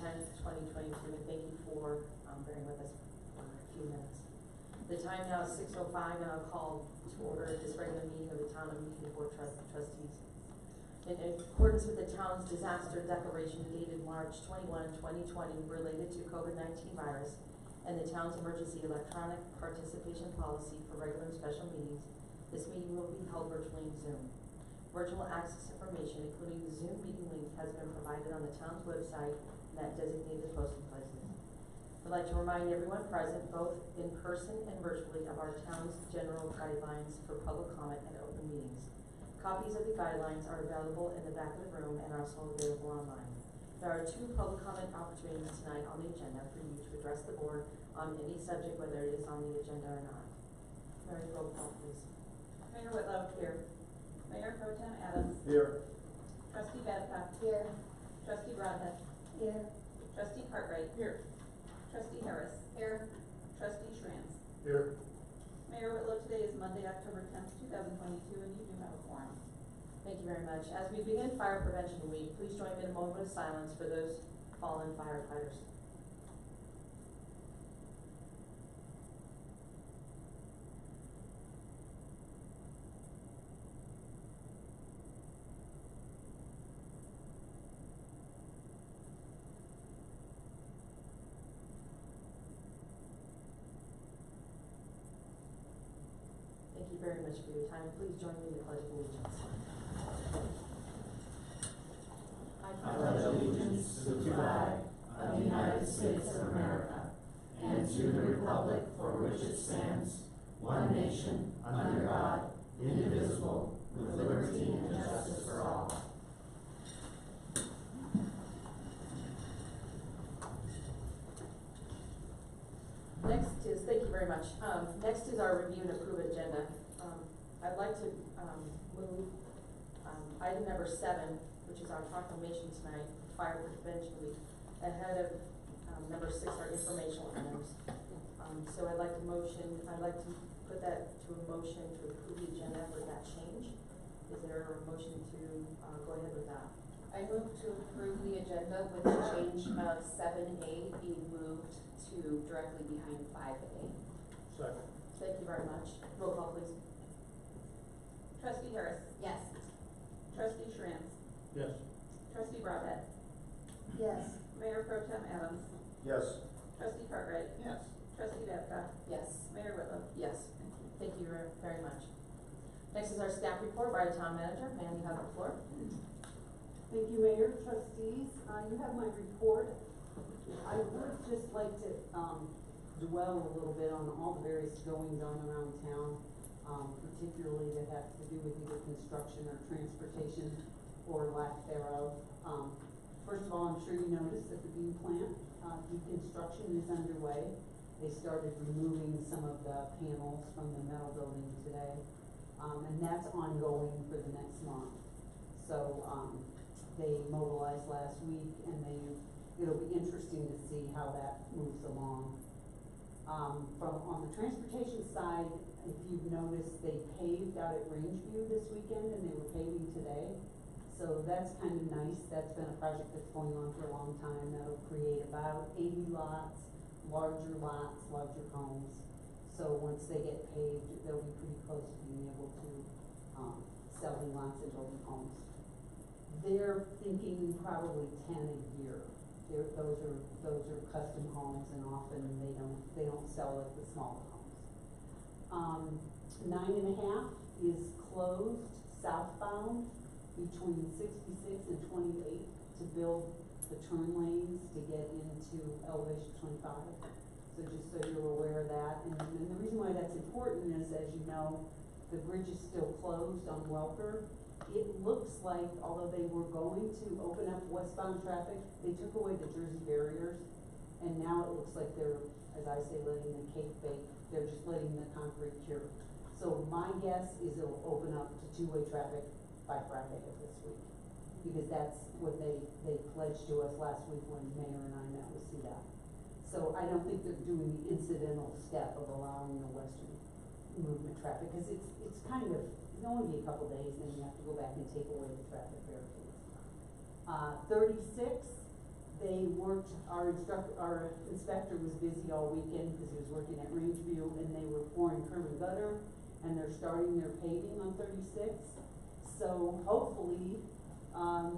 10th, 2022, and thank you for bearing with us for a few minutes. The time now is 6:05, and I'll call to order this regular meeting of the Town of Mead Board Trustees. In accordance with the town's disaster declaration dated March 21, 2020, related to COVID-19 virus and the town's emergency electronic participation policy for regular and special meetings, this meeting will be held virtually in Zoom. Virtual access information, including the Zoom meeting link, has been provided on the town's website and at designated posting places. I'd like to remind everyone present, both in person and virtually, of our town's general guidelines for public comment and open meetings. Copies of the guidelines are available in the back of the room and are also available online. There are 2 public comment opportunities tonight on the agenda for you to address the board on any subject, whether it is on the agenda or not. Mary, roll call, please. Mayor Whitlow. Here. Mayor Pro Tem Adams. Here. Trustee Babcock. Here. Trustee Broadhead. Here. Trustee Cartwright. Here. Trustee Harris. Here. Trustee Schranz. Here. Mayor Whitlow, today is Monday, October 10th, 2022, and you do have a quorum. Thank you very much. As we begin Fire Prevention Week, please join me in a moment of silence for those fallen firefighters. Thank you very much for your time. Please join me in the Pledge of Allegiance. I pledge allegiance to the flag of the United States of America and to the republic for which it stands, one nation, under God, indivisible, with liberty and justice for all. Next is, thank you very much. Next is our review and approve agenda. I'd like to move item number 7, which is our proclamation tonight, Fire Prevention Week, ahead of number 6, our informational items. So I'd like to put that to a motion to approve the agenda with that change. Is there a motion to go ahead with that? I move to approve the agenda with the change of 7A being moved to directly behind 5A. Second. Thank you very much. Roll call, please. Trustee Harris. Yes. Trustee Schranz. Yes. Trustee Broadhead. Yes. Mayor Pro Tem Adams. Yes. Trustee Cartwright. Yes. Trustee Babcock. Yes. Mayor Whitlow. Yes. Thank you very much. Next is our staff report by our town manager. Ma'am, you have the floor. Thank you, Mayor, trustees. You have my report. I would just like to dwell a little bit on all the various goings on around town, particularly that have to do with either construction or transportation or lack thereof. First of all, I'm sure you noticed that the bean plant deconstruction is underway. They started removing some of the panels from the metal building today, and that's ongoing for the next month. So they mobilized last week, and it'll be interesting to see how that moves along. On the transportation side, if you've noticed, they paved out at Rangeview this weekend, and they were paving today. So that's kind of nice. That's been a project that's going on for a long time. That'll create about 80 lots, larger homes. So once they get paved, they'll be pretty close to being able to selling lots and building homes. They're thinking probably 10 a year. Those are custom homes, and often they don't sell at the smaller homes. 9.5 is closed southbound between 66 and 28 to build the turn lanes to get into elevation 25. So just so you're aware of that. And the reason why that's important is, as you know, the bridge is still closed on Welker. It looks like, although they were going to open up westbound traffic, they took away the Jersey barriers, and now it looks like they're, as I say, letting the cake bake. They're just letting the concrete cure. So my guess is it'll open up to two-way traffic by Friday of this week, because that's what they pledged to us last week when Mayor and I met with CDOT. So I don't think they're doing the incidental step of allowing the western movement traffic, because it's kind of, it's only be a couple days, then you have to go back and take away the traffic barricades. 36, they worked, our inspector was busy all weekend because he was working at Rangeview, and they were pouring curb and gutter, and they're starting their paving on 36. So hopefully,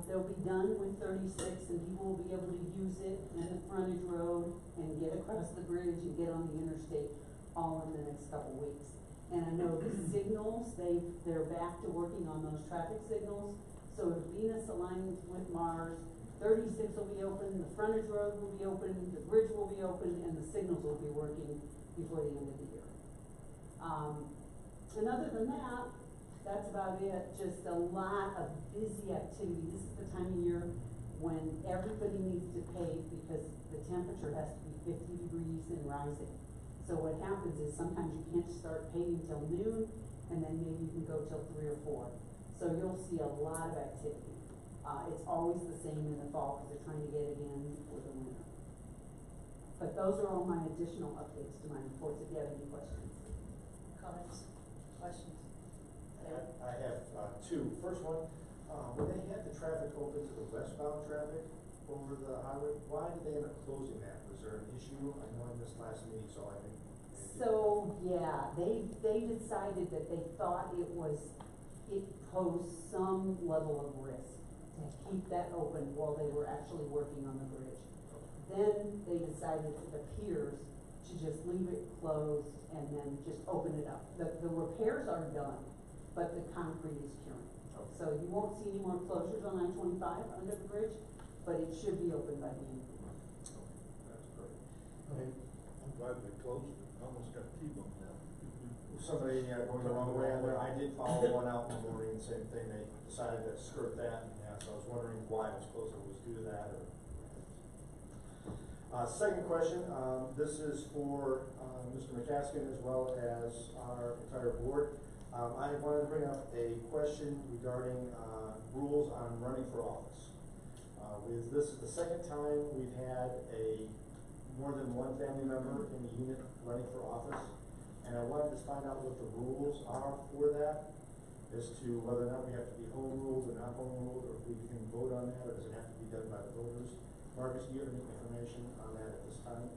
they'll be done with 36, and people will be able to use it in the frontage road and get across the bridge and get on the interstate all in the next couple weeks. And I know the signals, they're back to working on those traffic signals. So if Venus aligns with Mars, 36 will be open, the frontage road will be open, the bridge will be open, and the signals will be working before the end of the year. And other than that, that's about it. Just a lot of busy activity. This is the time of year when everybody needs to pave because the temperature has to be 50 degrees and rising. So what happens is sometimes you can't start paving till noon, and then maybe you can go till 3 or 4. So you'll see a lot of activity. It's always the same in the fall because they're trying to get it in for the winter. But those are all my additional updates to my reports. If you have any questions. Comments, questions? I have two. First one, when they had the traffic open to the westbound traffic over the highway, why did they end up closing that? Was there an issue? I know in this last meeting, so I think. So, yeah, they decided that they thought it posed some level of risk to keep that open while they were actually working on the bridge. Then they decided, it appears, to just leave it closed and then just open it up. The repairs are done, but the concrete is curing. Okay. So you won't see any more closures on I-25 under the bridge, but it should be open by the end of the month. That's great. I'm glad they closed it, almost got T-bone now. Somebody going the wrong way on there, I did follow one out in the morning, same thing, they decided to skirt that, and yeah, so I was wondering why it was closed, if it was due to that, or. Second question, this is for, Mr. McCaskill as well as our entire board. I wanted to bring up a question regarding, rules on running for office. This is the second time we've had more than one family member in the unit running for office. And I wanted to find out what the rules are for that, as to whether or not we have to be home ruled or not home ruled, or if we can vote on that, or does it have to be done by the voters? Marcus, do you have any information on that at this time?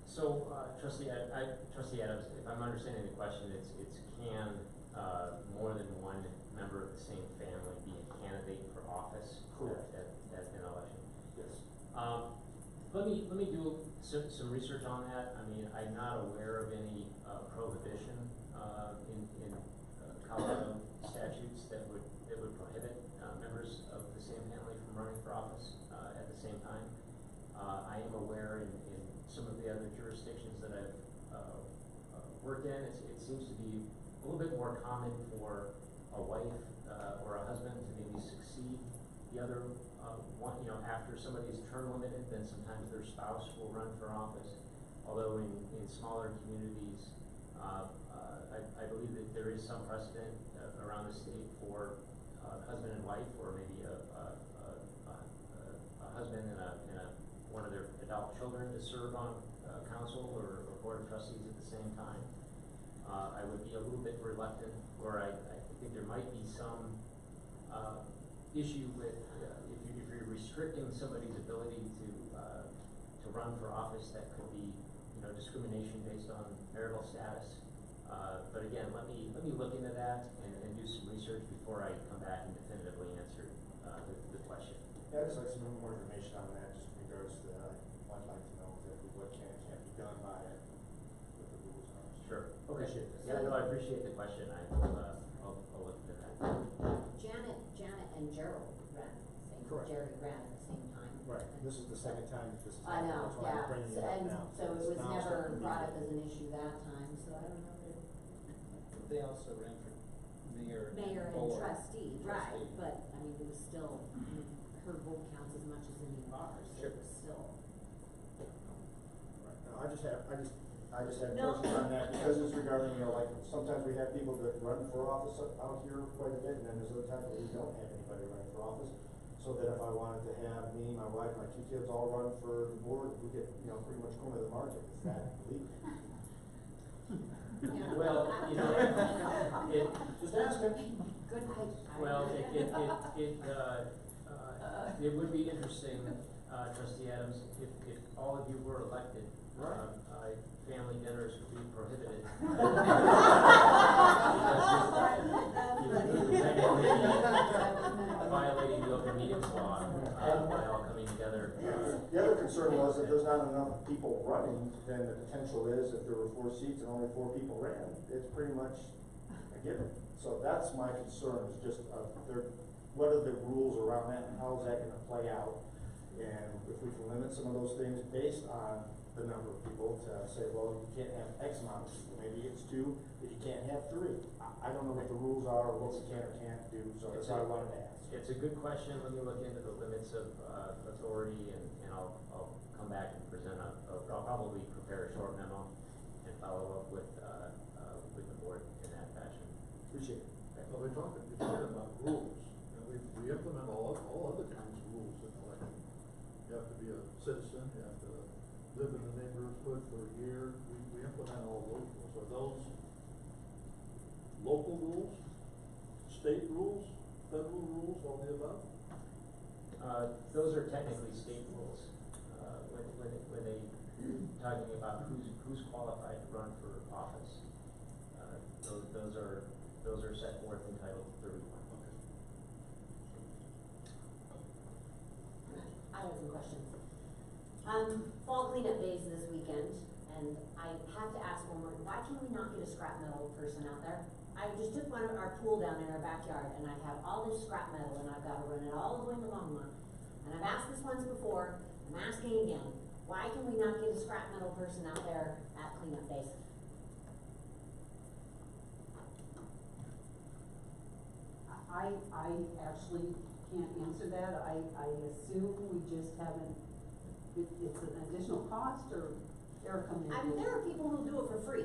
So, Trustee Adams, if I'm understanding the question, it's can more than one member of the same family be a candidate for office? Correct. At an election? Yes. Let me do some research on that. I mean, I'm not aware of any prohibition in Colorado statutes that would prohibit members of the same family from running for office at the same time. I am aware in some of the other jurisdictions that I've worked in, it seems to be a little bit more common for a wife or a husband to maybe succeed the other one, after somebody's term limited, then sometimes their spouse will run for office. Although in smaller communities, I believe that there is some precedent around the state for husband and wife, or maybe a husband and one of their adult children to serve on council or board of trustees at the same time. I would be a little bit reluctant, or I think there might be some issue with if you're restricting somebody's ability to run for office, that could be discrimination based on marital status. But again, let me look into that and do some research before I come back and definitively answer the question. Yeah, I'd just like some more information on that, just in regards to that. I'd like to know exactly what can and can't be done by it, what the rules are. Sure. Okay. Appreciate this. Yeah, no, I appreciate the question. I'll look into that. Janet and Gerald ran at the same, Correct. Jerry ran at the same time. Right, this is the second time this is I happened, know, that's why I'm bringing it up and now. so it It's was now never starting to be- brought up as an issue that time, so I don't know that. They also ran for mayor Mayor and board. trustee, right, Trustee. but, I mean, it was still, her vote counts as much as any of ours, so it was still. Right, no, I just had No. questions on that, because it's regarding, like, sometimes we have people that run for office out here quite a bit, and then there's other times that we don't have anybody running for office. So that if I wanted to have me, my wife, my 2 kids all run for the board, we get, pretty much corner of the market, is that legal? Well, you know, it, Just asking. Good night. well, it would be interesting, trustee Adams, if all of you were elected, family dinners would be prohibited. Violating the open meetings law, by all coming together. The other concern was that there's not enough people running, then the potential is if there were 4 seats and only 4 people ran, it's pretty much a given. So that's my concern, is just, what are the rules around that, and how is that gonna play out? And if we can limit some of those things based on the number of people to say, well, you can't have X amount of people, maybe it's 2, but you can't have 3. I don't know what the rules are, or what we can or can't do, so that's why I wanted to ask. It's a good question. Let me look into the limits of, authority, and I'll come back and present I'll probably prepare a short memo and follow up with the board in that fashion. Appreciate it. Well, we're talking about rules, and we implement all other kinds of rules in election. You have to be a citizen, you have to live in the neighborhood for a year, we implement all those rules. Are those local rules, state rules, federal rules, all the above? Those are technically state rules, when they talking about who's qualified to run for office. Those are set forth in Title 31. I have some questions. Fall cleanup days this weekend, and I have to ask one more, why can we not get a scrap metal person out there? I just took one of our pool down in our backyard, and I have all this scrap metal, and I've gotta run it all the way to Longmont. And I've asked this once before, I'm asking again, why can we not get a scrap metal person out there at cleanup days? I actually can't answer that. I assume we just haven't, it's an additional cost, or they're coming in. I mean, there are people who do it for free.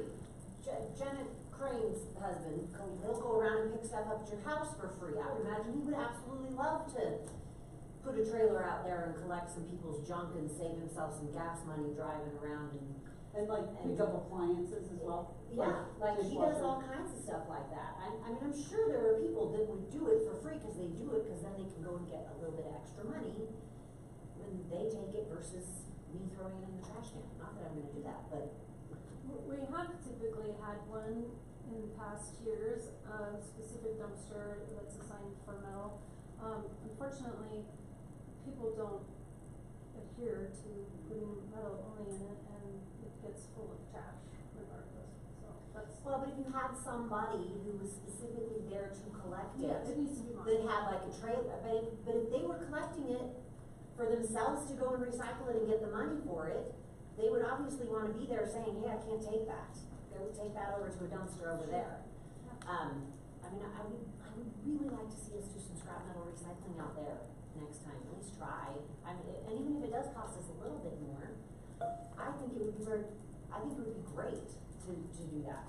Janet Crane's husband, he'll go around and pick stuff up at your house for free. I would imagine he would absolutely love to put a trailer out there and collect some people's junk and save himself some gas money driving around And like pick up appliances as well? yeah, like he does all kinds of stuff like that. I mean, I'm sure there are people that would do it for free, cause they do it, cause then they can go and get a little bit of extra money when they take it versus me throwing it in the trash can. Not that I'm gonna do that, but We have typically had one in past years, a specific dumpster that's assigned for metal. Unfortunately, people don't adhere to putting metal only in it, and it gets full of trash regardless, so that's. well, but if you had somebody who was specifically there to collect it, Yeah, it needs to be that marked. had like a trailer, but if they were collecting it for themselves to go and recycle it and get the money for it, they would obviously wanna be there saying, hey, I can't take that, go take that over to a dumpster over there. I mean, I would really like to see us do some scrap metal recycling out there next time, at least try. I mean, and even if it does cost us a little bit more, I think it would be great to do that.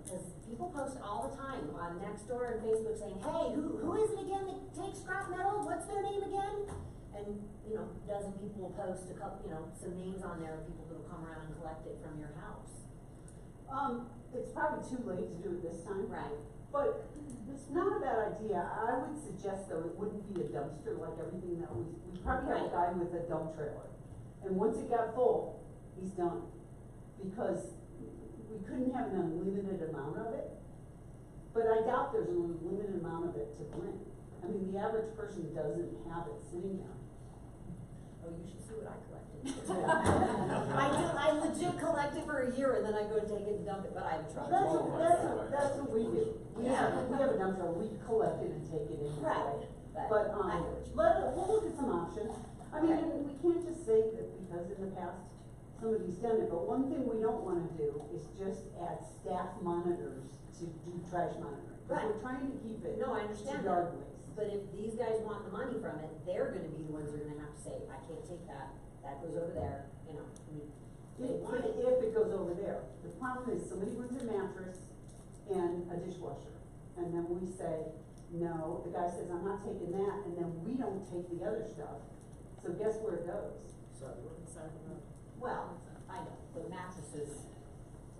Cause people post all the time on Nextdoor and Facebook saying, hey, who is it again that takes scrap metal? What's their name again? And, you know, a dozen people will post a couple, you know, some names on there of people that'll come around and collect it from your house. It's probably too late to do it this time. Right. But it's not a bad idea. I would suggest though, it wouldn't be a dumpster like everything that we probably have a guy with a dump trailer. And once it got full, he's done. Because we couldn't have an unlimited amount of it. But I doubt there's an unlimited amount of it to bring. I mean, the average person doesn't have it sitting there. Oh, you should see what I collected. I legit collect it for a year and then I go and take it and dump it, but I have a truck. That's what we do. We have a dumpster, we collect it and take it in. Right, But, I know what you mean. we'll look at some options. I mean, and we can't just say that because in the past somebody's done it, but one thing we don't wanna do is just add staff monitors to do trash monitoring. 'Cause Right. we're trying to keep it No, I to understand yard that. waste. But if these guys want the money from it, they're gonna be the ones who are gonna have to say, I can't take that, that goes over there, you know, I mean, they want it. If it goes over there. The problem is somebody brings a mattress and a dishwasher. And then we say, no, the guy says, I'm not taking that, and then we don't take the other stuff. So guess where it goes? Well, I know, but mattresses,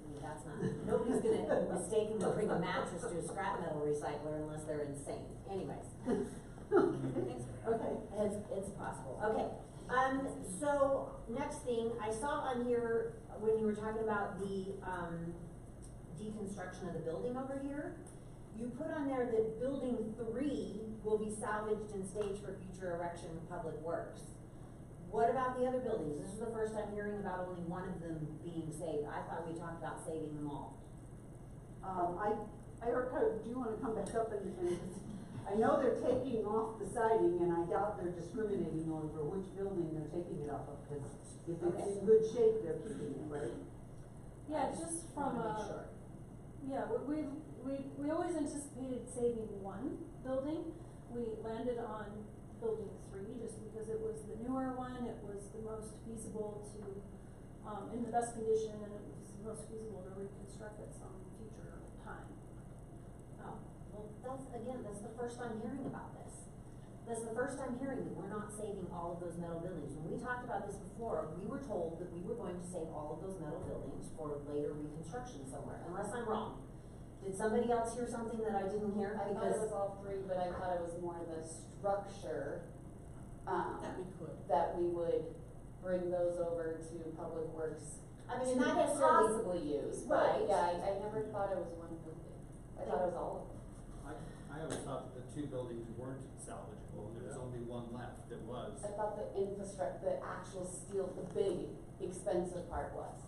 mean, that's not, nobody's gonna mistakenly bring a mattress to a scrap metal recycler unless they're insane. Anyways, Okay. it's possible. Okay, so next thing, I saw on here, when you were talking about the, deconstruction of the building over here, you put on there that building 3 will be salvaged and staged for future erection of public works. What about the other buildings? This is the first I'm hearing about only one of them being saved. I thought we talked about saving them all. Erica, do you wanna come back up and, I know they're taking off the siding, and I doubt they're discriminating over which building they're taking it off of, cause if it's in good shape, they're keeping it, right? Yeah, just from Wanna make a, sure. yeah, we always anticipated saving one building. We landed on building 3 just because it was the newer one, it was the most feasible to, in the best condition, and it was the most feasible to reconstruct at some future time. Oh, well, that's the first I'm hearing about this. That's the first I'm hearing that we're not saving all of those metal buildings. When we talked about this before, we were told that we were going to save all of those metal buildings for later reconstruction somewhere, unless I'm wrong. Did somebody else hear something that I didn't hear? I thought it was all 3, but I thought it was more the structure, that we would bring those over to Public Works. I mean, to not necessarily. possibly use, Right. but yeah, I never thought it was one building. I thought it was all of them. I always thought that the 2 buildings weren't salvageable, there was only one left that was. I thought the infrastructure, the actual steel, the big, expensive part was.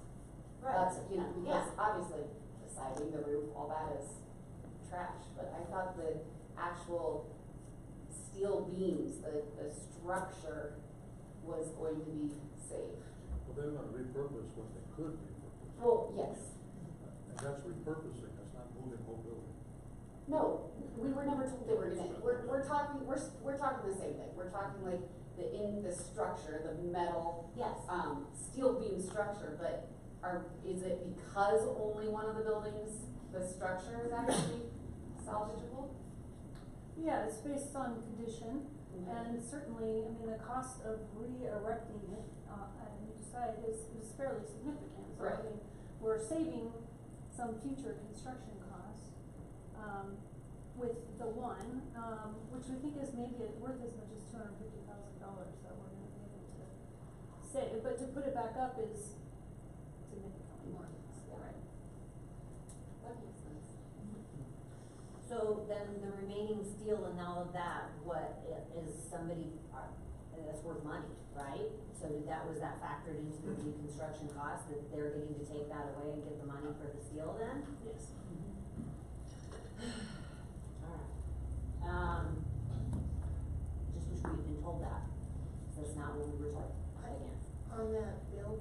That's, you know, because obviously the siding, the roof, all that is trash, but I thought the actual steel beams, the structure was going to be safe. Well, they're gonna repurpose what they could repurpose. Well, yes. And that's repurposing, that's not moving whole building. No, we were never told they were gonna, we're talking the same thing, we're talking like the structure, the metal, Yes. steel beam structure, but is it because only one of the buildings, the structure is actually salvageable? Yeah, it's based on condition, and certainly, I mean, the cost of re-erecting it, on each side is fairly significant. So, I Right. mean, we're saving some future construction costs, with the one, which we think is maybe worth as much as $250,000 that we're gonna be able to save, but to put it back up is significantly more. Yeah. Right. That makes sense. So then the remaining steel and all of that, what is somebody, that's worth money, right? So was that factored into the reconstruction cost, that they're getting to take that away and get the money for the steel then? Yes. Alright. Just wish we had been told that, that's not what we were told, but again. On that build,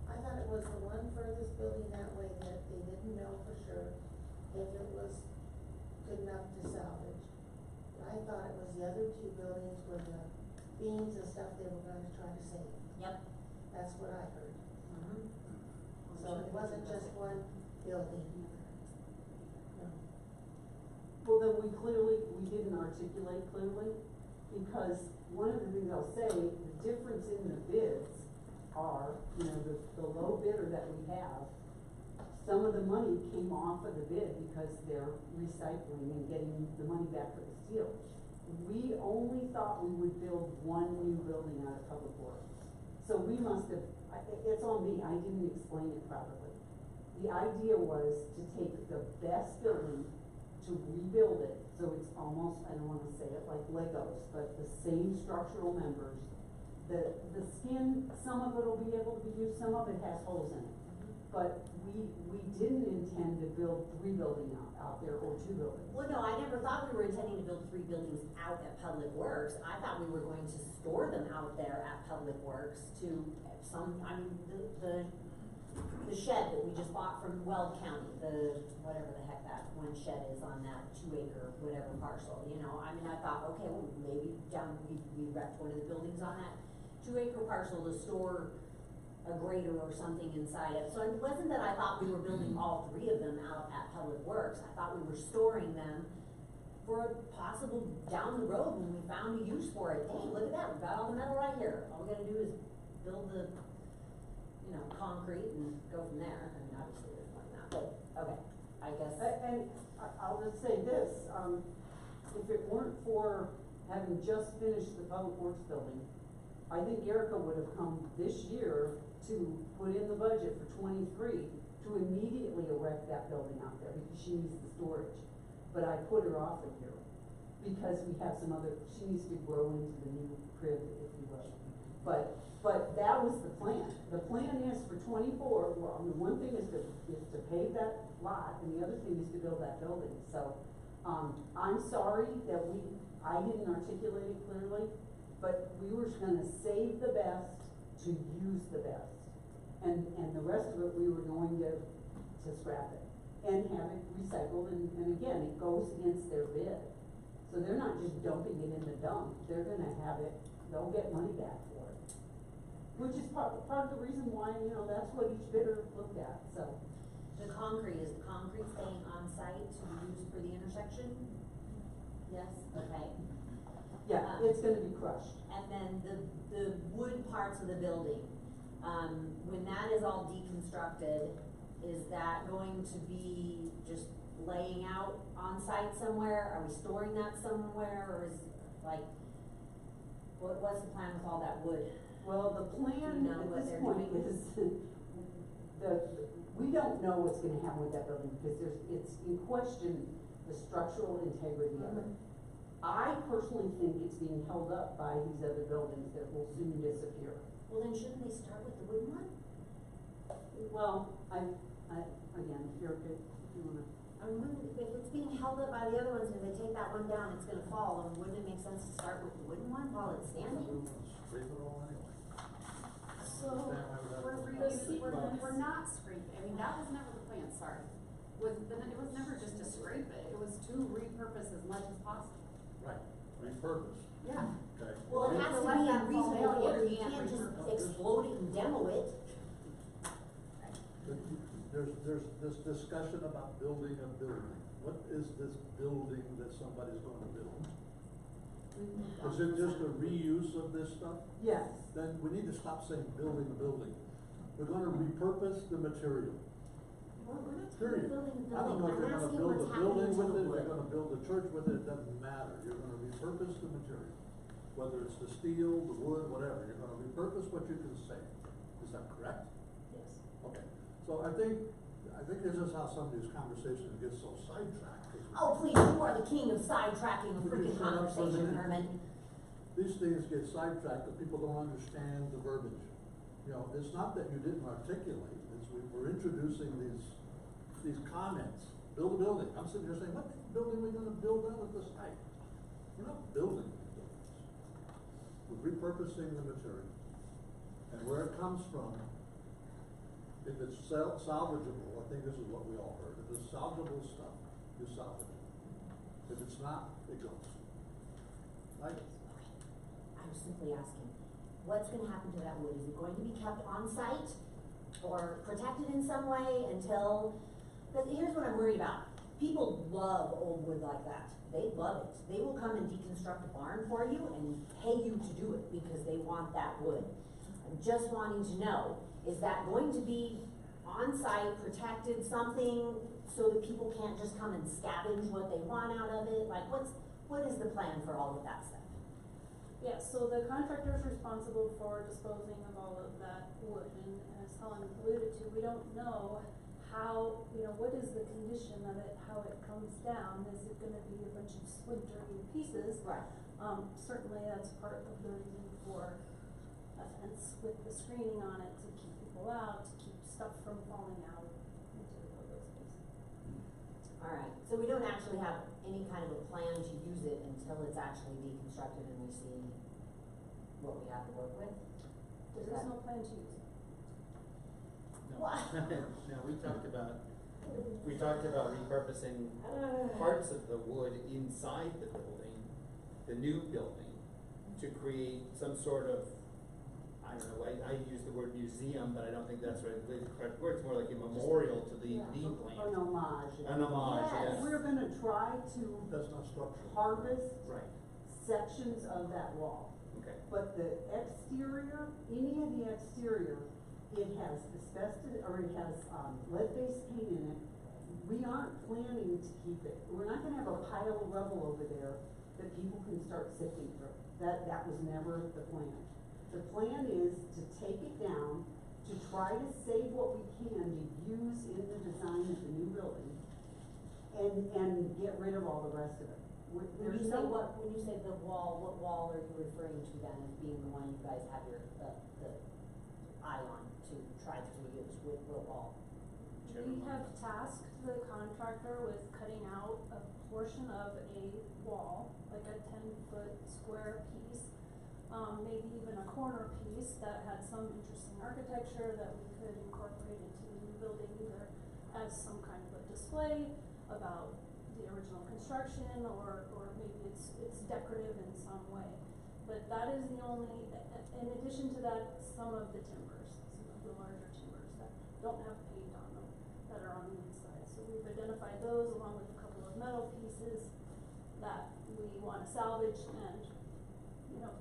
I thought it was the one furthest building that way that they didn't know for sure if it was good enough to salvage. I thought it was the other 2 buildings where the beams and stuff they were gonna try to save. Yep. That's what I heard. Mm-hmm. So it wasn't just one building. No. Well, then we didn't articulate clearly, because one of the things I'll say, the difference in the bids are, you know, the low bidder that we have, some of the money came off of the bid because they're recycling and getting the money back for the steel. We only thought we would build one new building out of Public Works. So we must have, it's on me, I didn't explain it properly. The idea was to take the best building, to rebuild it, so it's almost, I don't wanna say it like Legos, but the same structural members. The skin, some of it will be able to be used, some of it has holes in it. But we didn't intend to build 3 buildings out there, or 2 buildings. Well, no, I never thought we were intending to build 3 buildings out at Public Works. I thought we were going to store them out there at Public Works to the shed that we just bought from Weld County, whatever the heck that one shed is on that 2-acre whatever parcel, you know? I mean, I thought, okay, well, maybe we wrecked one of the buildings on that 2-acre parcel to store a grader or something inside it. So it wasn't that I thought we were building all 3 of them out at Public Works. I thought we were storing them for a possible down the road when we found a use for it. Hey, look at that, we've got all the metal right here. All we gotta do is build the, concrete and go from there. I mean, obviously there's more than that, Good, okay, I guess. And I'll just say this, if it weren't for having just finished the Public Works building, I think Erica would have come this year to put in the budget for 23 to immediately erect that building out there because she needs the storage. But I put her off a year because we have some other, she needs to grow into the new crib, if you will. But that was the plan. The plan is for 24, well, the one thing is to pave that lot and the other thing is to build that building. So, I'm sorry that I didn't articulate it clearly, but we were gonna save the best to use the best. And the rest of it, we were going to scrap it and have it recycled, and again, it goes against their bid. So they're not just dumping it in the dump, they're gonna have it, they'll get money back for it. Which is part of the reason why, that's what each bidder looked at, so. The concrete, is the concrete staying on site to be used for the intersection? Yes, okay. Yeah, it's gonna be crushed. And then the wood parts of the building, when that is all deconstructed, is that going to be just laying out on site somewhere? Are we storing that somewhere, or is, like, what's the plan with all that wood? Well, the plan Do you know at what this they're point doing? is, we don't know what's gonna happen with that building, because it's in question, the structural integrity of it. I personally think it's being held up by these other buildings that will soon disappear. Well, then shouldn't they start with the wooden one? Well, again, if you're good, if you wanna. I mean, if it's being held up by the other ones, and if they take that one down, it's gonna fall, and wouldn't it make sense to start with the wooden one while it's standing? Scrape it all anyway. So, we're not scraping, I mean, that was never the plan, sorry. It was never just to scrape it, it was to repurpose as much as possible. Right, repurpose, Yeah. okay. Well, it has to be in reasonable order, you can't just repurpose. explode it and demo it. There's this discussion about building a building. What is this building that somebody's gonna build? Is it just a reuse of this stuff? Yes. Then we need to stop saying building a building. We're gonna repurpose the material. Well, we're not talking Period. about building a I don't know if building, you're I'm gonna asking build what's a building happening to with the it, if wood. you're gonna build a church with it, it doesn't matter. You're gonna repurpose the material. Whether it's the steel, the wood, whatever, you're gonna repurpose what you can save. Is that correct? Yes. Okay, so I think this is how some of these conversations get so sidetracked. Oh, please, you are the king of sidetracking a Would you freaking shut up for a conversation, minute? Herman. These things get sidetracked because people don't understand the verbiage. It's not that you didn't articulate, we're introducing these comments. Build a building. I'm sitting here saying, what building are we gonna build out at the site? We're not building buildings. We're repurposing the material. And where it comes from, if it's salvageable, I think this is what we all heard, if it's salvageable stuff, you salvage it. If it's not, it goes. Right? I was simply asking, what's gonna happen to that wood? Is it going to be kept on site or protected in some way until, because here's what I'm worried about. People love old wood like that. They love it. They will come and deconstruct a barn for you and pay you to do it because they want that wood. I'm just wanting to know, is that going to be on site, protected, something so that people can't just come and scavenge what they want out of it? Like, what is the plan for all of that stuff? Yeah, so the contractor is responsible for disposing of all of that wood, and as Helen alluded to, we don't know how, what is the condition of it, how it comes down, is it gonna be a bunch of splintery pieces? Right. Certainly that's part of the reason for a fence with the screening on it, to keep people out, to keep stuff from falling out into the public space. Alright, so we don't actually have any kind of a plan to use it until it's actually deconstructed and we see what we have to work with? There is no plan to use it. What? No, we talked about repurposing parts of the wood inside the building, the new building, to create some sort of, I don't know, I use the word museum, but I don't think that's the correct word. It's more like a memorial to the An plant. homage. An homage, yes. We're gonna try to That's not structural. harvest Right, sections of that wall. okay. But the exterior, any of the exterior it has asbestos, or it has, lead-based paint in it. We aren't planning to keep it. We're not gonna have a pile of rubble over there that people can start sifting through. That was never the plan. The plan is to take it down, to try to save what we can to use in the design of the new building, and get rid of all the rest of it. When you There's say no- when you say the wall, what wall are you referring to then as being the one you guys have your, the eye on to try to reuse, what wall? We have tasked the contractor with cutting out a portion of a wall, like a 10-foot square piece, maybe even a corner piece that had some interesting architecture that we could incorporate into the new building, either as some kind of a display about the original construction, or maybe it's decorative in some way. But that is the only, in addition to that, some of the timbers, some of the larger timbers that don't have paint on them, that are on the inside. So we've identified those along with a couple of metal pieces that we wanna salvage and,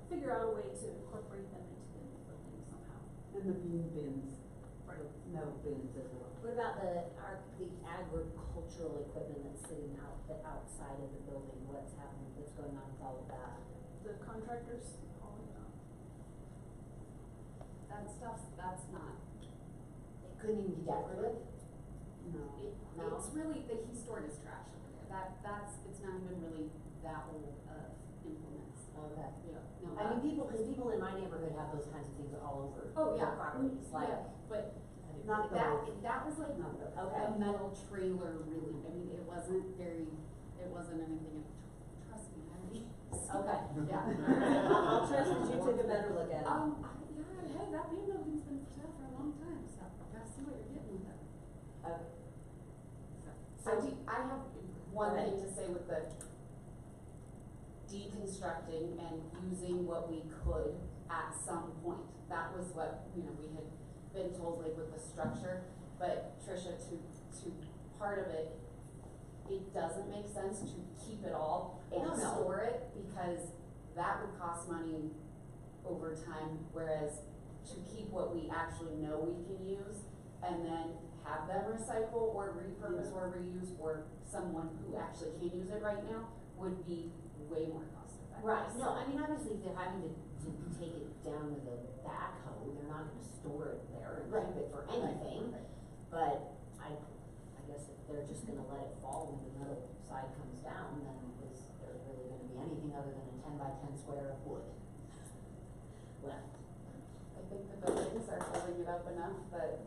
figure out a way to incorporate them into the new building somehow. And the bean bins, metal bins as well. What about the agricultural equipment that's sitting outside of the building? What's happening, what's going on with all of that? The contractors hauling it out. That's not, It couldn't even be decorative? No. it's really, he stored his trash over there. It's not even really that old of implements. Okay. Yeah, no, I mean, because people in my neighborhood have those kinds of things all over Oh, their yeah. properties, like. Yeah, but Not that those. was like Not those. Okay. a metal trailer, really. I mean, it wasn't anything, trust me, I mean. Okay. Yeah. I'll trust that you took a better look at it. Hey, that main building's been for sale for a long time, so gotta see what you're getting with it. Okay. I have one thing to say with the deconstructing and using what we could at some point. That was what, we had been told, like with the structure, but Tricia, to part of it, it doesn't make sense to keep it all and No. store it, because that would cost money over time, whereas to keep what we actually know we can use and then have them recycle or repurpose or reuse, or someone who actually can use it right now, would be way more cost effective. Right, no, I mean, obviously, if they're having to take it down with a backhoe, they're not gonna store it there and keep it for anything. Right. But I guess if they're just gonna let it fall when the metal side comes down, then is there really gonna be anything other than a 10 by 10 square of wood left? I think the buildings are holding it up enough, but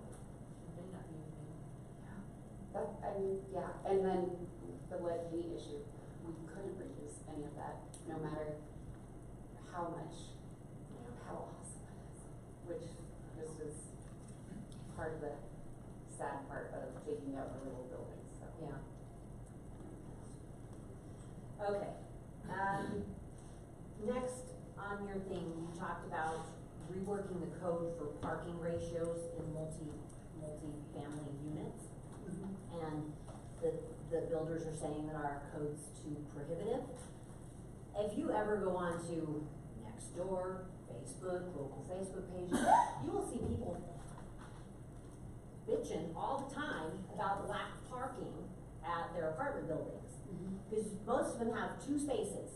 and then the lead paint issue, we couldn't reuse any of that, no matter how much, how awesome it is, which just is part of the sad part of taking out the little buildings, so. Yeah. Okay, next on your thing, you talked about reworking the code for parking ratios in multi-family units. And the builders are saying that our code's too prohibitive. If you ever go on to Nextdoor, Facebook, local Facebook pages, you will see people bitching all the time about the lack of parking at their apartment buildings. Because most of them have 2 spaces.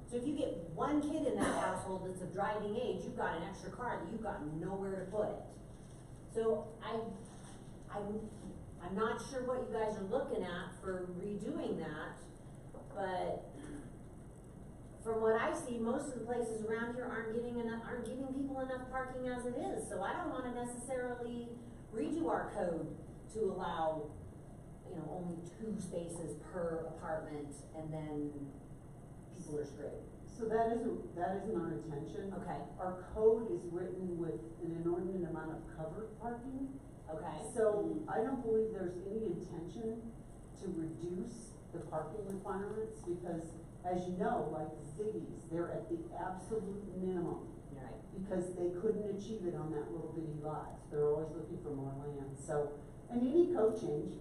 So if you get one kid in that household that's of driving age, you've got an extra car that you've got nowhere to put it. So I'm not sure what you guys are looking at for redoing that, but from what I see, most of the places around here aren't giving people enough parking as it is. So I don't wanna necessarily redo our code to allow, only 2 spaces per apartment, and then people are screwed. So that isn't our intention. Okay. Our code is written with an inordinate amount of covered parking. Okay. So I don't believe there's any intention to reduce the parking requirements, because as you know, like Ziggy's, they're at the absolute minimum. Right. Because they couldn't achieve it on that little bitty lot. They're always looking for more land. So, and any code change,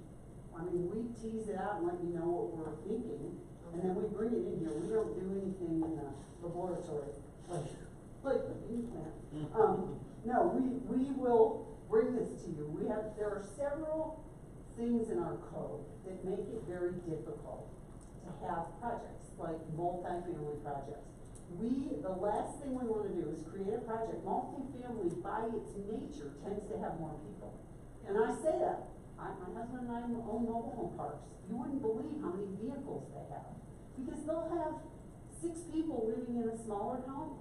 I mean, we tease it out and let you know what we're thinking, and then we bring it in here. We don't do anything in the laboratory, like the bean plant. No, we will bring this to you. There are several things in our code that make it very difficult to have projects, like multifamily projects. The last thing we wanna do is create a project. Multifamily by its nature tends to have more people. And I say that, my husband and I own mobile home parks. You wouldn't believe how many vehicles they have. Because they'll have 6 people living in a smaller home.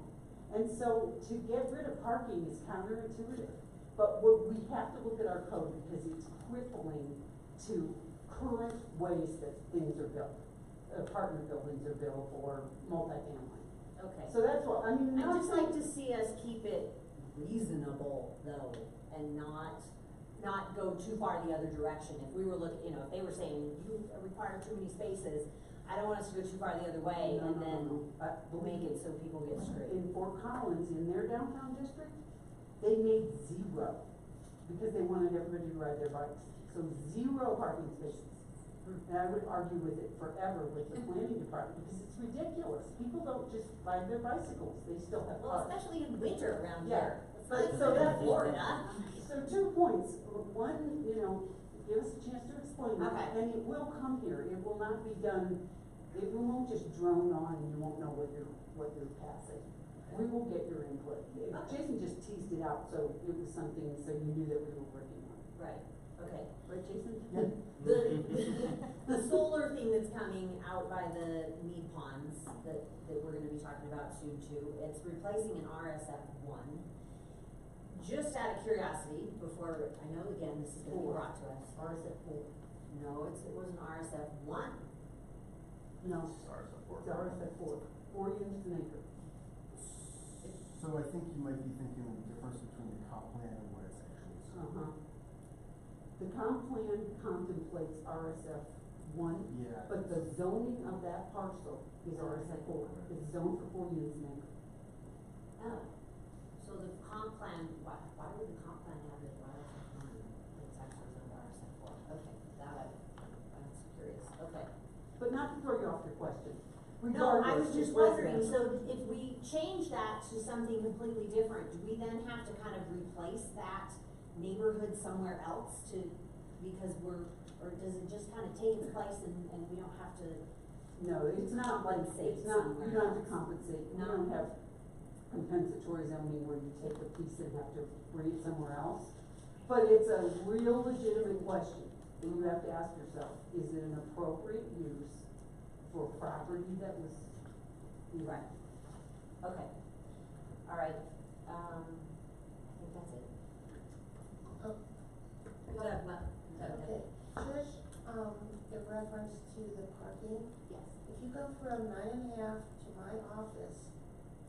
And so to get rid of parking is counterintuitive. But we have to look at our code because it's crippling to current ways that things are built. Apartment buildings are built or multifamily. Okay. So that's what, I mean, I'd just nothing- like to see us keep it reasonable though, and not go too far the other direction. If we were looking, if they were saying, you require too many spaces, I don't want us to go too far the other way, No, and no, then no. we'll make it so people get screwed. In Fort Collins, in their downtown district, they made 0 because they wanted everybody to ride their bikes. So 0 parking spaces. And I would argue with it forever with the planning department because it's ridiculous. People don't just ride their bicycles, they still have Well, cars. especially in winter around Yeah. here. It's not even So in that's- Florida. So 2 points. One, give us a chance to explain it. Okay. And it will come here. It will not be done, it won't just drone on and you won't know what you're passing. We will get your input. Jason just teased it out, so it was something, so you knew that we were working on it. Right, okay. Right, Jason? The solar thing that's coming out by the Mead ponds that we're gonna be talking about soon too, it's replacing an RSF1. Just out of curiosity, before, I know again, this is gonna be brought to us. RSF4. No, it was an RSF1. No, it's RSF4, 4 units an acre. So I think you might be thinking of the difference between the comp plan and what it's actually. Uh-huh. The comp plan contemplates RSF1. Yeah. But the zoning of that parcel is RSF4. It's zoned for 4 units an acre. Oh, so the comp plan, why would the comp plan have it RSF1? It's actually zoned RSF4. Okay, that I was curious, okay. But not to throw you off your question. No, I was Regardless, just it's wondering, residential. so if we change that to something completely different, do we then have to kind of replace that neighborhood somewhere else because or does it just kind of take its place and we don't have to? No, it's not like, compensate it's not, somewhere you don't have to else? compensate. You No. don't have compensatory zoning where you take a piece and have to bring it somewhere else. But it's a real legitimate question. And you have to ask yourself, is it an appropriate use for property that was? Right. Okay. All right. I think that's it. Oh, Go ahead, Mel. okay. Trish, in reference to the parking, Yes. if you go from 9.5 to my office,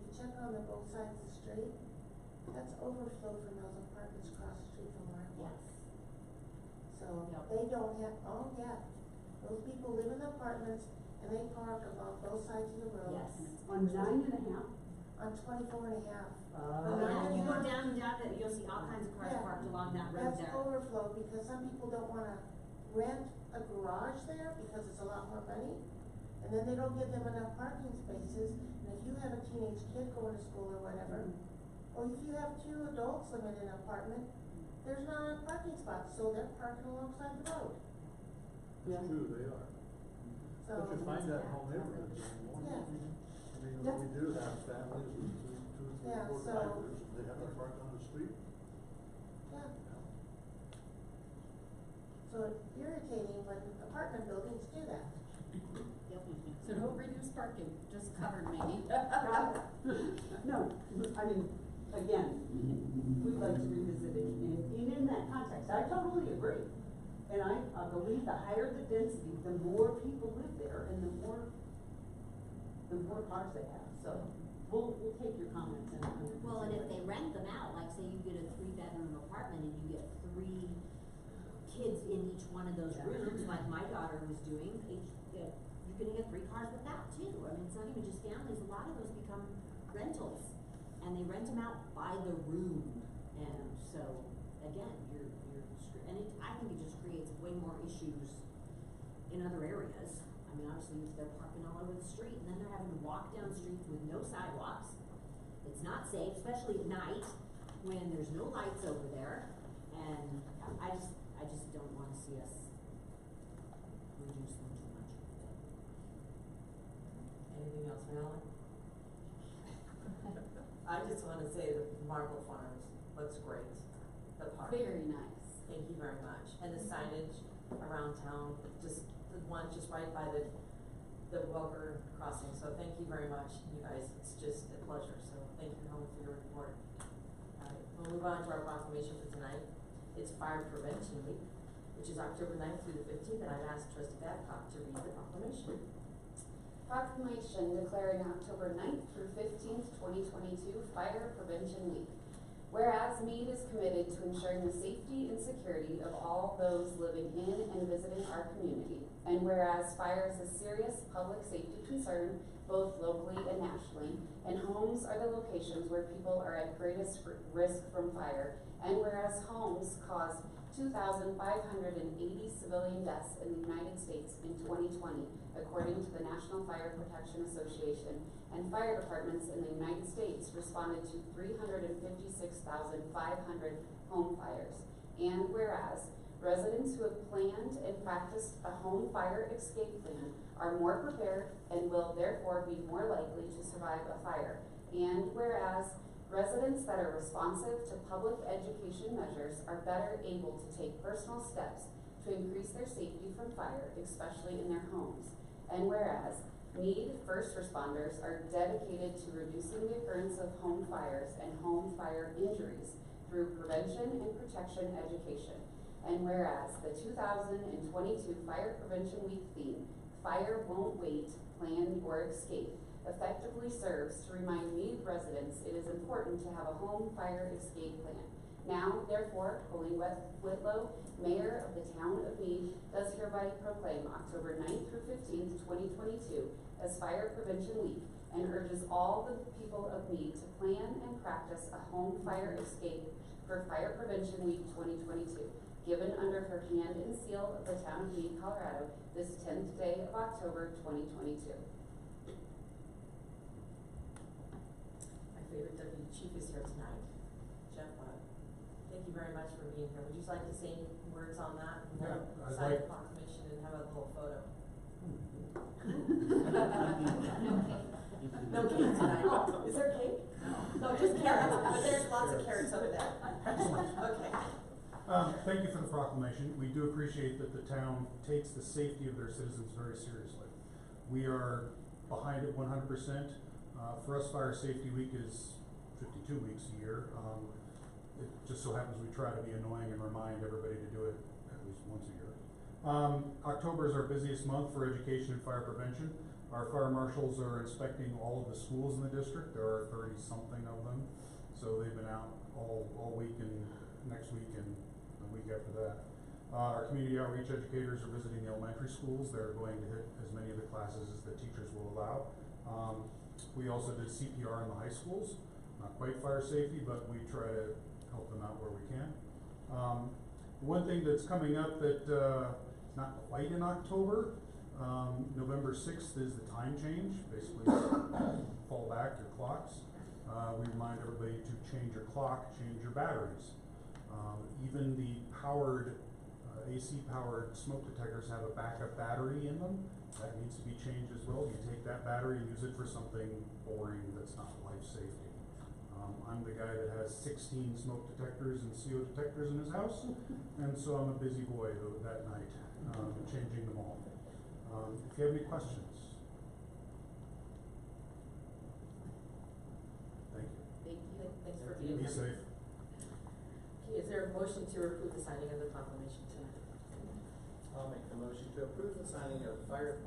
you check on the both sides of the street, that's overflow from those apartments across the street from where I work. Yes. So Yep. they don't have, oh yeah, those people live in apartments and they park along both sides of the road. Yes. On 9.5? On 24.5. Oh, yeah, you go down and down it, you'll see all kinds of cars Yeah. parked along that road That's there. overflow because some people don't wanna rent a garage there because it's a lot more money. And then they don't give them enough parking spaces, and if you have a teenage kid going to school or whatever, or if you have 2 adults living in an apartment, there's not enough parking spots, so they're parking alongside the road. Yeah. It's true, they are. So. But you find that in home neighborhoods. Yeah. I mean, we do have families with two, three, Yeah, 4 so- drivers, they have to park on the street. Yeah. So it's irritating when apartment buildings do that. So no reduced parking, just covered maybe. No, I mean, again, we'd like to revisit it in that context. I totally agree. And I believe the higher the density, the more people live there and the more cars they have. So we'll take your comments and. Well, and if they rent them out, like say you get a 3-bedroom apartment and you get 3 kids in each one of those rooms, like my daughter was doing, you're gonna get 3 cars with that too. I mean, it's not even just families, a lot of those become rentals. And they rent them out by the room. And so, again, I think it just creates way more issues in other areas. I mean, obviously, if they're parking all over the street, and then they're having to walk down streets with no sidewalks. It's not safe, especially at night, when there's no lights over there, And I just don't wanna see us reduce them too much. Anything else, Marilyn? I just wanna say the Marble Farms looks great, the park. Very nice. Thank you very much. And the signage around town, just the one just right by the Welker crossing, so thank you very much, you guys, it's just a pleasure, so thank you, Helen, for your report. Alright, we'll move on to our proclamation for tonight. It's Fire Prevention Week, which is October 9th through the 15th, and I've asked Trustee Babcock to read the proclamation. Proclamation declaring October 9th through 15th, 2022 Fire Prevention Week. Whereas Mead is committed to ensuring the safety and security of all those living in and visiting our community, and whereas fire is a serious public safety concern both locally and nationally, and homes are the locations where people are at greatest risk from fire, and whereas homes caused 2,580 civilian deaths in the United States in 2020, according to the National Fire Protection Association, and fire departments in the United States responded to 356,500 home fires. And whereas residents who have planned and practiced a home fire escape plan are more prepared and will therefore be more likely to survive a fire. And whereas residents that are responsive to public education measures are better able to take personal steps to increase their safety from fire, especially in their homes. And whereas Mead first responders are dedicated to reducing the occurrence of home fires and home fire injuries through prevention and protection education. And whereas the 2022 Fire Prevention Week theme, Fire Won't Wait, Plan or Escape, effectively serves to remind Mead residents it is important to have a home fire escape plan. Now, therefore, Colleen Whitlow, Mayor of the Town of Mead, does hereby proclaim October 9th through 15th, 2022 as Fire Prevention Week, and urges all the people of Mead to plan and practice a home fire escape for Fire Prevention Week 2022, given under her hand and seal of the Town of Mead, Colorado, this 10th day of October, 2022. My favorite deputy chief is here tonight, Jeff. Thank you very much for being here. Would you like to say any words on that? Yeah, I'd sign like- the proclamation and have a little photo. No cake tonight. Is there cake? No, just carrots, but there's lots of carrots over there. Okay. Thank you for the proclamation. We do appreciate that the town takes the safety of their citizens very seriously. We are behind it 100%. For us, Fire Safety Week is 52 weeks a year. It just so happens we try to be annoying and remind everybody to do it at least once a year. October is our busiest month for education and fire prevention. Our fire marshals are inspecting all of the schools in the district. There are 30-something of them. So they've been out all week and next week and the week after that. Our community outreach educators are visiting the elementary schools. They're going to hit as many of the classes as the teachers will allow. We also did CPR in the high schools. Not quite fire safety, but we try to help them out where we can. One thing that's coming up that is not quite in October, November 6th is the time change, basically fall back your clocks. We remind everybody to change your clock, change your batteries. Even the powered, AC-powered smoke detectors have a backup battery in them. That needs to be changed as well. You take that battery and use it for something boring that's not life safety. I'm the guy that has 16 smoke detectors and CO detectors in his house, and so I'm a busy boy that night, changing them all. If you have any questions. Thank you. Thank you. Thanks for being Be here. safe. Okay, is there a motion to approve the signing of the proclamation tonight? I'll make the motion to approve the signing of fire,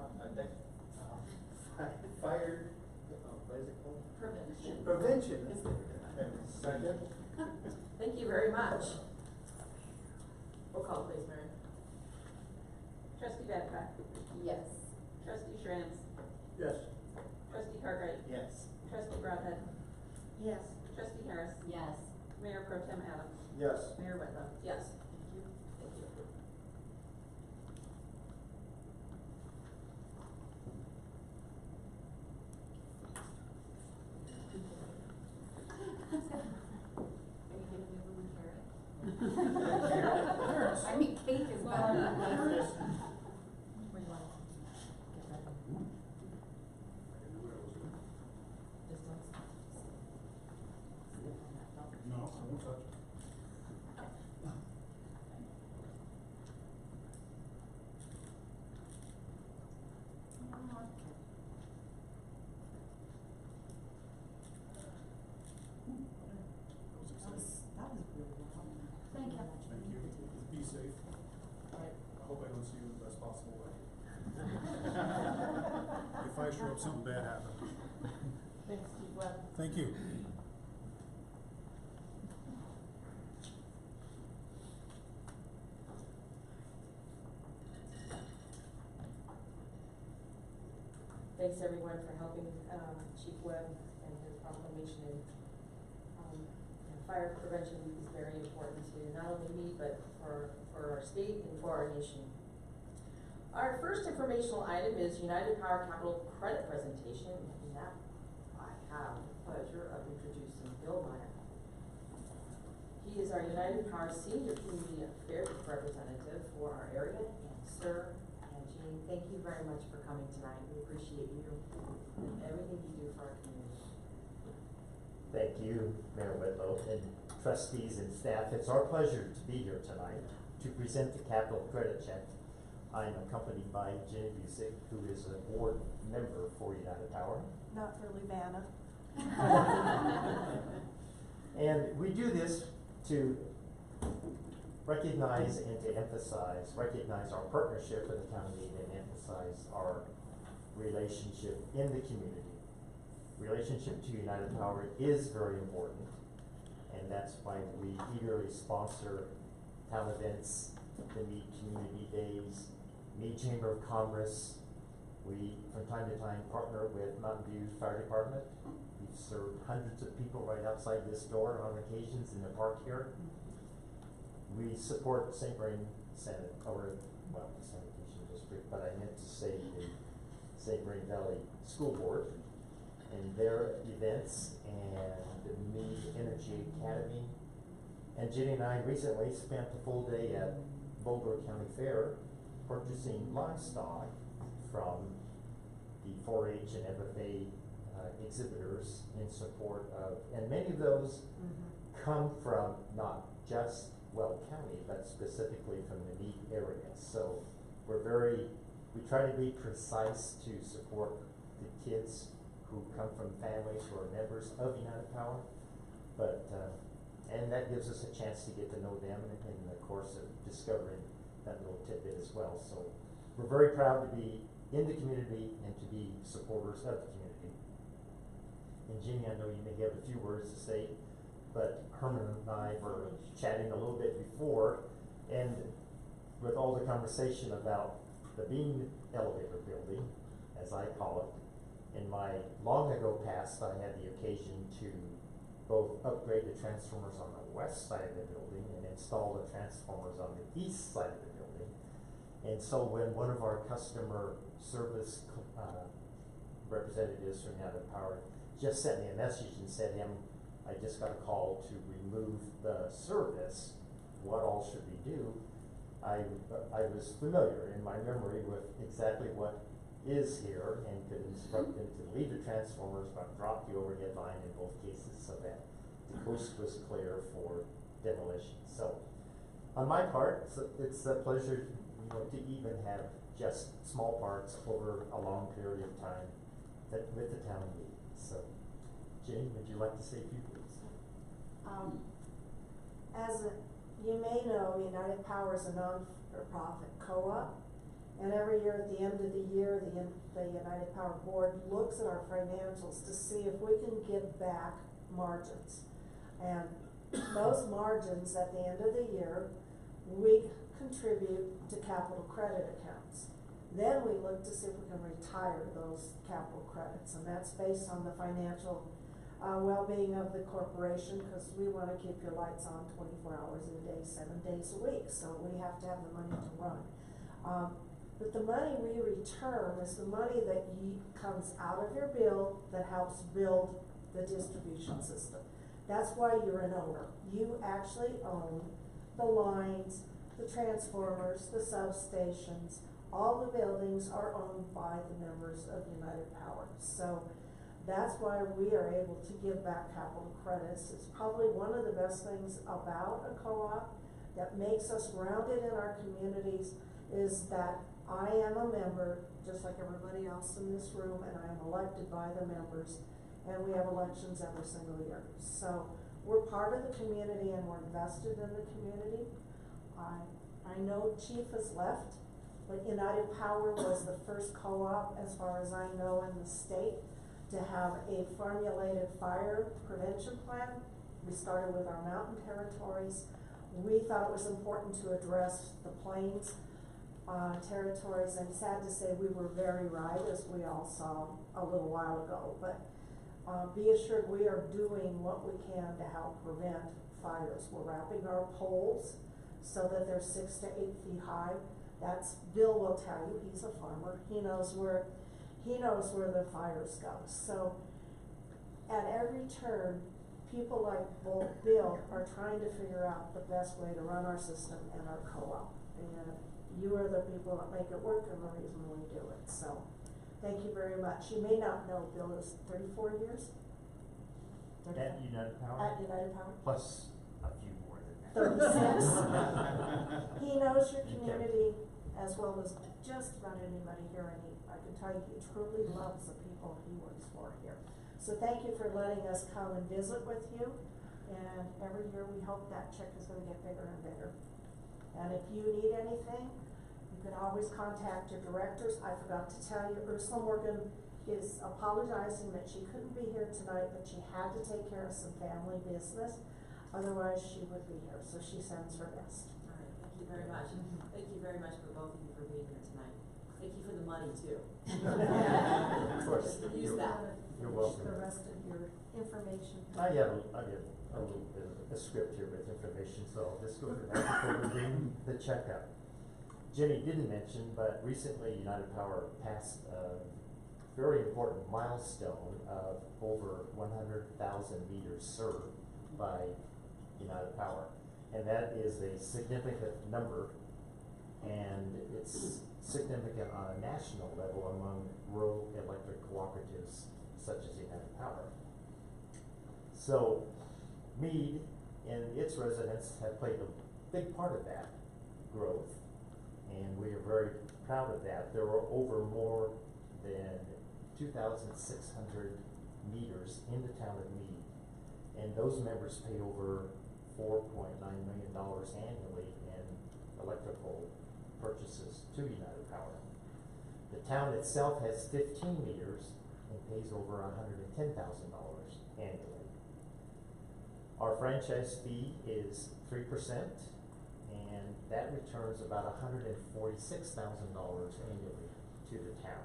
what is it called? Prevention. Prevention. Second. Thank you very much. Roll call, please, Mary. Trustee Babcock, Yes. trustee Shranz, Yes. trustee Cartwright, Yes. trustee Broadhead, Yes. trustee Harris, Yes. Mayor Pro Tem Adams, Yes. Mayor Whitlow. Yes. Thank you. Thank you. Are you gonna give them a carrot? away. If I show up, something bad happens. Thanks, Chief Webb. Thank you. Thanks everyone for helping, Chief Webb and his proclamation. And, fire prevention week is very important to not only me, but for our state and for our nation. Our first informational item is United Power Capital Credit Presentation, and that I have the pleasure of introducing Bill Meyer. He is our United Power Senior Community Affairs Representative for our area, and sir, and Jean, thank you very much for coming tonight. We appreciate you and everything you do for our community. Thank you, Mayor Whitlow, and trustees and staff. It's our pleasure to be here tonight to present the capital credit check. I'm accompanied by Jenny Busick, who is a board member for United Power. Not really Vanna. And we do this to recognize and to recognize our partnership with the town of Mead and emphasize our relationship in the community. Relationship to United Power is very important, and that's why we eagerly sponsor town events, the Mead Community Days, Mead Chamber of Commerce. We, from time to time, partner with Mountain View Fire Department. We've served hundreds of people right outside this door on occasions in the park here. We support St. Vrain Senate, or, well, the Sanitation District, but I meant to say the St. Vrain Valley School Board and their events, and the Mead Energy Academy. And Jenny and I recently spent a full day at Boulder County Fair purchasing livestock from the 4-H and FFA exhibitors in support of, and many of those come from not just Weld County, but specifically from the Mead area. So we try to be precise to support the kids who come from families who are members of United Power, but and that gives us a chance to get to know them in the course of discovering that little tidbit as well. So we're very proud to be in the community and to be supporters of the community. And Jeannie, I know you may have a few words to say, but Herman and I were chatting a little bit before, and with all the conversation about the Bean elevator building, as I call it, in my long ago past, I had the occasion to both upgrade the transformers on the west side of the building and install the transformers on the east side of the building. And so when one of our customer service representatives from United Power just sent me a message and said, I just got a call to remove the service, what all should we do? I was familiar in my memory with exactly what is here and could instruct them to leave the transformers but drop the overhead line in both cases so that the coast was clear for demolition. So on my part, it's a pleasure to even have just small parts over a long period of time with the town meeting. So Jenny, would you like to say a few words? You may know, United Power is a non-for-profit co-op, and every year at the end of the year, the United Power Board looks at our financials to see if we can give back margins. And those margins at the end of the year, we contribute to capital credit accounts. Then we look to see if we can retire those capital credits, and that's based on the financial well-being of the corporation, because we want to keep your lights on 24 hours a day, 7 days a week, so we have to have the money to run. But the money we return is the money that comes out of your bill that helps build the distribution system. That's why you're an owner. You actually own the lines, the transformers, the substations. All the buildings are owned by the members of United Power. So that's why we are able to give back capital credits. It's probably one of the best things about a co-op that makes us grounded in our communities is that I am a member, just like everybody else in this room, and I am elected by the members, and we have elections every single year. So we're part of the community and we're invested in the community. I know Chief has left, But United Power was the first co-op, as far as I know, in the state to have a formulated fire prevention plan. We started with our mountain territories. We thought it was important to address the plains territories. I'm sad to say we were very right, as we all saw a little while ago, but be assured we are doing what we can to help prevent fires. We're wrapping our poles so that they're 6 to 8 feet high. That's, Bill will tell you, he's a farmer, he knows where the fires go. So at every turn, people like Bill are trying to figure out the best way to run our system and our co-op. And you are the people that make it work and the reason we do it. So thank you very much. You may not know, Bill is 34 years. At United Power? At United Power. Plus a few more than that. 36. He knows your community as well as just about anybody here, and I can tell you, he truly loves the people he works for here. So thank you for letting us come and visit with you, and every year we hope that check is gonna get bigger and bigger. And if you need anything, you can always contact your directors. I forgot to tell you, Ursula Morgan is apologizing that she couldn't be here tonight, but she had to take care of some family business. Otherwise, she would be here, so she sends her best. All right, thank you very much. Thank you very much for both of you for being here tonight. Thank you for the money too. Of course. Use that. You're welcome. The rest of your information. I have a little bit of a script here with information, so let's go through that before we bring the check up. Jenny didn't mention, but recently United Power passed a very important milestone of over 100,000 meters served by United Power. And that is a significant number, and it's significant on a national level among rural electric cooperatives such as United Power. So Mead and its residents have played a big part of that growth, and we are very proud of that. There were over more than 2,600 meters in the town of Mead, and those members pay over $4.9 million annually in electrical purchases to United Power. The town itself has 15 meters and pays over $110,000 annually. Our franchise fee is 3%, and that returns about $146,000 annually to the town.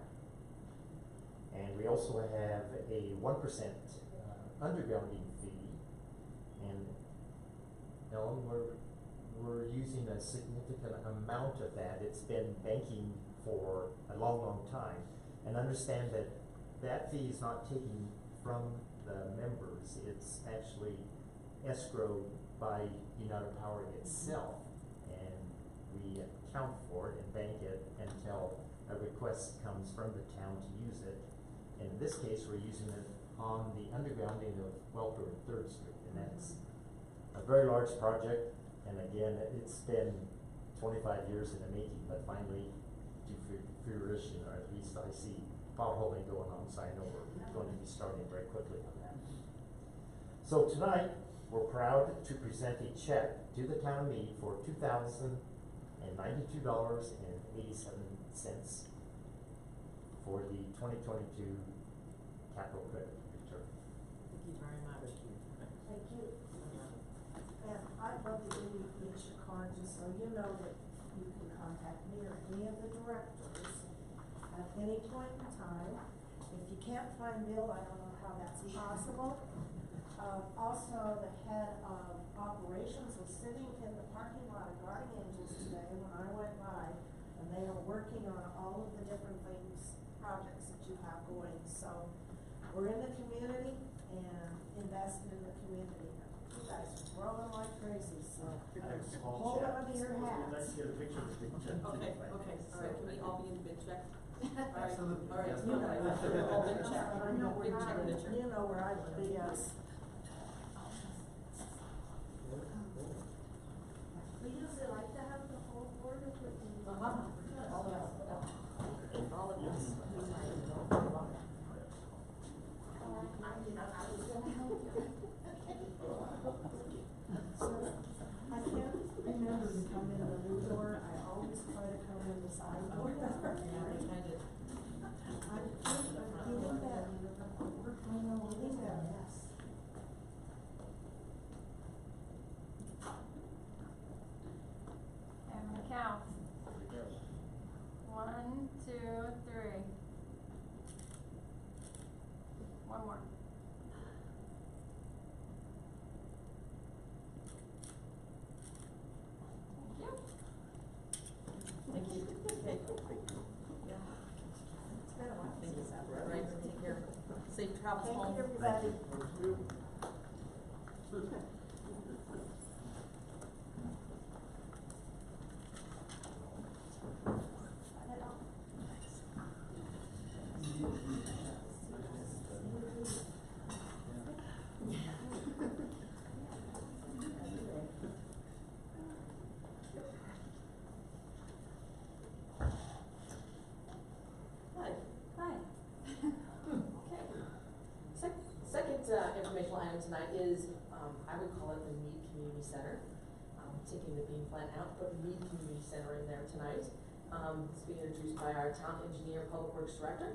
And we also have a 1% undergrounding fee, and Ellen, we're using a significant amount of that. It's been banking for a long, long time, and understand that that fee is not taken from the members. It's actually escrowed by United Power itself, and we account for it and bank it until a request comes from the town to use it. And in this case, we're using it on the undergrounding of Welter and 3rd Street, and that's a very large project. And again, it's been 25 years in the making, but finally to fruition, or at least I see power holding going on, so I know we're going to be starting very quickly on that. So tonight, we're proud to present a check to the town of Mead for $2,092.87 for the 2022 capital credit return. Thank you very much. Thank you. And I'd love to give you each a card, just so you know that you can contact me or any of the directors at any point in time. If you can't find Bill, I don't know how that's possible. Also, the head of operations was sitting in the parking lot of Guardian Angels today when I went by, and they are working on all of the different things, projects that you have going. So we're in the community and invested in the community. You guys are growing like crazy, so hold on to your hats. Let's get a picture of the big check. Okay, all right, can we all be in the big check? Absolutely. All right, Yes. all right, all big check. I know where Big I check live. picture. You know where I live, yes. We usually like to have the whole board of it. All of us. All of us. So, I can't remember to come in the new door, I always try to come in the side door. And we count. 1, 2, 3. One more. Thank you. Thank you. Yeah. Thank you, Seth. Right, take care. Safe travels home. Thank you, everybody. Hi. Hi. Okay. Second informational item tonight is, I would call it the Mead Community Center. Taking the bean plant out, put Mead Community Center in there tonight. It's being introduced by our town engineer, public works director.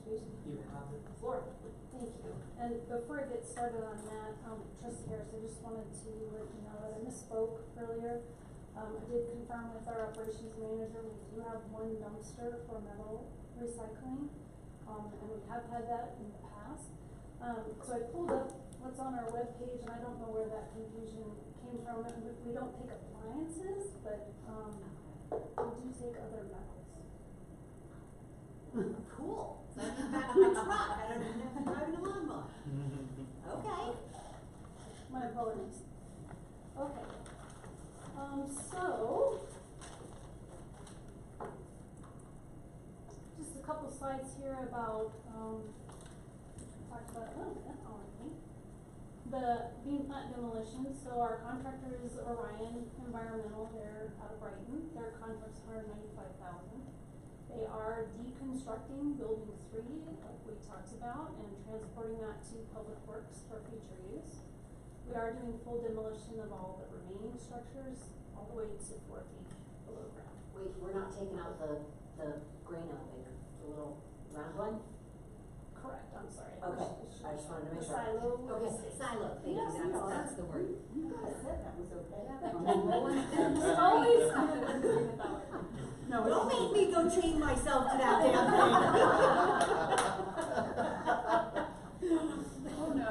You have the floor. Thank you. And before I get started on that, Trustee Harris, I just wanted to let you know that I misspoke earlier. I did confirm with our operations manager, we do have 1 dumpster for metal recycling. And we have had that in the past. So I pulled up what's on our webpage, and I don't know where that confusion came from. We don't take appliances, but, we do take other metals. Cool. So I can back my truck, I don't even have to drive a lawnmower. Okay. My apologies. Okay. So, just a couple slides here about, talked about it a little bit already. The bean plant demolition, so our contractor is Orion Environmental, they're out of Brighton, their contract's $195,000. They are deconstructing building 3, like we talked about, and transporting that to Public Works for future use. We are doing full demolition of all the remaining structures, all the way to 4 feet below ground. Wait, we're not taking out the grain elevator, the little round one? Correct, I'm sorry. Okay, I just wanted to make sure. The silo. Okay, silo, thank you, Yes, we are. that's the word. You guys said that was okay. It's always something to think about. No, Don't it's. make me go chain myself to that damn thing. Oh, no.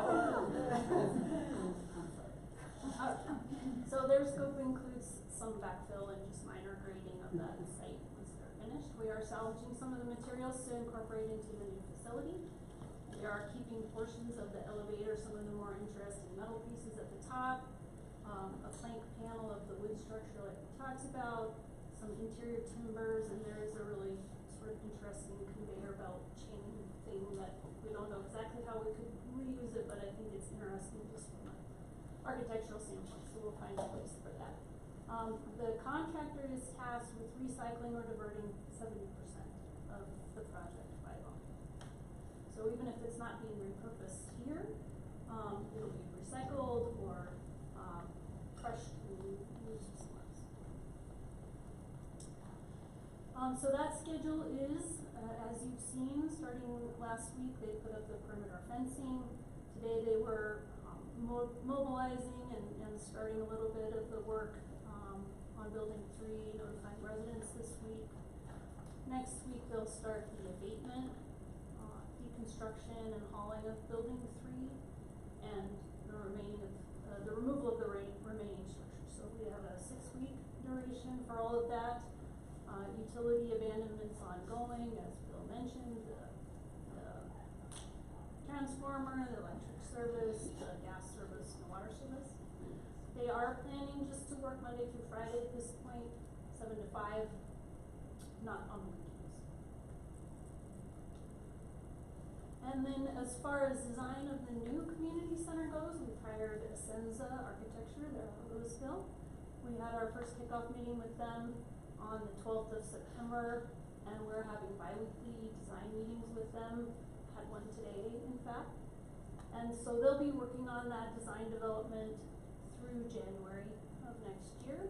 So their scope includes some backfill and just minor grading of that site once they're finished. We are salvaging some of the materials to incorporate into the new facility. We are keeping portions of the elevator, some of the more interesting metal pieces at the top, a plank panel of the wood structure like we talked about, some interior timbers, and there is a really sort of interesting conveyor belt chain thing that we don't know exactly how we could reuse it, but I think it's interesting just from an architectural standpoint, so we'll find a place for that. The contractor is tasked with recycling or diverting 70% of the project by volume. So even if it's not being repurposed here, it'll be recycled or crushed and used somewhere else. So that schedule is, as you've seen, starting last week, they put up the perimeter fencing. Today they were mobilizing and starting a little bit of the work on building 3, notifying residents this week. Next week they'll start the abatement, deconstruction and hauling of building 3, and the remaining of the removal of the remaining structures. So we have a 6-week duration for all of that. Utility abandonment's ongoing, as Bill mentioned, the transformer, the electric service, the gas service, and the water service. They are planning just to work Monday through Friday at this point, 7 to 5, not on the weekends. And then as far as design of the new community center goes, we've hired Senza Architecture, they're out of Louisville. We had our first kickoff meeting with them on the 12th of September, and we're having bi-weekly design meetings with them. Had one today, in fact. And so they'll be working on that design development through January of next year.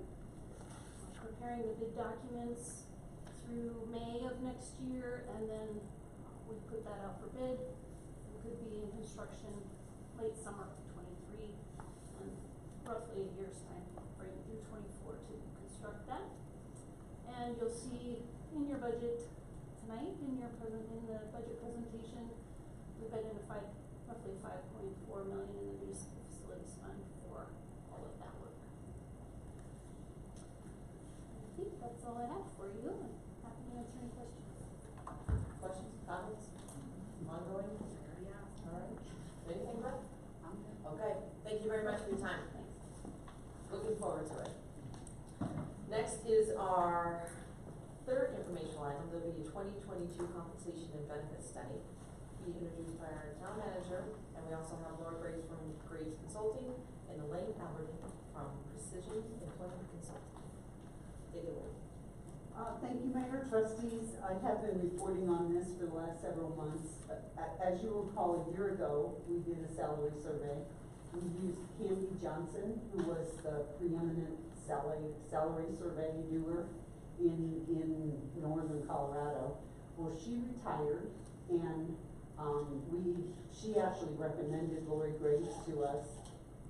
Preparing the bid documents through May of next year, and then we put that out for bid. could be in construction late summer of '23, and roughly a year's time frame through '24 to construct that. And you'll see in your budget tonight, in the budget presentation, we've identified roughly $5.4 million in the municipal facilities fund for all of that work. I think that's all I have for you, and happy to answer any questions. Questions, comments, ongoing? All right, anything left? Okay, thank you very much for your time. Looking forward to it. Next is our third informational item. There'll be a 2022 compensation and benefits study, be introduced by our town manager, and we also have Laura Graves from Graves Consulting and Elaine Albertin from Precision Employment Consulting. Take it away. Thank you, Mayor, trustees. I have been reporting on this for the last several months. As you recall, a year ago, we did a salary survey. We used Candy Johnson, who was the preeminent salary survey doer in northern Colorado. Well, she retired, and she actually recommended Lori Graves to us.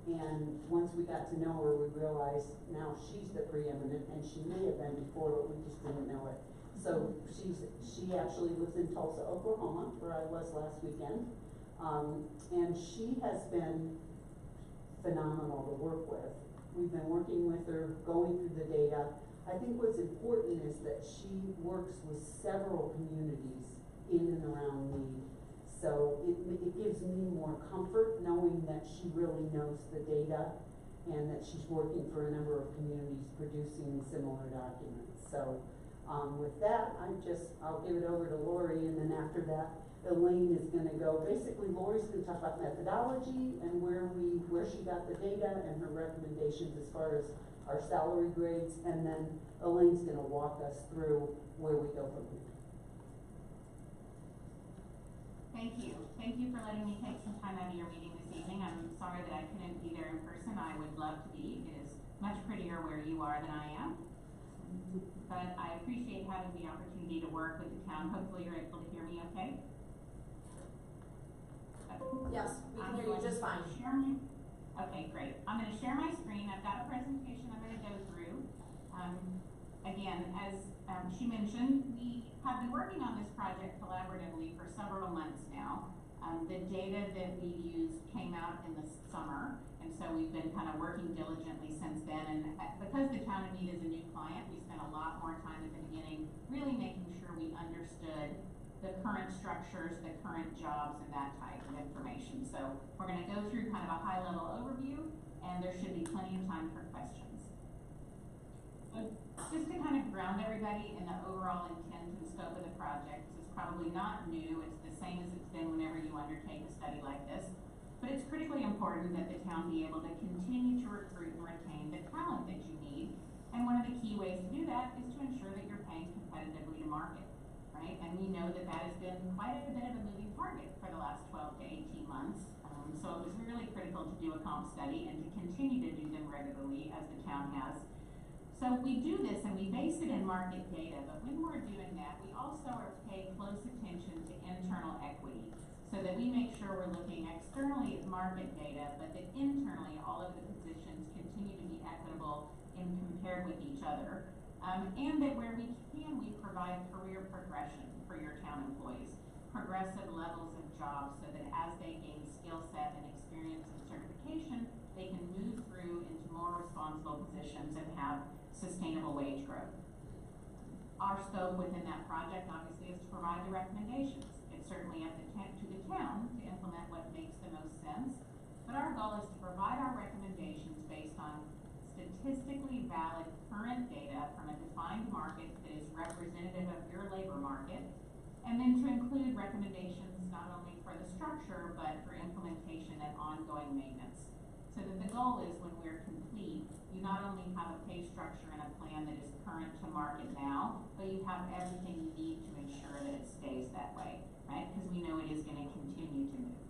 And once we got to know her, we realized now she's the preeminent, and she may have been before, but we just didn't know it. So she actually lives in Tulsa, Oklahoma, where I was last weekend. And she has been phenomenal to work with. We've been working with her, going through the data. I think what's important is that she works with several communities in and around Mead. So it gives me more comfort knowing that she really knows the data and that she's working for a number of communities producing similar documents. So with that, I'll give it over to Lori, and then after that, Elaine is gonna go, basically Lori's gonna talk about methodology and where she got the data and her recommendations as far as our salary grades, and then Elaine's gonna walk us through where we go from here. Thank you. Thank you for letting me take some time out of your meeting this evening. I'm sorry that I couldn't be there in person. I would love to be. It is much prettier where you are than I am. But I appreciate having the opportunity to work with the town. Hopefully you're able to hear me okay. Yes, we can hear you just fine. Okay, great. I'm gonna share my screen. I've got a presentation I'm gonna go through. Again, as she mentioned, we have been working on this project collaboratively for several months now. The data that we used came out in the summer, and so we've been kind of working diligently since then. And because the town of Mead is a new client, we spent a lot more time at the beginning really making sure we understood the current structures, the current jobs, and that type of information. So we're going to go through kind of a high-level overview, and there should be plenty of time for questions. Just to kind of ground everybody in the overall intent and scope of the project, this is probably not new. It's the same as it's been whenever you undertake a study like this. But it's critically important that the town be able to continue to recruit and retain the talent that you need. And one of the key ways to do that is to ensure that you're paying competitively to market, right? And we know that that has been quite a bit of a moving target for the last 12 to 18 months. So it was really critical to do a comp study and to continue to do them regularly as the town has. So we do this and we base it in market data, but when we're doing that, we also pay close attention to internal equity so that we make sure we're looking externally at market data, but that internally all of the positions continue to be equitable and compared with each other. And that where we can, we provide career progression for your town employees, progressive levels of jobs so that as they gain skill set and experience and certification, they can move through into more responsible positions and have sustainable wage growth. Our scope within that project obviously is to provide the recommendations. It's certainly up to the town to implement what makes the most sense, but our goal is to provide our recommendations based on statistically valid current data from a defined market that is representative of your labor market, and then to include recommendations not only for the structure but for implementation and ongoing maintenance. So that the goal is when we're complete, you not only have a pay structure and a plan that is current to market now, but you have everything you need to ensure that it stays that way, right? Because we know it is going to continue to move.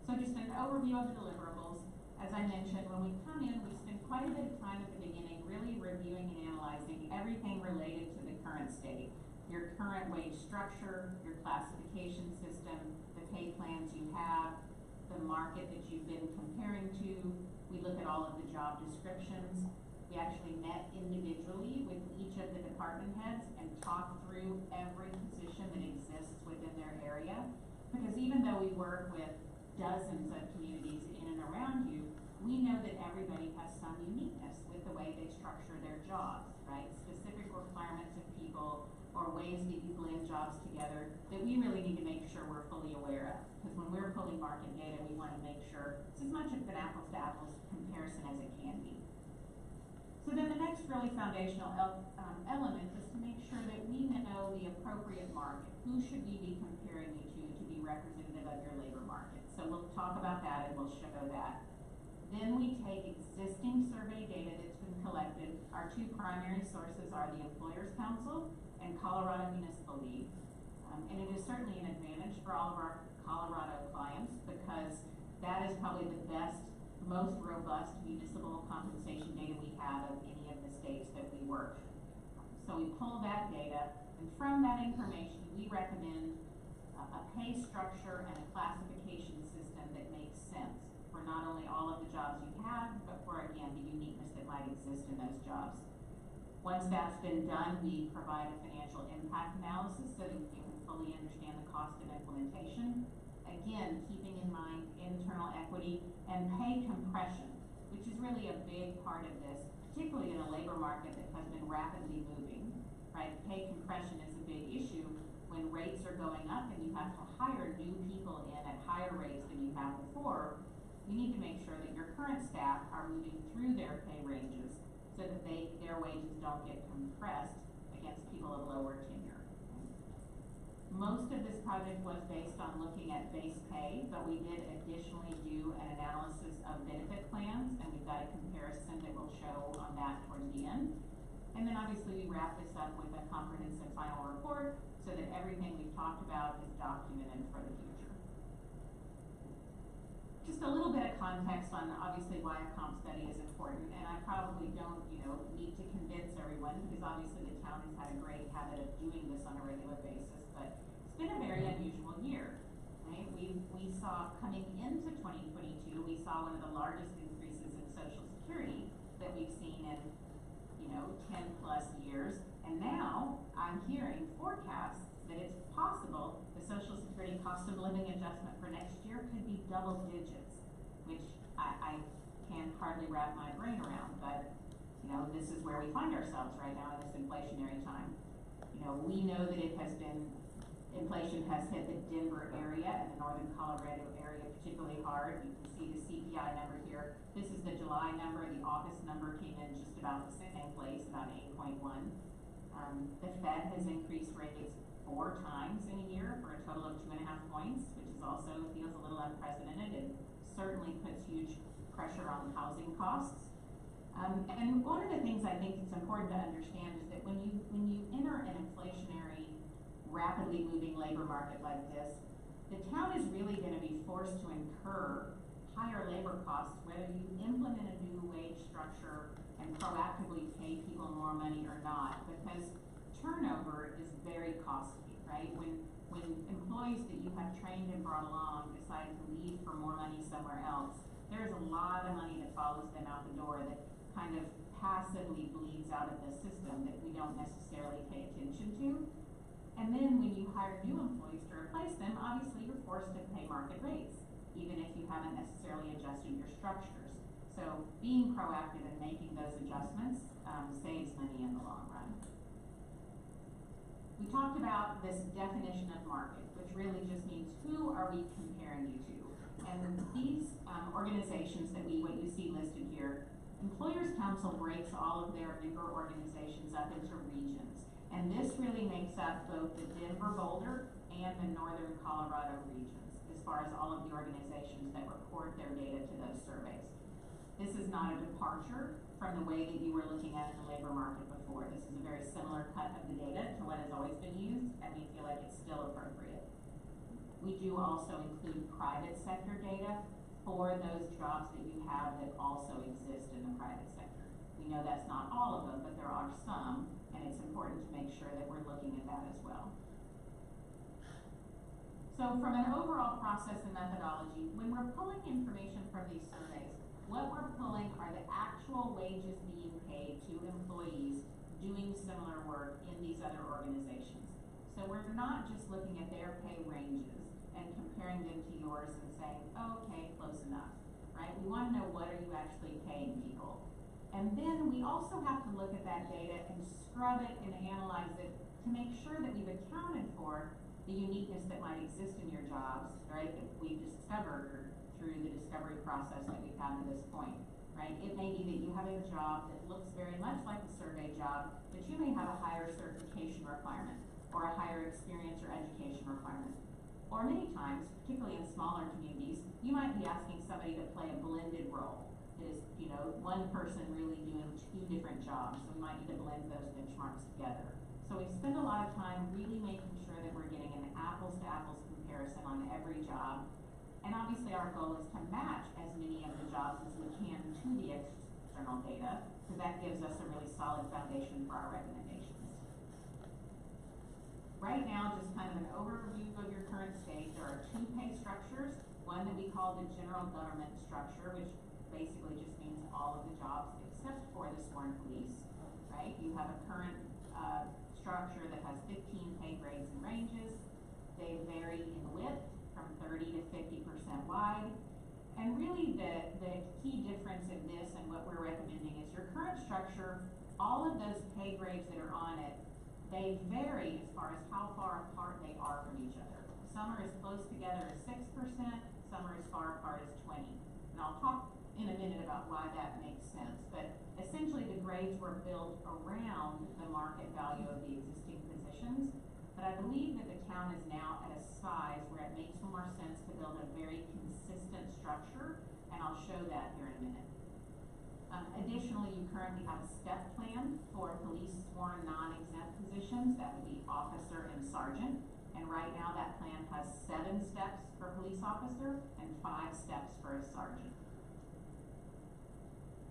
So just an overview of the deliverables. As I mentioned, when we come in, we spend quite a bit of time at the beginning really reviewing and analyzing everything related to the current state. Your current wage structure, your classification system, the pay plans you have, the market that you've been comparing to. We look at all of the job descriptions. We actually met individually with each of the department heads and talked through every position that exists within their area. Because even though we work with dozens of communities in and around you, we know that everybody has some uniqueness with the way they structure their jobs, right? Specific requirements of people or ways that you blend jobs together that we really need to make sure we're fully aware of. Because when we're pulling market data, we want to make sure it's as much of an apples to apples comparison as it can be. So then the next really foundational element is to make sure that we know the appropriate market. Who should we be comparing you to be representative of your labor market? So we'll talk about that and we'll show that. Then we take existing survey data that's been collected. Our two primary sources are the Employers Council and Colorado Municipal League. And it is certainly an advantage for all of our Colorado clients because that is probably the best, most robust municipal compensation data we have of any of the states that we work. So we pull that data, and from that information, we recommend a pay structure and a classification system that makes sense for not only all of the jobs you have, but for, again, the uniqueness that might exist in those jobs. Once that's been done, we provide a financial impact analysis so that you can fully understand the cost of implementation. Again, keeping in mind internal equity and pay compression, which is really a big part of this, particularly in a labor market that has been rapidly moving, right? Pay compression is a big issue when rates are going up and you have to hire new people in at higher rates than you have before. You need to make sure that your current staff are moving through their pay ranges so that their wages don't get compressed against people of lower tenure. Most of this project was based on looking at base pay, but we did additionally do an analysis of benefit plans, and we've got a comparison that we'll show on that towards the end. And then obviously we wrap this up with a comprehensive final report so that everything we've talked about is documented for the future. Just a little bit of context on obviously why a comp study is important, and I probably don't, need to convince everyone because obviously the town has had a great habit of doing this on a regular basis, but it's been a very unusual year, right? We saw coming into 2022, we saw one of the largest increases in Social Security that we've seen in, 10 plus years, and now I'm hearing forecasts that it's possible the Social Security cost of living adjustment for next year could be double digits, which I can hardly wrap my brain around, but this is where we find ourselves right now in this inflationary time. We know that inflation has hit the Denver area and the northern Colorado area particularly hard. You can see the CPI number here. This is the July number. The August number came in just about the same place, about 8.1. The Fed has increased rates 4 times in a year for a total of 2.5 points, which is also feels a little unprecedented and certainly puts huge pressure on housing costs. And one of the things I think it's important to understand is that when you enter an inflationary, rapidly moving labor market like this, the town is really going to be forced to incur higher labor costs whether you implement a new wage structure and proactively pay people more money or not, because turnover is very costly, right? When employees that you have trained and brought along decide to leave for more money somewhere else, there's a lot of money that follows them out the door that kind of passively bleeds out of the system that we don't necessarily pay attention to. And then when you hire new employees to replace them, obviously you're forced to pay market rates, even if you haven't necessarily adjusted your structures. So being proactive and making those adjustments saves money in the long run. We talked about this definition of market, which really just means who are we comparing you to? And these organizations what you see listed here, Employers Council breaks all of their member organizations up into regions. And this really makes up both the Denver-Boulder and the Northern Colorado regions as far as all of the organizations that report their data to those surveys. This is not a departure from the way that you were looking at in the labor market before. This is a very similar cut of the data to what has always been used, and we feel like it's still appropriate. We do also include private sector data for those jobs that you have that also exist in the private sector. We know that's not all of them, but there are some, and it's important to make sure that we're looking at that as well. So from an overall process and methodology, when we're pulling information from these surveys, what we're pulling are the actual wages being paid to employees doing similar work in these other organizations. So we're not just looking at their pay ranges and comparing them to yours and saying, oh, okay, close enough, right? We wanna know what are you actually paying people. And then we also have to look at that data and scrub it and analyze it to make sure that we've accounted for the uniqueness that might exist in your jobs, right, that we've discovered through the discovery process that we've had to this point, right? It may be that you have a job that looks very much like a survey job, but you may have a higher certification requirement or a higher experience or education requirement. Or many times, particularly in smaller communities, you might be asking somebody to play a blended role. It is, you know, one person really doing two different jobs, so we might need to blend those benchmarks together. So we spend a lot of time really making sure that we're getting an apples to apples comparison on every job. And obviously our goal is to match as many of the jobs as we can to the external data, because that gives us a really solid foundation for our recommendations. Right now, just kind of an overview of your current state, there are two pay structures. One that we call the general government structure, which basically just means all of the jobs except for the sworn police, right? You have a current structure that has 15 pay grades and ranges. They vary in width from 30 to 50% wide. And really the key difference in this and what we're recommending is your current structure, all of those pay grades that are on it, they vary as far as how far apart they are from each other. Some are as close together as 6%, some are as far apart as 20. And I'll talk in a minute about why that makes sense, but essentially the grades were built around the market value of the existing positions, but I believe that the town is now at a size where it makes more sense to build a very consistent structure, and I'll show that here in a minute. Additionally, you currently have a step plan for police sworn non-exempt positions, that would be officer and sergeant, and right now that plan has 7 steps for police officer and 5 steps for a sergeant.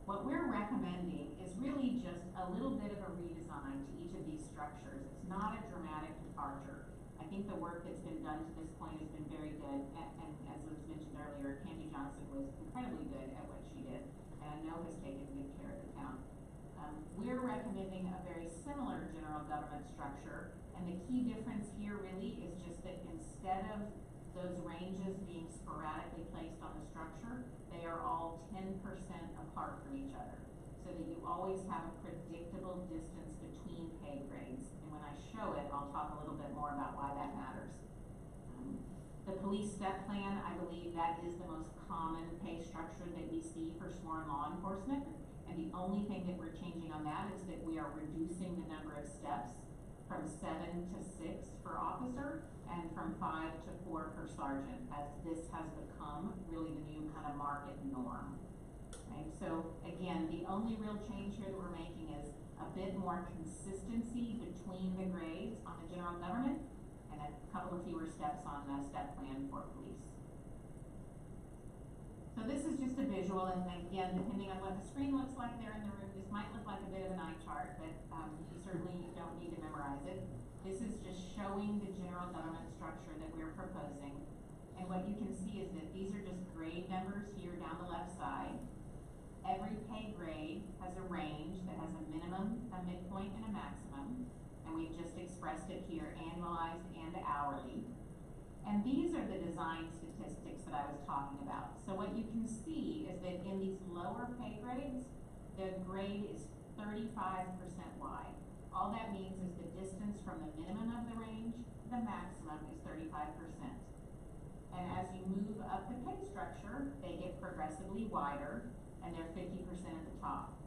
What we're recommending is really just a little bit of a redesign to each of these structures. It's not a dramatic departure. I think the work that's been done to this point has been very good, and as was mentioned earlier, Candy Johnson was incredibly good at what she did, and I know has taken good care of the town. We're recommending a very similar general government structure, and the key difference here really is just that instead of those ranges being sporadically placed on the structure, they are all 10% apart from each other, so that you always have a predictable distance between pay grades. And when I show it, I'll talk a little bit more about why that matters. The police step plan, I believe that is the most common pay structure that we see for sworn law enforcement, and the only thing that we're changing on that is that we are reducing the number of steps from 7 to 6 for officer, and from 5 to 4 for sergeant, as this has become really the new kind of market norm. Right? So again, the only real change here that we're making is a bit more consistency between the grades on the general government, and a couple of fewer steps on the step plan for police. So this is just a visual, and again, depending on what the screen looks like there in the room, this might look like a bit of an eye chart, but you certainly don't need to memorize it. This is just showing the general government structure that we're proposing. And what you can see is that these are just grade numbers here down the left side. Every pay grade has a range that has a minimum, a midpoint, and a maximum. And we've just expressed it here, annualized and hourly. And these are the design statistics that I was talking about. So what you can see is that in these lower pay grades, the grade is 35% wide. All that means is the distance from the minimum of the range to the maximum is 35%. And as you move up the pay structure, they get progressively wider, and they're 50% at the top.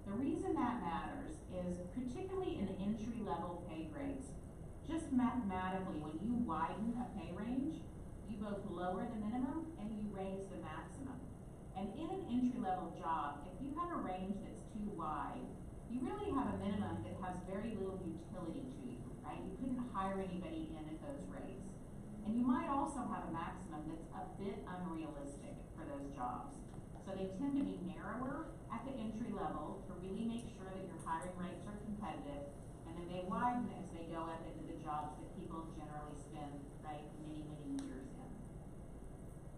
The reason that matters is particularly in entry-level pay grades, just mathematically, when you widen a pay range, you both lower the minimum and you raise the maximum. And in an entry-level job, if you have a range that's too wide, you really have a minimum that has very little utility to you, right? You couldn't hire anybody in at those rates. And you might also have a maximum that's a bit unrealistic for those jobs. So they tend to be narrower at the entry level to really make sure that your hiring rates are competitive, and then they widen as they go up into the jobs that people generally spend the right, many, many years in.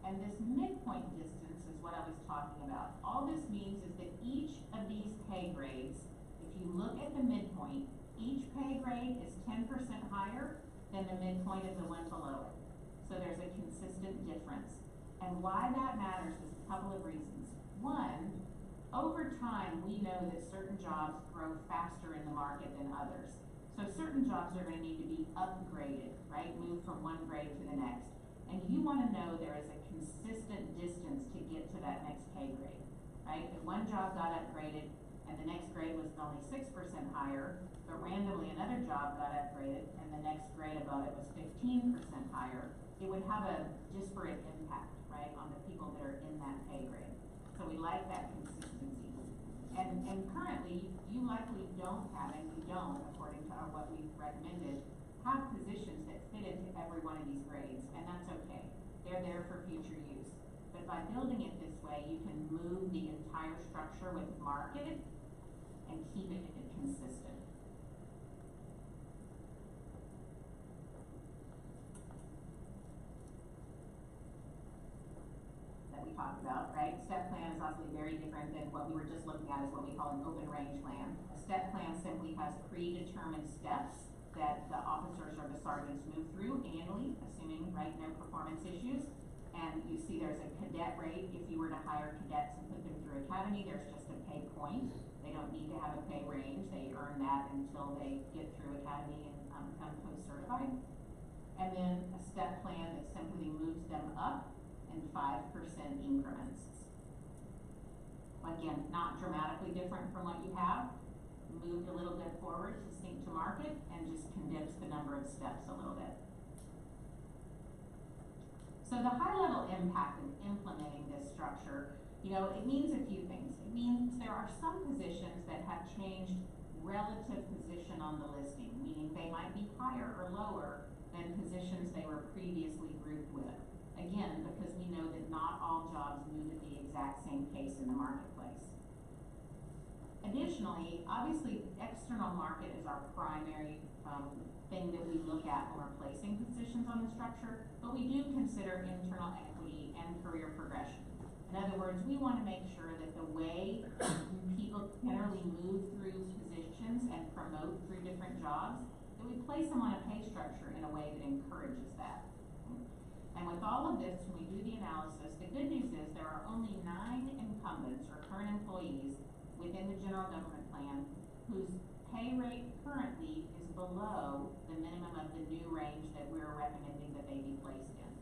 And this midpoint distance is what I was talking about. All this means is that each of these pay grades, if you look at the midpoint, each pay grade is 10% higher than the midpoint of the one below it. So there's a consistent difference. And why that matters is a couple of reasons. One, over time, we know that certain jobs grow faster in the market than others. So certain jobs are gonna need to be upgraded, right? Move from one grade to the next. And you wanna know there is a consistent distance to get to that next pay grade, right? If one job got upgraded and the next grade was only 6% higher, but randomly another job got upgraded and the next grade above it was 15% higher, it would have a disparate impact, right, on the people that are in that pay grade. So we like that consistency. And currently, you likely don't have, and we don't, according to what we've recommended, have positions that fit into every one of these grades, and that's okay. They're there for future use. But by building it this way, you can move the entire structure with market and keep it consistent. That we talked about, right? Step plan is obviously very different than what we were just looking at, is what we call an open range plan. A step plan simply has predetermined steps that the officers or the sergeants move through annually, assuming, right, no performance issues. And you see there's a cadet rate. If you were to hire cadets and put them through academy, there's just a pay point. They don't need to have a pay range. They earn that until they get through academy and become post-certified. And then a step plan that simply moves them up in 5% increments. Again, not dramatically different from what you have. Moved a little bit forward to sync to market and just condensed the number of steps a little bit. So the high level impact of implementing this structure, you know, it means a few things. It means there are some positions that have changed relative position on the listing, meaning they might be higher or lower than positions they were previously grouped with. Again, because we know that not all jobs move at the exact same pace in the marketplace. Additionally, obviously, external market is our primary thing that we look at when we're placing positions on the structure, but we do consider internal equity and career progression. In other words, we want to make sure that the way people generally move through positions and promote through different jobs, that we place them on a pay structure in a way that encourages that. And with all of this, when we do the analysis, the good news is there are only 9 incumbents or current employees within the general government plan whose pay rate currently is below the minimum of the new range that we're recommending that they be placed in.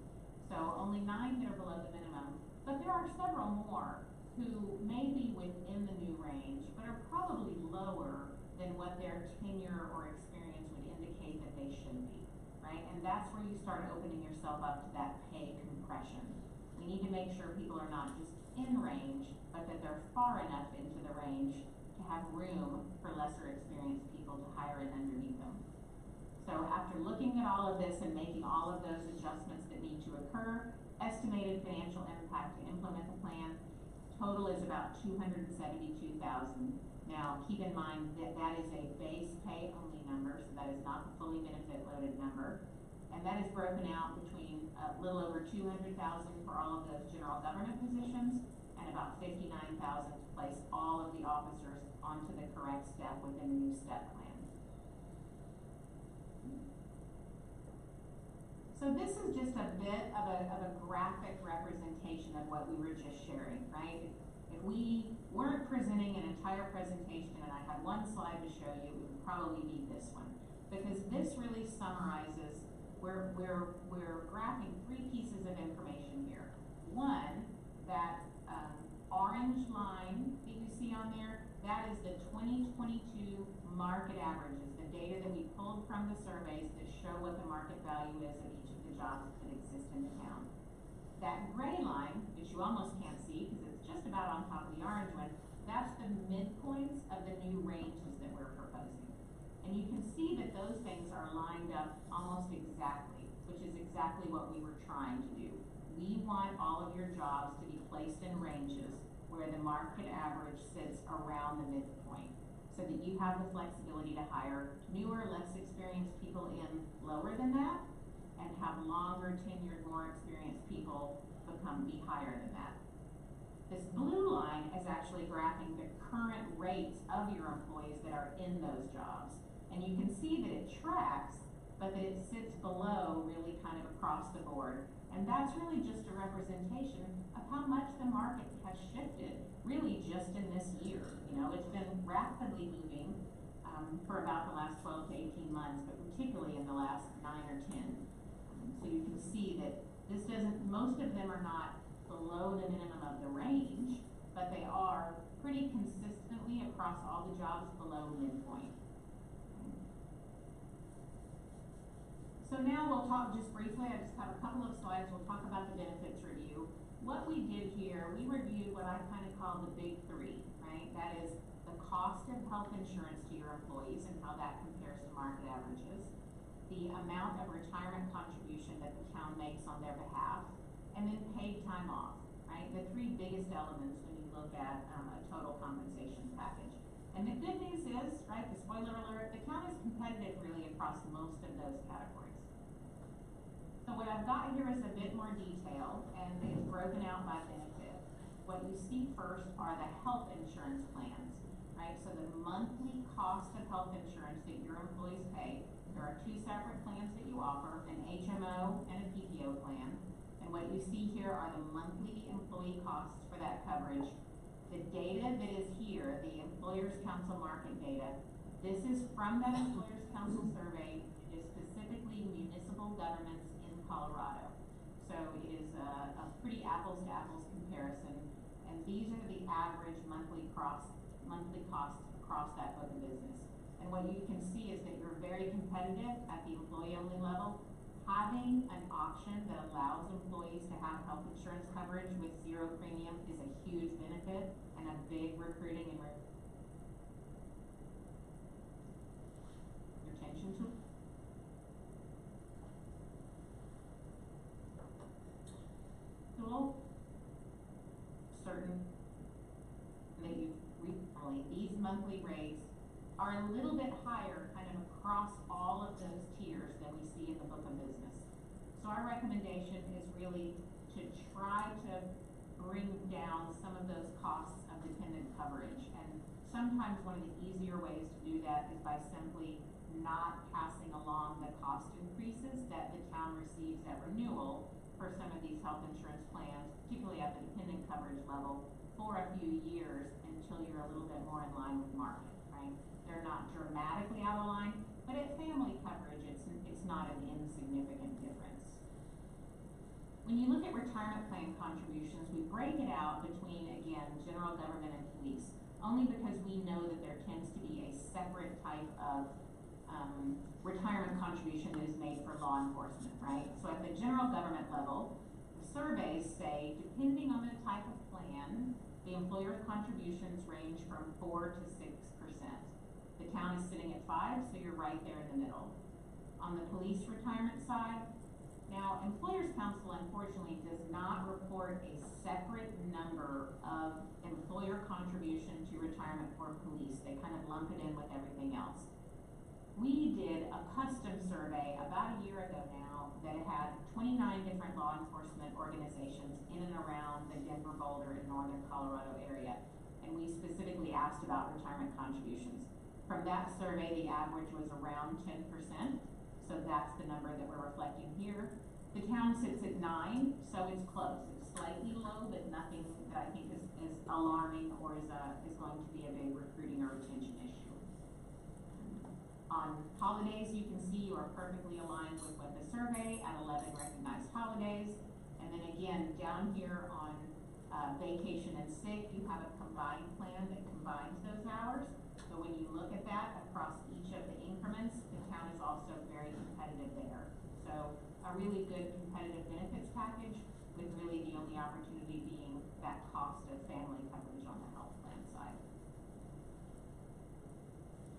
So only 9 that are below the minimum, but there are several more who may be within the new range, but are probably lower than what their tenure or experience would indicate that they should be, right? And that's where you start opening yourself up to that pay compression. We need to make sure people are not just in range, but that they're far enough into the range to have room for lesser experienced people to hire in underneath them. So after looking at all of this and making all of those adjustments that need to occur, estimated financial impact to implement the plan, total is about $272,000. Now, keep in mind that that is a base pay only number, so that is not the fully benefit loaded number. And that is broken out between a little over $200,000 for all of those general government positions and about $59,000 to place all of the officers onto the correct step within the new step plan. So this is just a bit of a graphic representation of what we were just sharing, right? If we weren't presenting an entire presentation and I had one slide to show you, it would probably be this one. Because this really summarizes, we're graphing 3 pieces of information here. One, that orange line that you see on there, that is the 2022 market averages, the data that we pulled from the surveys that show what the market value is of each of the jobs that exist in the town. That gray line, which you almost can't see because it's just about on top of the orange one, that's the midpoints of the new ranges that we're proposing. And you can see that those things are lined up almost exactly, which is exactly what we were trying to do. We want all of your jobs to be placed in ranges where the market average sits around the midpoint, so that you have the flexibility to hire newer, less experienced people in lower than that, and have longer tenured, more experienced people be higher than that. This blue line is actually graphing the current rates of your employees that are in those jobs. And you can see that it tracks, but that it sits below really kind of across the board. And that's really just a representation of how much the market has shifted, really just in this year. You know, it's been rapidly moving for about the last 12 to 18 months, but particularly in the last 9 or 10. So you can see that this doesn't, most of them are not below the minimum of the range, but they are pretty consistently across all the jobs below midpoint. So now we'll talk just briefly, I just have a couple of slides, we'll talk about the benefits review. What we did here, we reviewed what I kind of call the big three, right? That is the cost of health insurance to your employees and how that compares to market averages, the amount of retirement contribution that the town makes on their behalf, and then paid time off, right? The three biggest elements when you look at a total compensation package. And the good news is, right, the spoiler alert, the town is competitive really across most of those categories. So what I've got here is a bit more detail, and it's broken out by benefit. What you see first are the health insurance plans, right? So the monthly cost of health insurance that your employees pay. There are two separate plans that you offer, an HMO and a PPO plan. And what you see here are the monthly employee costs for that coverage. The data that is here, the Employers Council market data, this is from that Employers Council survey. It is specifically municipal governments in Colorado. So it is a pretty apples to apples comparison. And these are the average monthly costs across that book of business. And what you can see is that you're very competitive at the employee-only level. Having an option that allows employees to have health insurance coverage with zero premium is a huge benefit and a big recruiting and retention tool. Certain that you recently, these monthly rates are a little bit higher kind of across all of those tiers than we see in the book of business. So our recommendation is really to try to bring down some of those costs of dependent coverage. And sometimes one of the easier ways to do that is by simply not passing along the cost increases that the town receives at renewal for some of these health insurance plans, particularly at the dependent coverage level, for a few years until you're a little bit more in line with market, right? They're not dramatically out of line, but at family coverage, it's not an insignificant difference. When you look at retirement plan contributions, we break it out between, again, general government and police, only because we know that there tends to be a separate type of retirement contribution that is made for law enforcement, right? So at the general government level, the surveys say, depending on the type of plan, the employer's contributions range from 4 to 6%. The town is sitting at 5, so you're right there in the middle. On the police retirement side, now Employers Council unfortunately does not report a separate number of employer contribution to retirement for police. They kind of lump it in with everything else. We did a custom survey about a year ago now that had 29 different law enforcement organizations in and around the Denver, Boulder, and northern Colorado area. And we specifically asked about retirement contributions. From that survey, the average was around 10%. So that's the number that we're reflecting here. The town sits at 9, so it's close. It's slightly low, but nothing that I think is alarming or is going to be a big recruiting or retention issue. On holidays, you can see you are perfectly aligned with what the survey at 11 recognized holidays. And then again, down here on vacation and sick, you have a combined plan that combines those hours. So when you look at that across each of the increments, the town is also very competitive there. So a really good competitive benefits package with really the only opportunity being that cost of family coverage on the health plan side.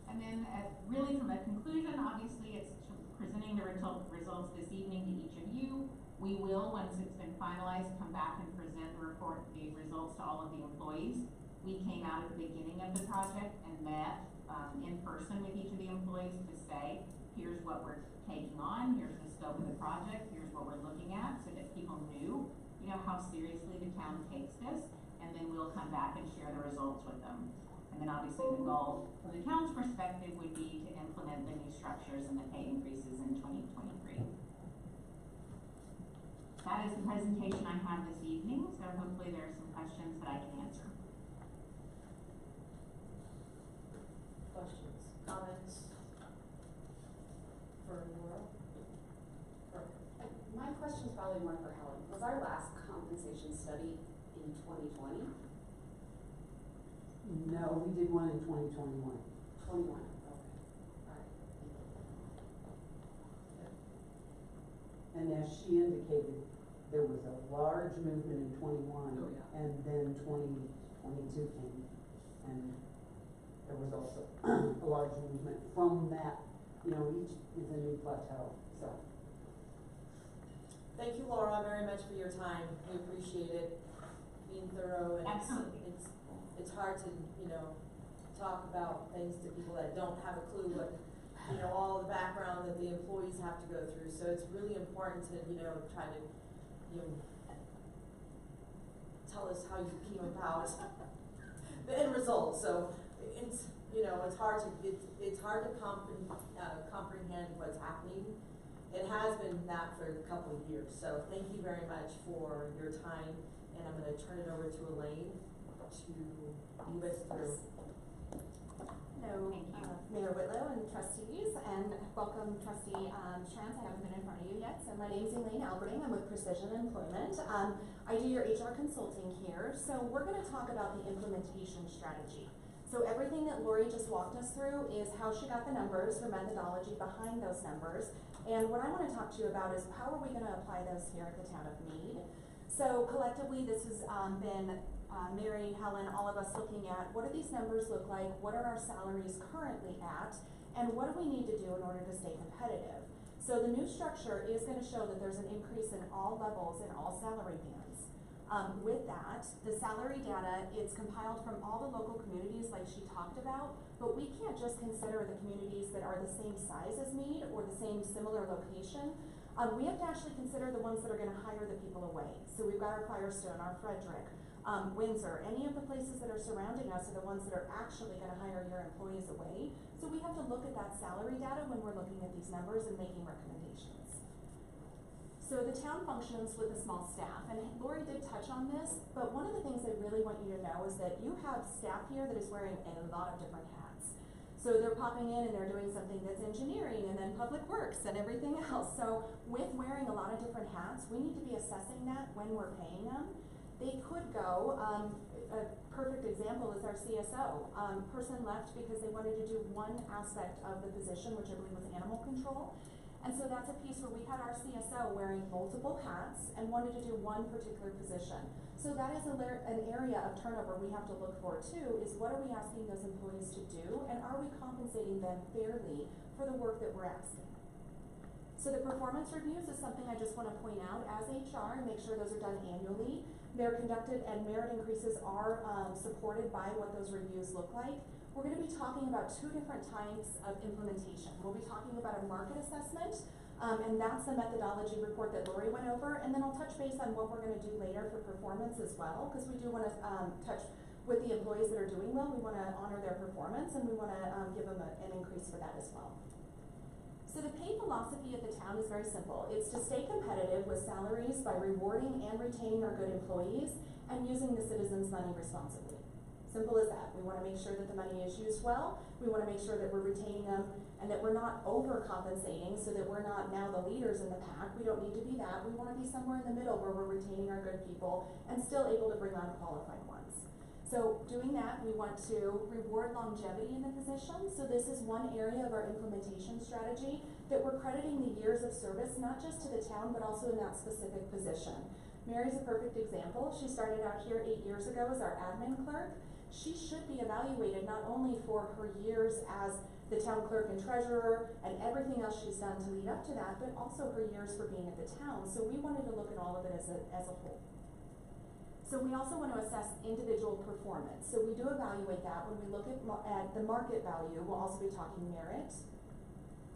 And then really from a conclusion, obviously it's presenting the results this evening to each of you. We will, once it's been finalized, come back and present the results to all of the employees. We came out at the beginning of the project and met in person with each of the employees to say, here's what we're taking on, here's the scope of the project, here's what we're looking at, so that people knew, you know, how seriously the town takes this, and then we'll come back and share the results with them. And then obviously the goal from the town's perspective would be to implement the new structures and the pay increases in 2023. That is the presentation I have this evening, so hopefully there are some questions that I can answer. Questions, comments for Laura? My question's probably more for Helen. Was our last compensation study in 2020? No, we did one in 2021. 21, okay. All right, thank you. And as she indicated, there was a large movement in 21, Oh, yeah. and then 2022 came, and there was also a large movement from that. You know, each is a new plateau, so. Thank you, Laura, very much for your time. We appreciate it, being thorough, and Absolutely. it's hard to, you know, talk about things to people that don't have a clue what, you know, all the background that the employees have to go through. So it's really important to, you know, try to, you know, tell us how you came about the end result. So it's, you know, it's hard to comprehend what's happening. It has been that for a couple of years. So thank you very much for your time, and I'm going to turn it over to Elaine to move us through. Hello, Thank you. Mayor Whitlow and trustees, and welcome Trustee Trans. I haven't been in front of you yet. So my name's Elaine Alberding. I'm with Precision Employment. I do your HR consulting here. So we're going to talk about the implementation strategy. So everything that Lori just walked us through is how she got the numbers, her methodology behind those numbers. And what I want to talk to you about is how are we going to apply those here at the town of Mead. So collectively, this has been Mary, Helen, all of us looking at what do these numbers look like, what are our salaries currently at, and what do we need to do in order to stay competitive. So the new structure is going to show that there's an increase in all levels in all salary bands. With that, the salary data is compiled from all the local communities like she talked about, but we can't just consider the communities that are the same size as Mead or the same similar location. We have to actually consider the ones that are going to hire the people away. So we've got our Firestone, our Frederick, Windsor, any of the places that are surrounding us are the ones that are actually going to hire your employees away. So we have to look at that salary data when we're looking at these numbers and making recommendations. So the town functions with a small staff, and Lori did touch on this, but one of the things I really want you to know is that you have staff here that is wearing a lot of different hats. So they're popping in and they're doing something that's engineering and then public works and everything else. So with wearing a lot of different hats, we need to be assessing that when we're paying them. They could go, a perfect example is our CSO. Person left because they wanted to do one aspect of the position, which I believe was animal control. And so that's a piece where we had our CSO wearing multiple hats and wanted to do one particular position. So that is an area of turnover we have to look for too, is what are we asking those employees to do, and are we compensating them fairly for the work that we're asking? So the performance reviews is something I just want to point out as HR and make sure those are done annually. They're conducted and merit increases are supported by what those reviews look like. We're going to be talking about two different types of implementation. We'll be talking about a market assessment, and that's the methodology report that Lori went over, and then I'll touch base on what we're going to do later for performance as well, because we do want to touch with the employees that are doing well. We want to honor their performance, and we want to give them an increase for that as well. So the pay philosophy at the town is very simple. It's to stay competitive with salaries by rewarding and retaining our good employees and using the citizens' money responsibly. Simple as that. We want to make sure that the money is used well. We want to make sure that we're retaining them and that we're not overcompensating so that we're not now the leaders in the pack. We don't need to be that. We want to be somewhere in the middle where we're retaining our good people and still able to bring on qualified ones. So doing that, we want to reward longevity in the position. So this is one area of our implementation strategy that we're crediting the years of service, not just to the town, but also in that specific position. Mary's a perfect example. She started out here 8 years ago as our admin clerk. She should be evaluated not only for her years as the town clerk and treasurer and everything else she's done to lead up to that, but also her years for being at the town. So we wanted to look at all of it as a whole. So we also want to assess individual performance. So we do evaluate that when we look at the market value. We'll also be talking merit.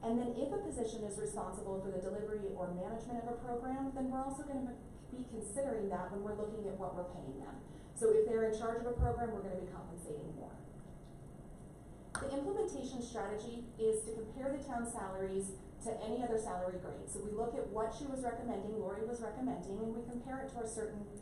And then if a position is responsible for the delivery or management of a program, then we're also gonna be considering that when we're looking at what we're paying them. So if they're in charge of a program, we're gonna be compensating more. The implementation strategy is to compare the town salaries to any other salary grade. So we look at what she was recommending, Lori was recommending, and we compare it to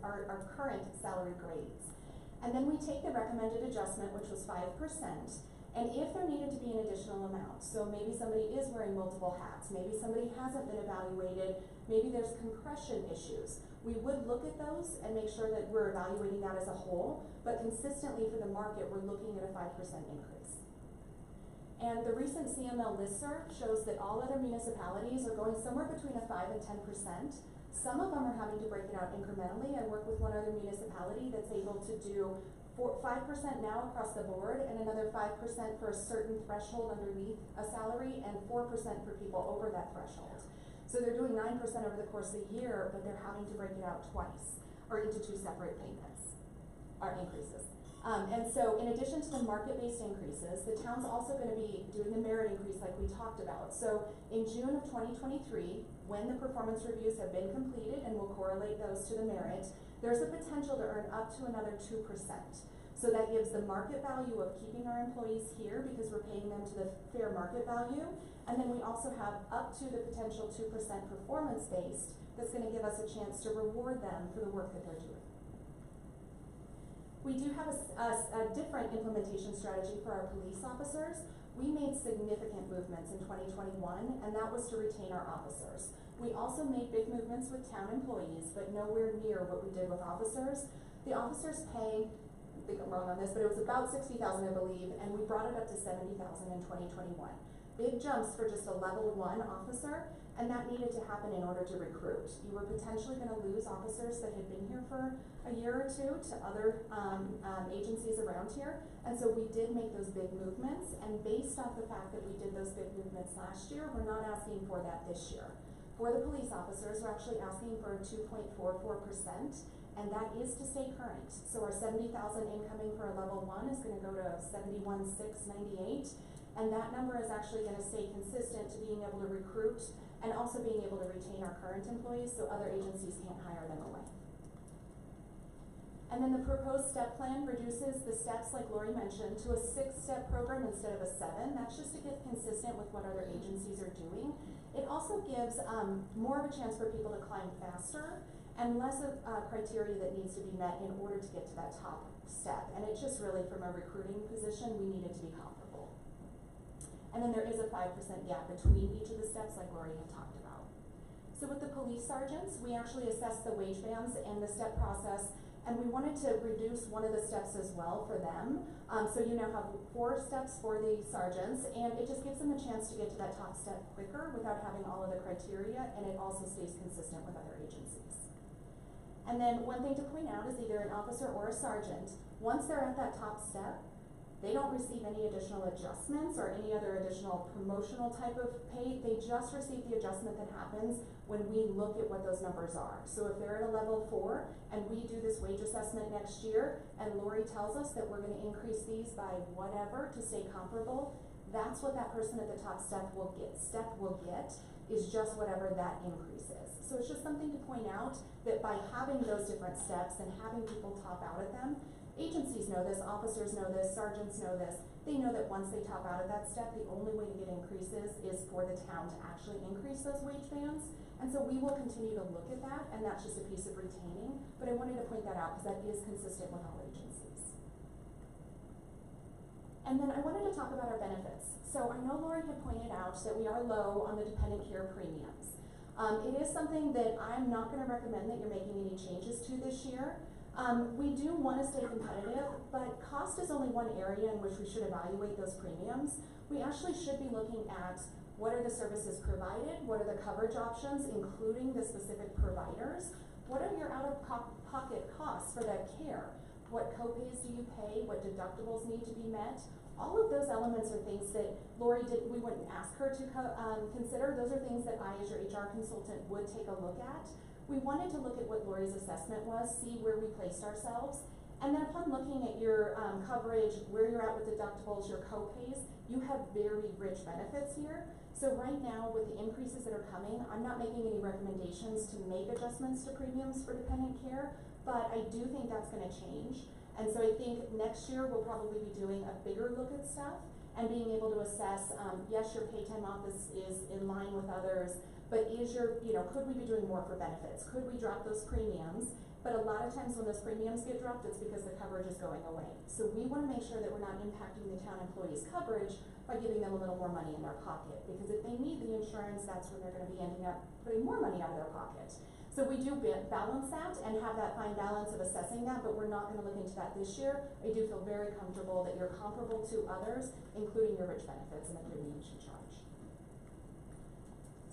our current salary grades. And then we take the recommended adjustment, which was 5%, and if there needed to be an additional amount, so maybe somebody is wearing multiple hats, maybe somebody hasn't been evaluated, maybe there's compression issues, we would look at those and make sure that we're evaluating that as a whole, but consistently for the market, we're looking at a 5% increase. And the recent CML listserv shows that all other municipalities are going somewhere between a 5 and 10%. Some of them are having to break it out incrementally. I work with one other municipality that's able to do 5% now across the board, and another 5% for a certain threshold underneath a salary, and 4% for people over that threshold. So they're doing 9% over the course of the year, but they're having to break it out twice, or into 2 separate payments, or increases. And so in addition to the market-based increases, the town's also gonna be doing the merit increase like we talked about. So in June of 2023, when the performance reviews have been completed, and we'll correlate those to the merit, there's a potential to earn up to another 2%. So that gives the market value of keeping our employees here because we're paying them to the fair market value. And then we also have up to the potential 2% performance-based that's gonna give us a chance to reward them for the work that they're doing. We do have a different implementation strategy for our police officers. We made significant movements in 2021, and that was to retain our officers. We also made big movements with town employees, but nowhere near what we did with officers. The officers pay, I think I'm wrong on this, but it was about $60,000, I believe, and we brought it up to $70,000 in 2021. Big jumps for just a level 1 officer, and that needed to happen in order to recruit. You were potentially gonna lose officers that had been here for a year or two to other agencies around here, and so we did make those big movements, and based off the fact that we did those big movements last year, we're not asking for that this year. For the police officers, we're actually asking for a 2.44%, and that is to stay current. So our $70,000 incoming for a level 1 is gonna go to $71,698, and that number is actually gonna stay consistent to being able to recruit and also being able to retain our current employees so other agencies can't hire them away. And then the proposed step plan reduces the steps, like Lori mentioned, to a 6-step program instead of a 7. That's just to get consistent with what other agencies are doing. It also gives more of a chance for people to climb faster and less of criteria that needs to be met in order to get to that top step. And it's just really from a recruiting position, we need it to be comparable. And then there is a 5% gap between each of the steps like Lori had talked about. So with the police sergeants, we actually assessed the wage bands and the step process, and we wanted to reduce one of the steps as well for them. So you now have 4 steps for the sergeants, and it just gives them a chance to get to that top step quicker without having all of the criteria, and it also stays consistent with other agencies. And then one thing to point out is either an officer or a sergeant, once they're at that top step, they don't receive any additional adjustments or any other additional promotional type of pay. They just receive the adjustment that happens when we look at what those numbers are. So if they're at a level 4 and we do this wage assessment next year and Lori tells us that we're gonna increase these by whatever to stay comparable, that's what that person at the top step will get is just whatever that increase is. So it's just something to point out that by having those different steps and having people top out at them, agencies know this, officers know this, sergeants know this. They know that once they top out of that step, the only way to get increases is for the town to actually increase those wage bands. And so we will continue to look at that, and that's just a piece of retaining. But I wanted to point that out because that is consistent with all agencies. And then I wanted to talk about our benefits. So I know Lori had pointed out that we are low on the dependent care premiums. It is something that I'm not gonna recommend that you're making any changes to this year. We do want to stay competitive, but cost is only one area in which we should evaluate those premiums. We actually should be looking at what are the services provided, what are the coverage options, including the specific providers, what are your out-of-pocket costs for that care, what copays do you pay, what deductibles need to be met. All of those elements are things that Lori we wouldn't ask her to consider. Those are things that I, as your HR consultant, would take a look at. We wanted to look at what Lori's assessment was, see where we placed ourselves, and then upon looking at your, coverage, where you're at with deductibles, your co-pays, you have very rich benefits here. So right now, with the increases that are coming, I'm not making any recommendations to make adjustments to premiums for dependent care, but I do think that's gonna change. And so I think next year, we'll probably be doing a bigger look at stuff and being able to assess, yes, your pay time off is in line with others, but is your, could we be doing more for benefits? Could we drop those premiums? But a lot of times when those premiums get dropped, it's because the coverage is going away. So we wanna make sure that we're not impacting the town employees' coverage by giving them a little more money in their pocket. Because if they need the insurance, that's when they're gonna be ending up putting more money out of their pocket. So we do balance that and have that fine balance of assessing that, but we're not gonna look into that this year. I do feel very comfortable that you're comparable to others, including your rich benefits and the premiums you charge.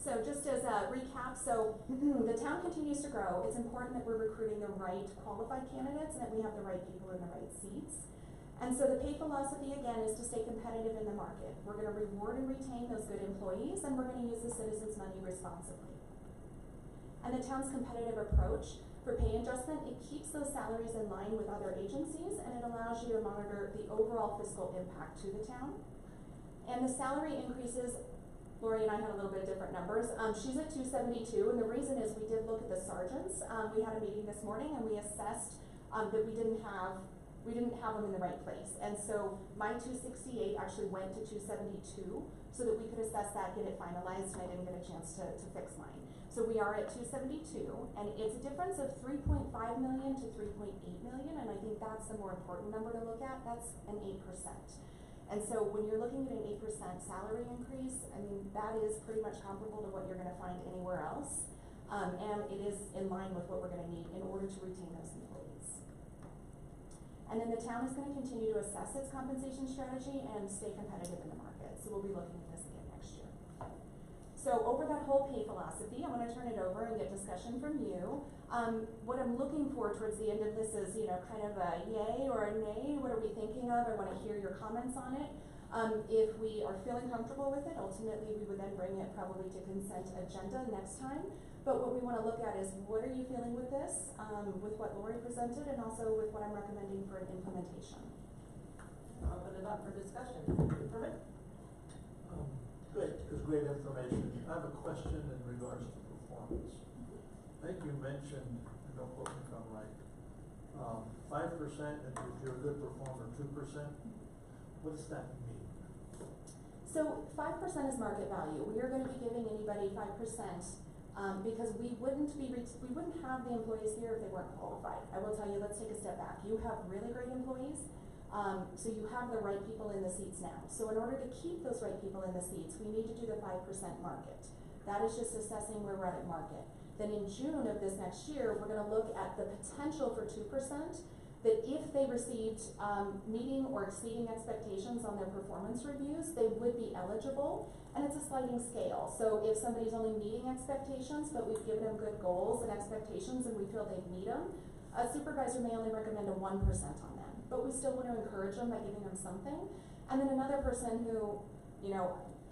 So just as a recap, so the town continues to grow. It's important that we're recruiting the right qualified candidates and that we have the right people in the right seats. And so the pay philosophy, again, is to stay competitive in the market. We're gonna reward and retain those good employees, and we're gonna use the citizens' money responsibly. And the town's competitive approach for pay adjustment, it keeps those salaries in line with other agencies, and it allows you to monitor the overall fiscal impact to the town. And the salary increases, Lori and I had a little bit of different numbers. She's at 272, and the reason is we did look at the sergeants. We had a meeting this morning, and we assessed that we didn't have them in the right place. And so my 268 actually went to 272 so that we could assess that, get it finalized, and I didn't get a chance to fix mine. So we are at 272, and it's a difference of 3.5 million to 3.8 million, and I think that's the more important number to look at. That's an 8%. And so when you're looking at an 8% salary increase, I mean, that is pretty much comparable to what you're gonna find anywhere else. And it is in line with what we're gonna need in order to retain those employees. And then the town is gonna continue to assess its compensation strategy and stay competitive in the market. So we'll be looking at this again next year. So over that whole pay philosophy, I wanna turn it over and get discussion from you. What I'm looking for towards the end of this is, kind of a yay or a nay. What are we thinking of? I wanna hear your comments on it. If we are feeling comfortable with it, ultimately we would then bring it probably to consent agenda next time. But what we wanna look at is, what are you feeling with this, with what Lori presented, and also with what I'm recommending for an implementation? I'll open it up for discussion. Permit? Great information. I have a question in regards to performance. I think you mentioned, and don't quote me if I'm right, 5% if you're a good performer, 2%. What does that mean? So 5% is market value. We are gonna be giving anybody 5%, because we wouldn't have the employees here if they weren't qualified. I will tell you, let's take a step back. You have really great employees. So you have the right people in the seats now. So in order to keep those right people in the seats, we need to do the 5% market. That is just assessing where we're at market. Then in June of this next year, we're gonna look at the potential for 2%, that if they received meeting or exceeding expectations on their performance reviews, they would be eligible, and it's a sliding scale. So if somebody's only meeting expectations, but we've given them good goals and expectations and we feel they meet them, a supervisor may only recommend a 1% on them, but we still want to encourage them by giving them something. And then another person who,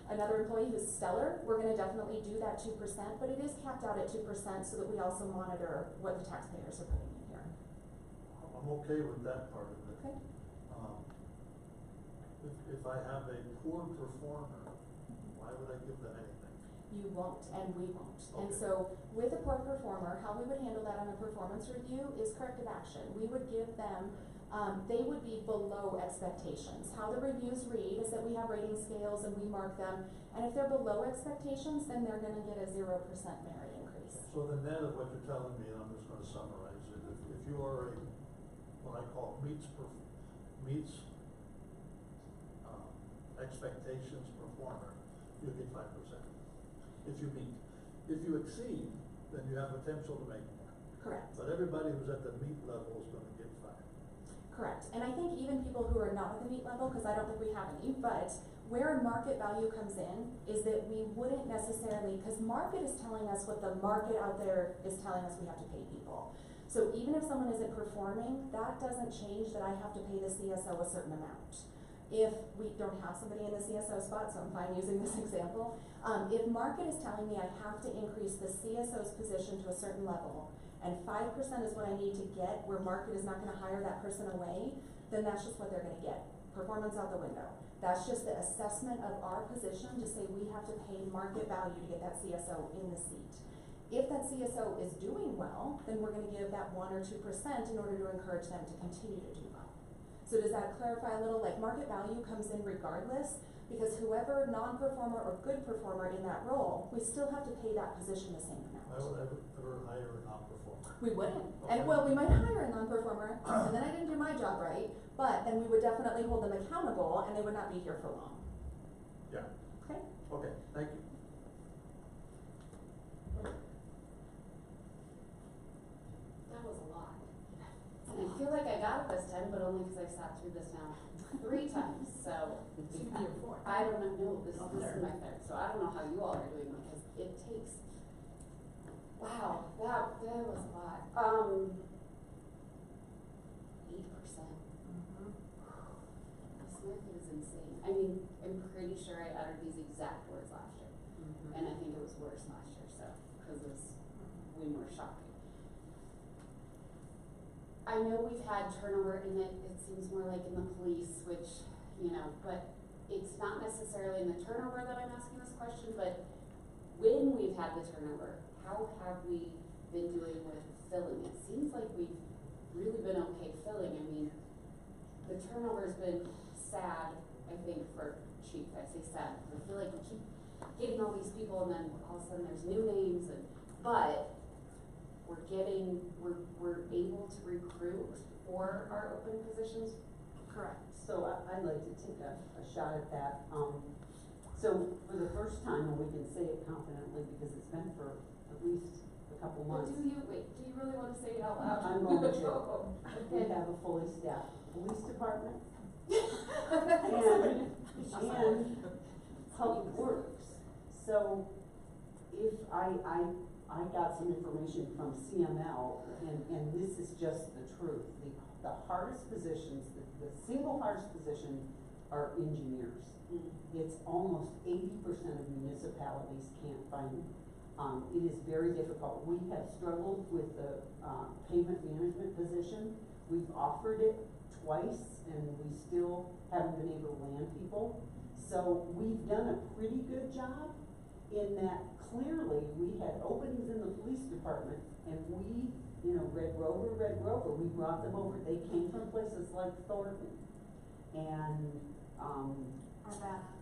another employee who's stellar, we're gonna definitely do that 2%, but it is capped out at 2% so that we also monitor what the taxpayers are putting in here. I'm okay with that part of it. Okay. If I have a poor performer, why would I give them anything? You won't, and we won't. Okay. And so with a poor performer, how we would handle that on a performance review is corrective action. We would give them, they would be below expectations. How the reviews read is that we have rating scales and we mark them, and if they're below expectations, then they're gonna get a 0% merit increase. So the net of what you're telling me, and I'm just gonna summarize it, if you are a, what I call meets expectations performer, you get 5%. If you meet. If you exceed, then you have potential to make more. Correct. But everybody who's at the meet level is gonna get 5. Correct. And I think even people who are not at the meet level, because I don't think we have any, but where market value comes in is that we wouldn't necessarily, because market is telling us what the market out there is telling us we have to pay people. So even if someone isn't performing, that doesn't change that I have to pay the CSO a certain amount. If we don't have somebody in the CSO spot, so I'm fine using this example, if market is telling me I have to increase the CSO's position to a certain level, and 5% is what I need to get where market is not gonna hire that person away, then that's just what they're gonna get. Performance out the window. That's just the assessment of our position to say we have to pay market value to get that CSO in the seat. If that CSO is doing well, then we're gonna give that 1 or 2% in order to encourage them to continue to do well. So does that clarify a little? Like market value comes in regardless, because whoever non-performer or good performer in that role, we still have to pay that position the same amount. I would ever hire a non-performer. We wouldn't. Okay. And well, we might hire a non-performer, and then I didn't do my job right, but then we would definitely hold them accountable, and they would not be here for long. Yeah. Okay? Okay, thank you. That was a lot. And I feel like I got it this time, but only because I sat through this now 3 times, so. I don't know, no, this is my third, so I don't know how you all are doing, because it takes, wow, that was a lot. 8%. This market is insane. I mean, I'm pretty sure I uttered these exact words last year, and I think it was worse last year, so, because it was way more shocking. I know we've had turnover in it seems more like in the police, which, you know, but it's not necessarily in the turnover that I'm asking this question, but when we've had the turnover, how have we been doing with filling? It seems like we've really been okay filling. I mean, the turnover's been sad, I think, for Chief. I say sad, because I feel like we keep getting all these people and then all of a sudden there's new names, but we're able to recruit for our open positions. Correct. So I'd like to take a shot at that. So for the first time, and we can say it confidently because it's been for at least a couple months. Do you really want to say it out loud? I'm going to. Okay. We have a fully staffed police department and public works. So if I got some information from CML, and this is just the truth. The hardest positions, the single hardest position are engineers. It's almost 80% of municipalities can't find them. It is very difficult. We have struggled with the pavement management position. We've offered it twice, and we still haven't been able to land people. So we've done a pretty good job in that. Clearly, we had openings in the police department, and we, you know, Red Rover, we brought them over. They came from places like Thornton and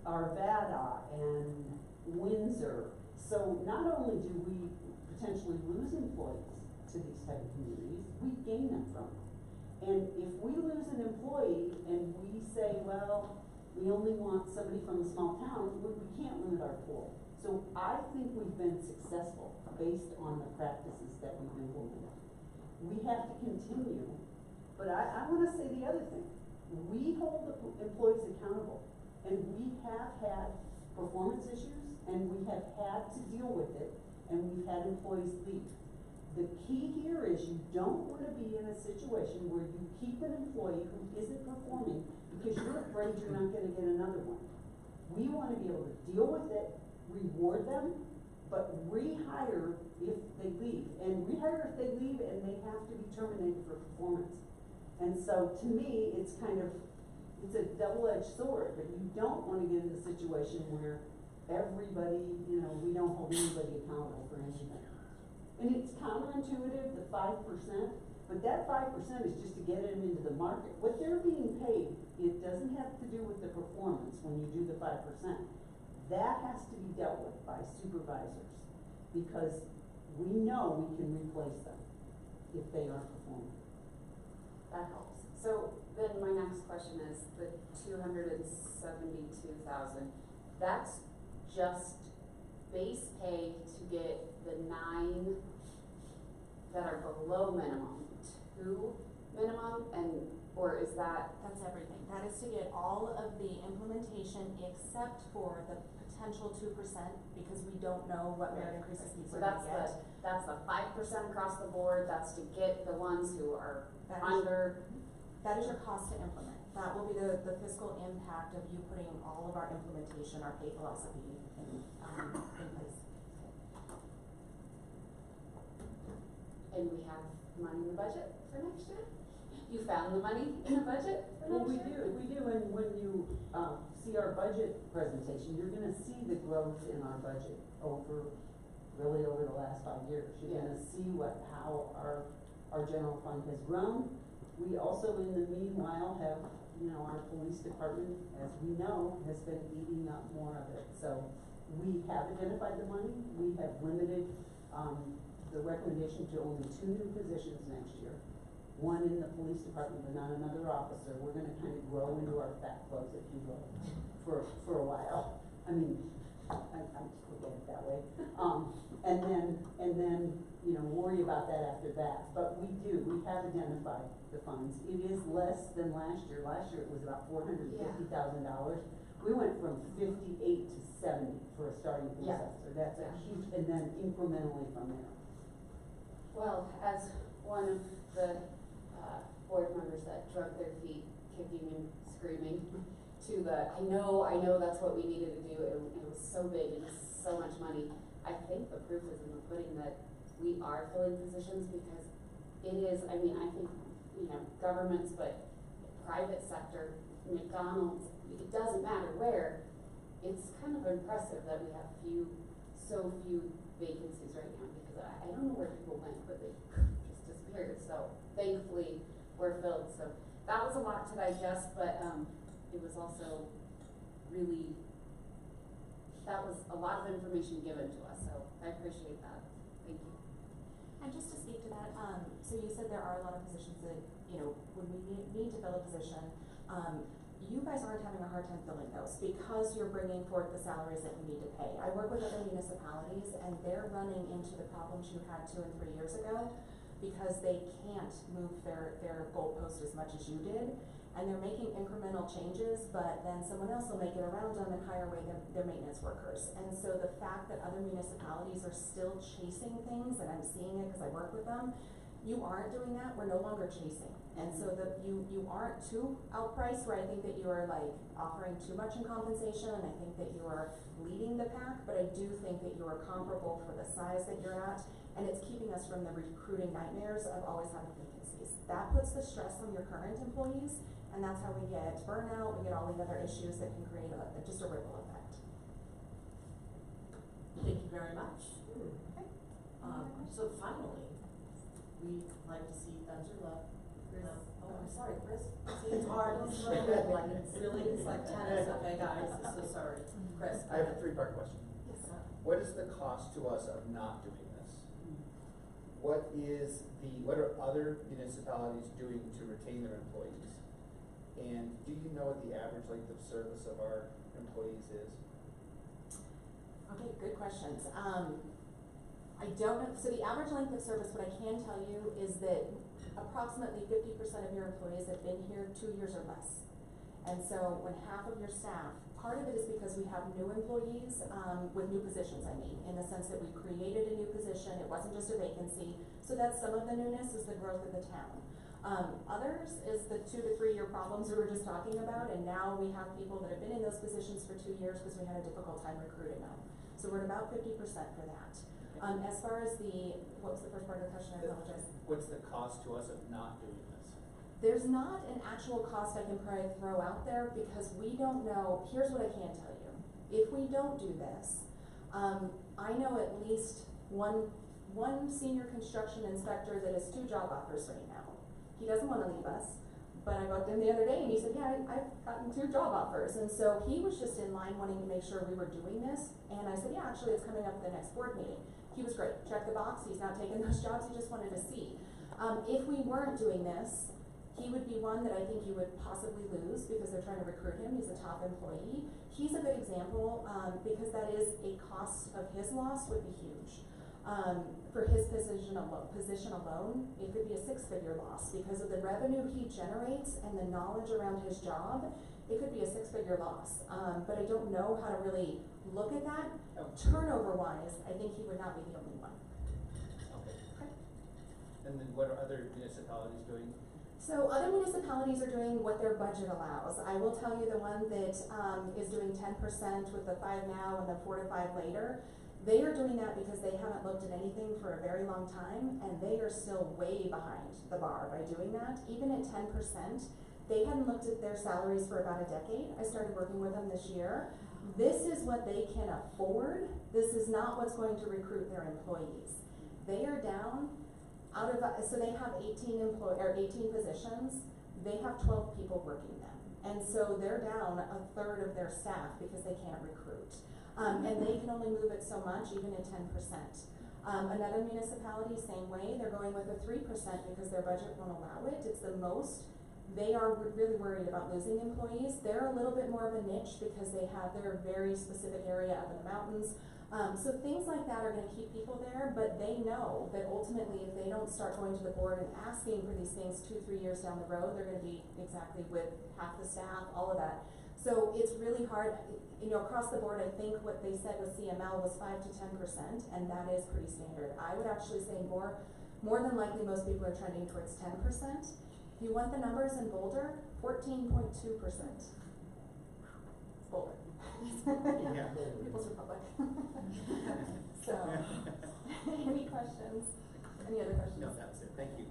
Arvada and Windsor. So not only do we potentially lose employees to these type of communities, we gain them from them. And if we lose an employee and we say, well, we only want somebody from a small town, we can't limit our pool. So I think we've been successful based on the practices that we've implemented. We have to continue, but I want to say the other thing. We hold the employees accountable, and we have had performance issues, and we have had to deal with it, and we've had employees leave. The key here is you don't want to be in a situation where you keep an employee who isn't performing because you're afraid you're not going to get another one. We want to be able to deal with it, reward them, but rehire if they leave. And rehire if they leave and they have to be terminated for performance. And so to me, it's a double-edged sword, but you don't want to get in a situation where everybody, you know, we don't hold anybody accountable for anything. And it's counterintuitive, the 5%, but that 5% is just to get them into the market. What they're being paid, it doesn't have to do with the performance when you do the 5%. That has to be dealt with by supervisors, because we know we can replace them if they aren't performing. That helps. So then my next question is the 272,000. That's just base pay to get the 9 that are below minimum to minimum, or is that? That's everything. That is to get all of the implementation except for the potential 2%, because we don't know what merit increases people are gonna get. That's the 5% across the board. That's to get the ones who are under. That is your cost to implement. That will be the fiscal impact of you putting all of our implementation, our pay philosophy in place. And we have money in the budget for next year? You found the money in the budget for Well, next year? we do, and when you, see our budget presentation, you're gonna see the growth in our budget really over the last 5 years. You're gonna see how our general fund has grown. We also, in the meanwhile, have, our police department, as we know, has been eating up more of it. So we have identified the money, we have limited, the recommendation to only 2 new positions next year. One in the police department, but not another officer. We're gonna kind of grow into our fat clothes, if you will, for a while. I mean, I'm just looking at it that way. And then, worry about that after that. But we have identified the funds. It is less than last year. Last year it was about $450,000. We went from 58 to 70 for a starting police officer. That's a huge, and then incrementally from there. Well, as one of the board members that drug their feet kicking and screaming to I know that's what we needed to do. It was so big and so much money. I think the proof is in the pudding that we are filling positions because it is, I think, governments, but private sector, McDonald's, it doesn't matter where. It's kind of impressive that we have so few vacancies right now because I don't know where people went, but they just disappeared. So thankfully we're filled. So that was a lot to digest, but it was also really, that was a lot of information given to us. So I appreciate that. Thank you. And just to speak to that, so you said there are a lot of positions that, when we need to fill a position, you guys aren't having a hard time filling those because you're bringing forth the salaries that we need to pay. I work with other municipalities and they're running into the problems you had 2 and 3 years ago because they can't move their goalpost as much as you did. And they're making incremental changes, but then someone else will make it around them and hire away their maintenance workers. And so the fact that other municipalities are still chasing things, and I'm seeing it because I work with them, you aren't doing that, we're no longer chasing. And so you aren't too outpriced where I think that you are like offering too much in compensation, and I think that you are leading the pack, but I do think that you are comparable for the size that you're at, and it's keeping us from the recruiting nightmares of always having vacancies. That puts the stress on your current employees, and that's how we get burnout, we get all the other issues that can create just a ripple effect. Thank you very much. Okay. So finally, we'd like to see thumbs or love. Chris. Oh, I'm sorry, Chris. See, it's hard, it's really good, like, it's like tennis, okay, guys, I'm so sorry. Chris. I have a 3-part question. Yes. What is the cost to us of not doing this? What are other municipalities doing to retain their employees? And do you know what the average length of service of our employees is? Okay, good questions. I don't know, so the average length of service, what I can tell you is that approximately 50% of your employees have been here 2 years or less. And so when half of your staff, part of it is because we have new employees, with new positions, in the sense that we created a new position, it wasn't just a vacancy. So that's some of the newness is the growth of the town. Others is the 2 to 3 year problems we were just talking about, and now we have people that have been in those positions for 2 years because we had a difficult time recruiting them. So we're at about 50% for that. As far as what was the first part of the question? I apologize. What's the cost to us of not doing this? There's not an actual cost I can probably throw out there because we don't know. Here's what I can tell you. If we don't do this, I know at least one senior construction inspector that has 2 job offers right now. He doesn't want to leave us, but I got him the other day and he said, yeah, I've gotten 2 job offers. And so he was just in line wanting to make sure we were doing this. And I said, yeah, actually it's coming up at the next board meeting. He was great, check the box, he's not taking those jobs, he just wanted to see. If we weren't doing this, he would be one that I think you would possibly lose because they're trying to recruit him, he's a top employee. He's a good example because that is a cost of his loss would be huge. For his position alone, it could be a 6-figure loss because of the revenue he generates and the knowledge around his job. It could be a 6-figure loss, but I don't know how to really look at that. Turnover-wise, I think he would not be the only one. Okay. And then what are other municipalities doing? So other municipalities are doing what their budget allows. I will tell you the one that is doing 10% with the 5 now and the 4 to 5 later. They are doing that because they haven't looked at anything for a very long time, and they are still way behind the bar by doing that. Even at 10%, they hadn't looked at their salaries for about a decade. I started working with them this year. This is what they can afford. This is not what's going to recruit their employees. They are down out of, so they have 18 positions. They have 12 people working them. And so they're down a third of their staff because they can't recruit. And they can only move it so much, even at 10%. Another municipality, same way, they're going with a 3% because their budget won't allow it. It's the most. They are really worried about losing employees. They're a little bit more of a niche because they have their very specific area up in the mountains. So things like that are going to keep people there, but they know that ultimately if they don't start going to the board and asking for these things 2-3 years down the road, they're going to be exactly with half the staff, all of that. So it's really hard, you know, across the board. I think what they said with CML was 5 to 10%, and that is pretty standard. I would actually say more than likely most people are trending towards 10%. If you want the numbers in Boulder, 14.2%. Boulder. Yeah. People's Republic. So, any questions? Any other questions? No, that was it, thank you.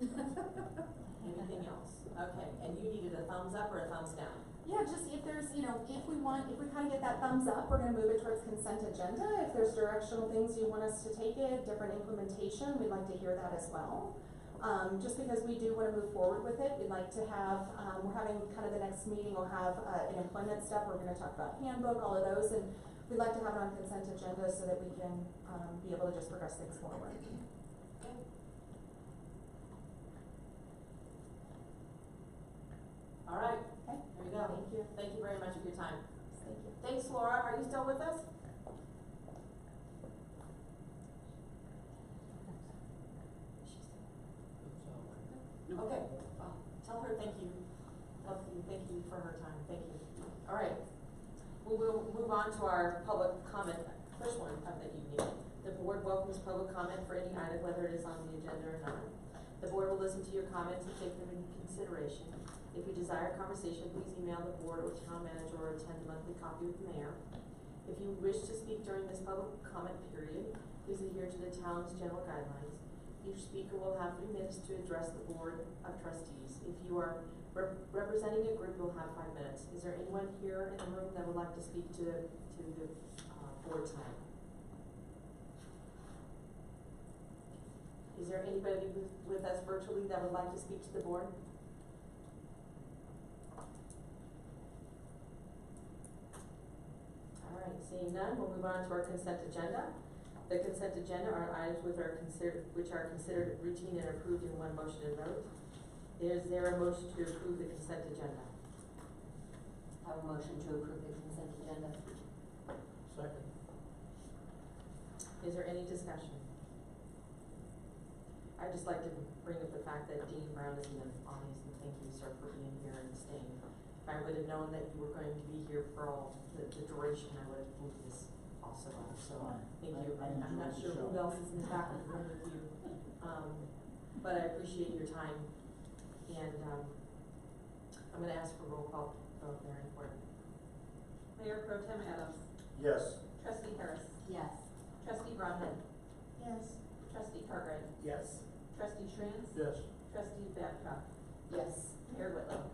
Anything else? Okay, and you needed a thumbs up or a thumbs down? Yeah, just if there's, you know, if we kind of get that thumbs up, we're gonna move it towards consent agenda. If there's directional things you want us to take it, different implementation, we'd like to hear that as well. Just because we do want to move forward with it, we'd like to have, we're having kind of the next meeting, we'll have an employment stuff, we're going to talk about handbook, all of those, and we'd like to have it on consent agenda so that we can be able to just progress things forward. Okay. All right, Okay. there you go. Thank you. Thank you very much for your time. Thank you. Thanks, Laura. Are you still with us? Okay, tell her thank you. Thank you for her time. Thank you. All right. We'll move on to our public comment, first one of the evening. The board welcomes public comment for any item, whether it is on the agenda or not. The board will listen to your comments and take them into consideration. If you desire conversation, please email the board or town manager or attend a monthly coffee with the mayor. If you wish to speak during this public comment period, please adhere to the town's general guidelines. Each speaker will have 3 minutes to address the board of trustees. If you are representing a group, you'll have 5 minutes. Is there anyone here in the room that would like to speak to the board tonight? Is there anybody with us virtually that would like to speak to the board? All right, seeing none, we'll move on to our consent agenda. The consent agenda are items which are considered routine and approved in one motion and vote. Is there a motion to approve the consent agenda? I have a motion to approve the consent agenda. Second. Is there any discussion? I'd just like to bring up the fact that Dean Brown is in the audience, and thank you, sir, for being here and staying. If I would have known that you were going to be here for all the duration, I would have moved this also on. So thank you. I'm not sure who else is in the back of the room with you, but I appreciate your time. And I'm going to ask for roll call vote there in court. Mayor Pro Tem Adams. Yes. Trustee Harris. Yes. Trustee Bromhead. Yes. Trustee Cartwright. Yes. Trustee Trans. Yes. Trustee Babcock. Yes. Mayor Whitlow.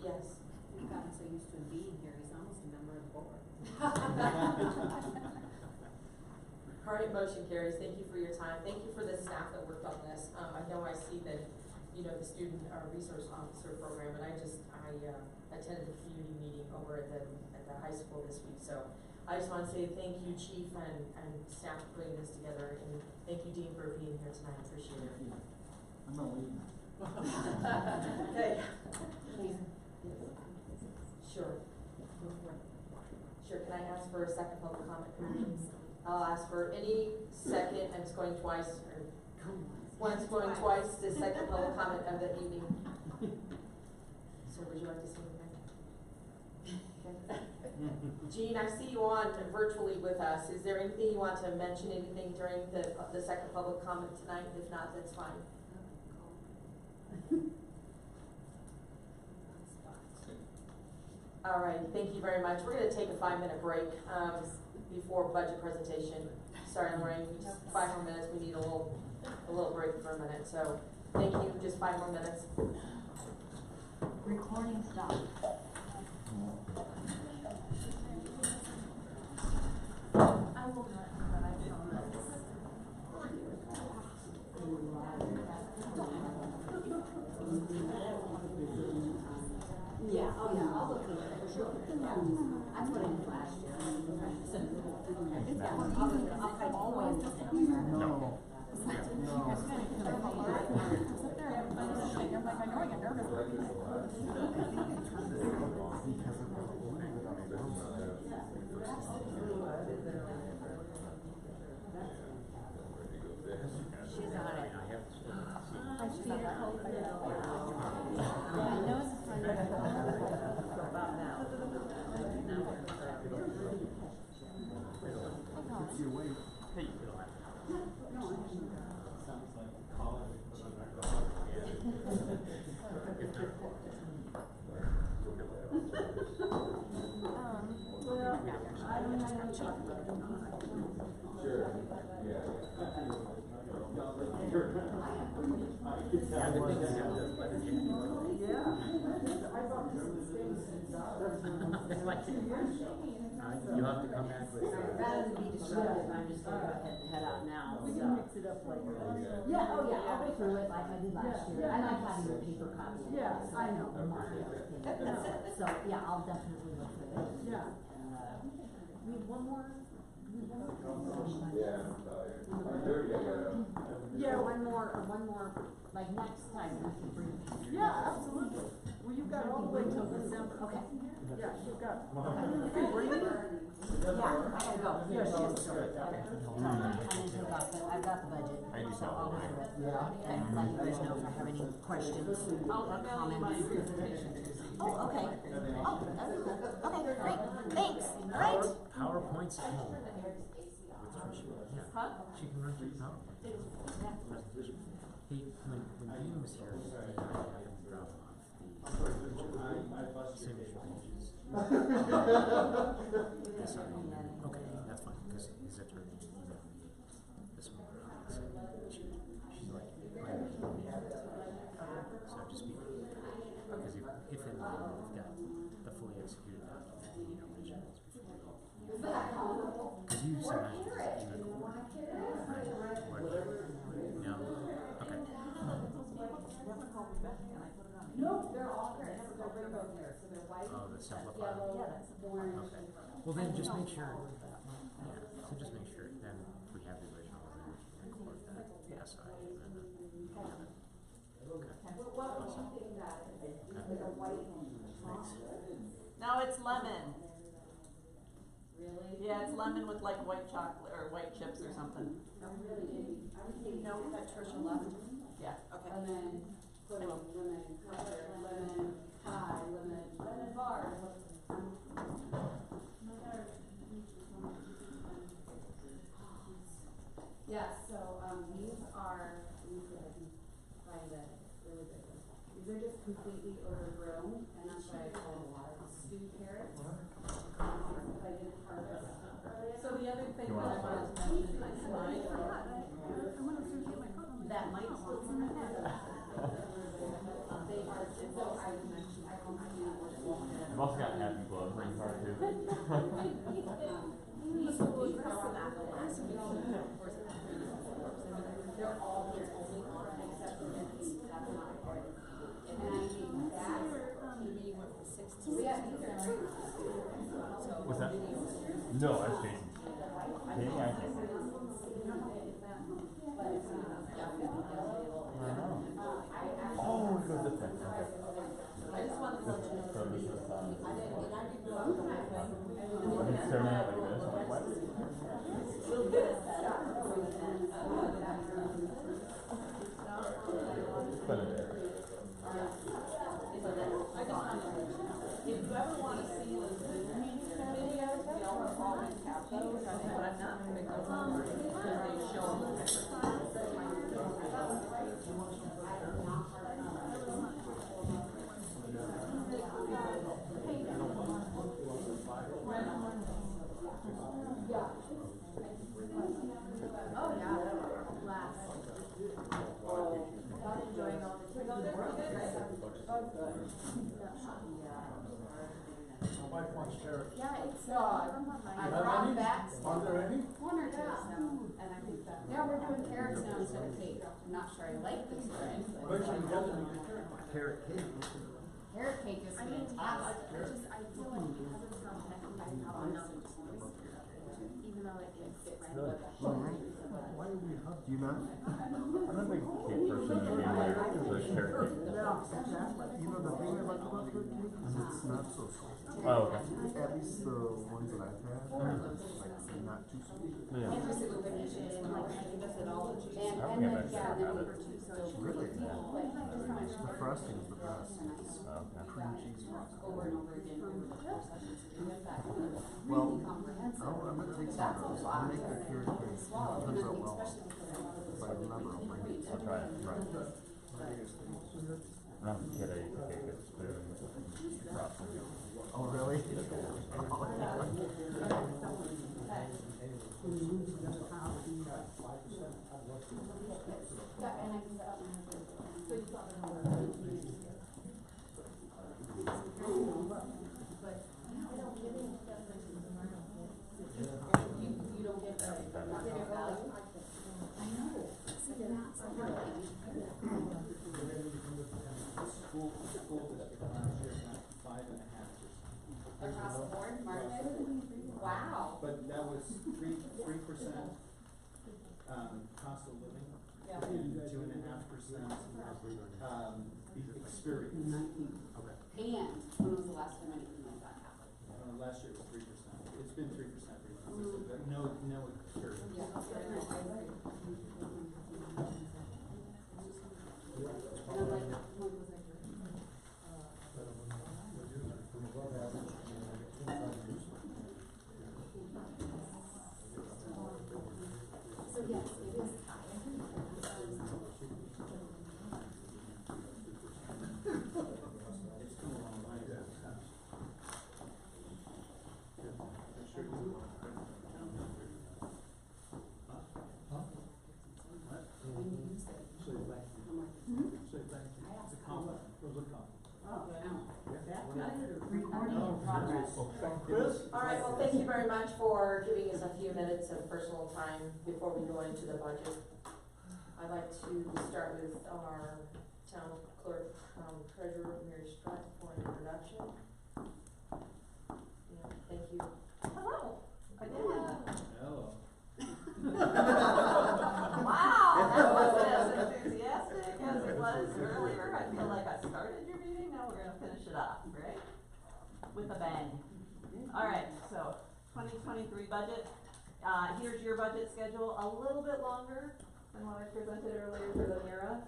Yes. We've gotten so used to him being here, he's almost a member of the board. All right, motion carries. Thank you for your time. Thank you for the staff that worked on this. I know I see that, you know, the student resource officer program, and I attended the community meeting over at the high school this week. So I just want to say thank you, Chief and staff, for putting this together, and thank you, Dean, for being here tonight. I appreciate it. I'm not leaving. Okay. Sure. Sure. Can I ask for a second public comment, please? I'll ask for any second, and it's going twice, or once going twice, the second public comment of the evening. Sir, would you like to say anything? Okay. Jean, I see you on virtually with us. Is there anything you want to mention, anything during the second public comment tonight? If not, that's fine. All right, thank you very much. We're going to take a 5-minute break. before budget presentation. Sorry, Lorraine, just 5 more minutes, we need a little break for a minute, so thank you, just 5 more minutes. Recording stopped. I will not, but I promise. Yeah, oh yeah, I'll look into it for sure. Yeah. That's what I did last year. I'll always just. No. You'll have to come back with. Rather than be disruptive, I'm just gonna head out now, We so. can mix it up later. Yeah, oh yeah, I'll go through it like I did last year. I like having a paper copy. Yeah, So I know. can mark everything. So, yeah, I'll definitely look through it. Yeah. We have one more. Yeah, One more, like next time we can bring. yeah, absolutely. Well, you've got all the way till December. Okay. Yeah, you've got. Hey, Brady? Yeah, I gotta go. Yeah, she is. Okay. I didn't take off, but I've got the budget, so I'll go through it. Yeah. And let you guys know if I have any questions or comments. Oh, okay. Oh, that's cool. Okay, great. Thanks. All right. PowerPoint's home. Huh? She can run through PowerPoint. Presentation. Hey, when Dean was here, he had to drop off the signature pages. Yes, okay, that's fine, because his attorney emailed me this morning and said she's like, so just be, because if and when we've got the fully executed document, we need originals before we go. Because you sometimes just email. No, okay. No, they're all here. They have a rainbow here, so they're white. Oh, the simplified. Yellow, orange. Okay. Well, then just make sure. Yeah. So just make sure. Then we have the originals and record that SI and then. Okay. Awesome. Thanks. No, it's lemon. Really? Yeah, it's lemon with like white chocolate or white chips or something. No, that Trisha left. Yeah, okay. Lemon, lemon, lemon pie, lemon bars. Yeah, so, these are, find a really big one. These are just completely overgrown, and that's why I call them stewed carrots. I didn't harvest. So the other thing that I wanted to mention is That might still be in there. They are, so I mentioned, I don't know. I've also got happy gloves in the car too. They're all here, only on, except for Nikki, that's not recorded. And I think that, meeting went from 6 to 6. Yeah, these are right. What's that? No, that's Jason. Maybe I can. Oh, it goes this way. Okay. I just wanted to let you know. So this is, I'm staring at it like this. I'm like, what? But it is. If you ever want to see the Zoom videos, we almost always have those, but I'm not going to go over because they show them. Yeah, Yeah, it's, No, I don't have I mine. brought back Are there any? one or two of them, and I think that, yeah, we're doing carrots now instead of cake. I'm not sure I like this bread, but. Make sure you get them, you get Carrot cake. Carrot cake is I mean, fantastic. I feel like because it's not connected by probably not the choice, even though it is Really? Why do we have? Do you not? I'm a big cake person to begin with, so carrot cake. Yeah, exactly. You know, the thing I like about carrot cake is it's not so sweet. Oh, okay. At least the ones that I've had, like, not too sweet. Yeah. And just with the dishes and like, I think that's it all. And, I and don't then, think yeah, I've then had we it. were too, so. Really? Like, The frosting is the best. Okay. Cream cheese frosting. over and over again, over the four sessions to do it back. Well, Really comprehensive. I'm gonna take some That's of a those. lot I'll to make the carrot cake. swallow, It and turns I out think well. especially because I love If I remember, I'll bring it. I'll try it, right. Not to get a cake, it's frosting. Oh, really? Yeah, and I can set up my husband. So you saw the number. But I don't get any you don't get the market value. I know. So that's School district last year got 5.5%. across the board, market. Wow. But that was 3%, cost of living. Yeah. And 2.5%, experience. And when was the last time anything like that happened? Last year it was 3%. It's been 3% recently, but no experience. Yeah. And I'm like, when was I? So yes, it is high. It's come a long way. Say thank you. It's a compliment. It was a compliment. Chris? All right, well, thank you very much for giving us a few minutes of personal time before we go into the budget. I'd like to start with our town clerk, treasurer, Mary Strutt, for an introduction. Yeah, thank you. Hello. Hello. Wow, that wasn't as enthusiastic as it was earlier. I feel like I started your meeting, now we're gonna finish it off, right? With a bang. All right, so 2023 budget. Here's your budget schedule, a little bit longer than what I presented earlier for the MIRA.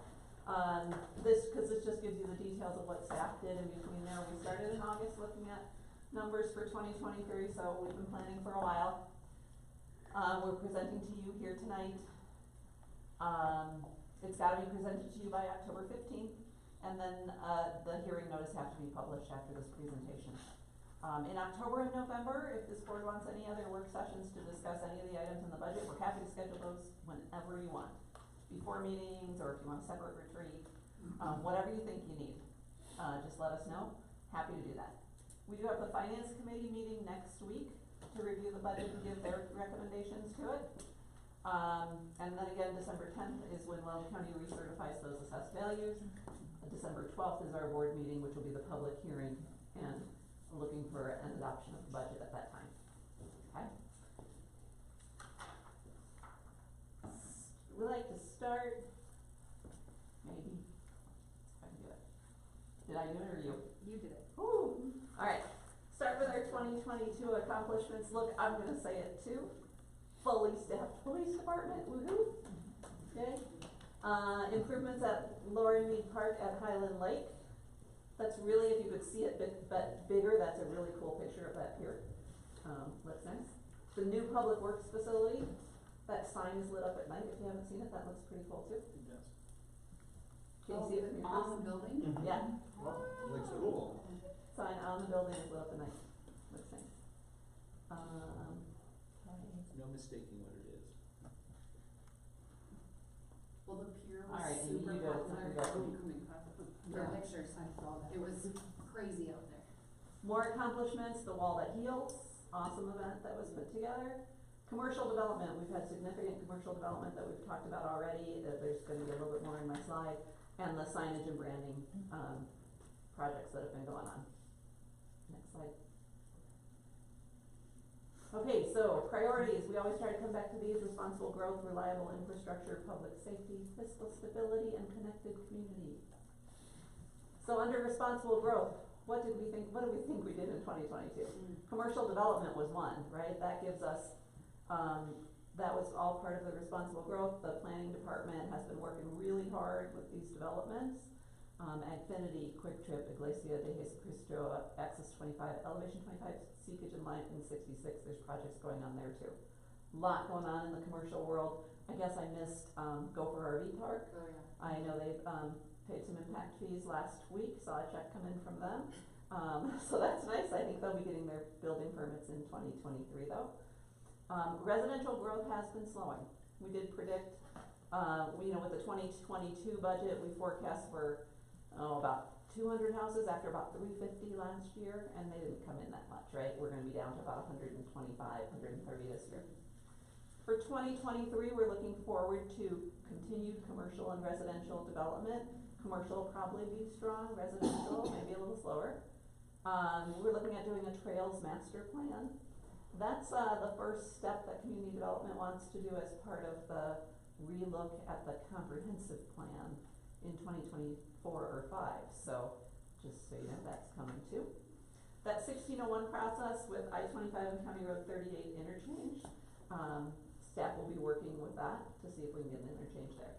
Cause this just gives you the details of what staff did in between there. We started in August looking at numbers for 2023, so we've been planning for a while. We're presenting to you here tonight. It's gotta be presented to you by October 15th, and then, the hearing notice has to be published after this presentation. In October and November, if this board wants any other work sessions to discuss any of the items in the budget, we're happy to schedule those whenever you want. Before meetings, or if you want a separate retreat, whatever you think you need, just let us know, happy to do that. We do have the finance committee meeting next week to review the budget and give their recommendations to it. And then again, December 10th is when Wells County recertifies those assessed values. December 12th is our board meeting, which will be the public hearing, and looking for an adoption of the budget at that time. Okay? We like to start, maybe, if I can do it. Did I do it or you? You did it. Ooh, alright. Start with our 2022 accomplishments. Look, I'm gonna say it too. Fully staffed police department, woohoo. Okay. Improvements at Mead Park at Highland Lake. That's really, if you could see it but bigger, that's a really cool picture of that pier. Looks nice. The new public works facility, that sign is lit up at night. If you haven't seen it, that looks pretty cool too. Yes. Can you see it from your house? On the building? Yeah. Well, looks cool. Sign on the building is lit up at night. Looks nice. Okay. No mistaking what it is. Well, the pier All right, was and super you go, popular. you go. Coming across the pictures, I saw that. It was crazy out there. More accomplishments, the Wall That Heals, awesome event that was put together. Commercial development, we've had significant commercial development that we've talked about already, there's gonna be a little bit more in my slide, and the signage and branding, projects that have been going on. Next slide. Okay, so priorities, we always try to come back to these: responsible growth, reliable infrastructure, public safety, fiscal stability, and connected community. So under responsible growth, what do we think we did in 2022? Commercial development was one, right? That gives us, that was all part of the responsible growth. The planning department has been working really hard with these developments. Agfinity, Quick Trip, Iglesia de Jesucristo, Access 25, Elevation 25, Seekage and Line in 66, there's projects going on there too. Lot going on in the commercial world. I guess I missed, Gopher RV Park. Oh, yeah. I know they've, paid some impact fees last week, saw a check come in from them. So that's nice. I think they'll be getting their building permits in 2023 though. Residential growth has been slowing. We did predict, with the 2022 budget, we forecast for, about 200 houses after about 350 last year, and they didn't come in that much, right? We're gonna be down to about 125, 130 this year. For 2023, we're looking forward to continued commercial and residential development. Commercial will probably be strong, residential maybe a little slower. We're looking at doing a trails master plan. That's the first step that community development wants to do as part of the relook at the comprehensive plan in 2024 or 5. So just so you know, that's coming too. That 1601 process with I-25 and County Road 38 interchange, staff will be working with that to see if we can get an interchange there.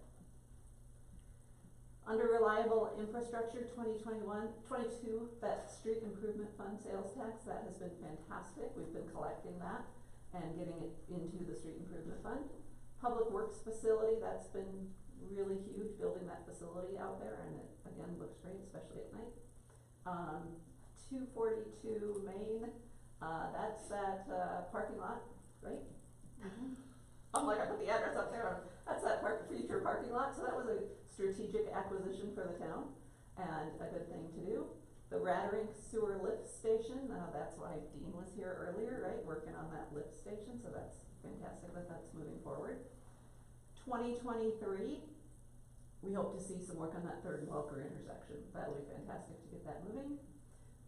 Under reliable infrastructure, 2022, that street improvement fund sales tax, that has been fantastic. We've been collecting that and getting it into the street improvement fund. Public works facility, that's been really huge, building that facility out there, and it again looks great, especially at night. 242 Main, that's that parking lot, right? Oh, like I put the address up there. That's that future parking lot. So that was a strategic acquisition for the town and a good thing to do. The Ratterink Sewer Lift Station, that's why Dean was here earlier, right? Working on that lift station. So that's fantastic that that's moving forward. 2023, we hope to see some work on that 3rd and Welker intersection. That'll be fantastic to get that moving.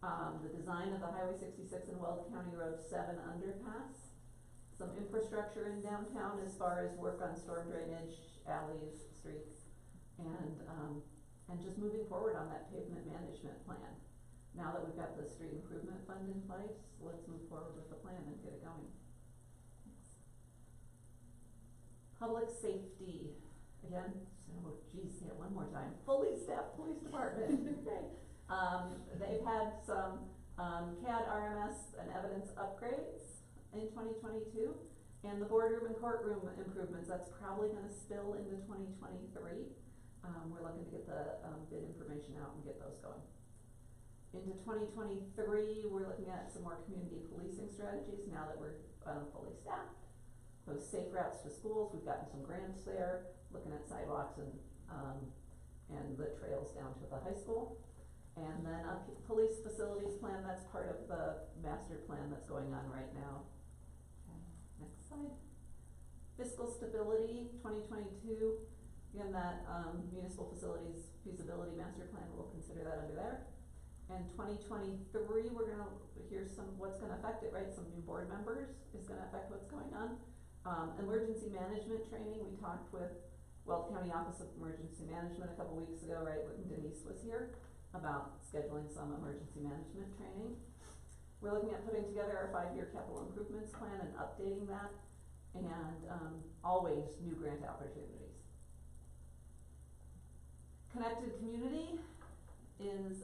The design of the Highway 66 and Weld County Road 7 underpass. Some infrastructure in downtown as far as work on storm drainage, alleys, streets, and just moving forward on that pavement management plan. Now that we've got the street improvement fund in place, let's move forward with the plan and get it going. Thanks. Public safety, again, say it one more time, fully staffed police department. Okay. They've had some CAD, RMS, and evidence upgrades in 2022, and the boardroom and courtroom improvements, that's probably gonna spill into 2023. We're looking to get the bid information out and get those going. Into 2023, we're looking at some more community policing strategies now that we're fully staffed. Those safe routes to schools, we've gotten some grants there, looking at sidewalks and the trails down to the high school. And then a police facilities plan, that's part of the master plan that's going on right now. Next slide. Fiscal stability, 2022, again, that municipal facilities feasibility master plan, we'll consider that under there. And 2023, we're gonna hear what's gonna affect it, right? Some new board members is gonna affect what's going on. Emergency management training, we talked with Weld County Office of Emergency Management a couple weeks ago, right, when Denise was here, about scheduling some emergency management training. We're looking at putting together our 5-year capital improvements plan and updating that, and always new grant opportunities. Connected community is,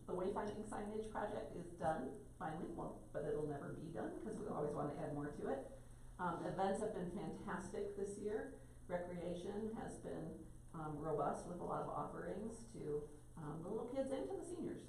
the wayfinding signage project is done, finally, well, but it'll never be done because we always want to add more to it. Events have been fantastic this year. Recreation has been robust with a lot of offerings to the little kids and to the seniors.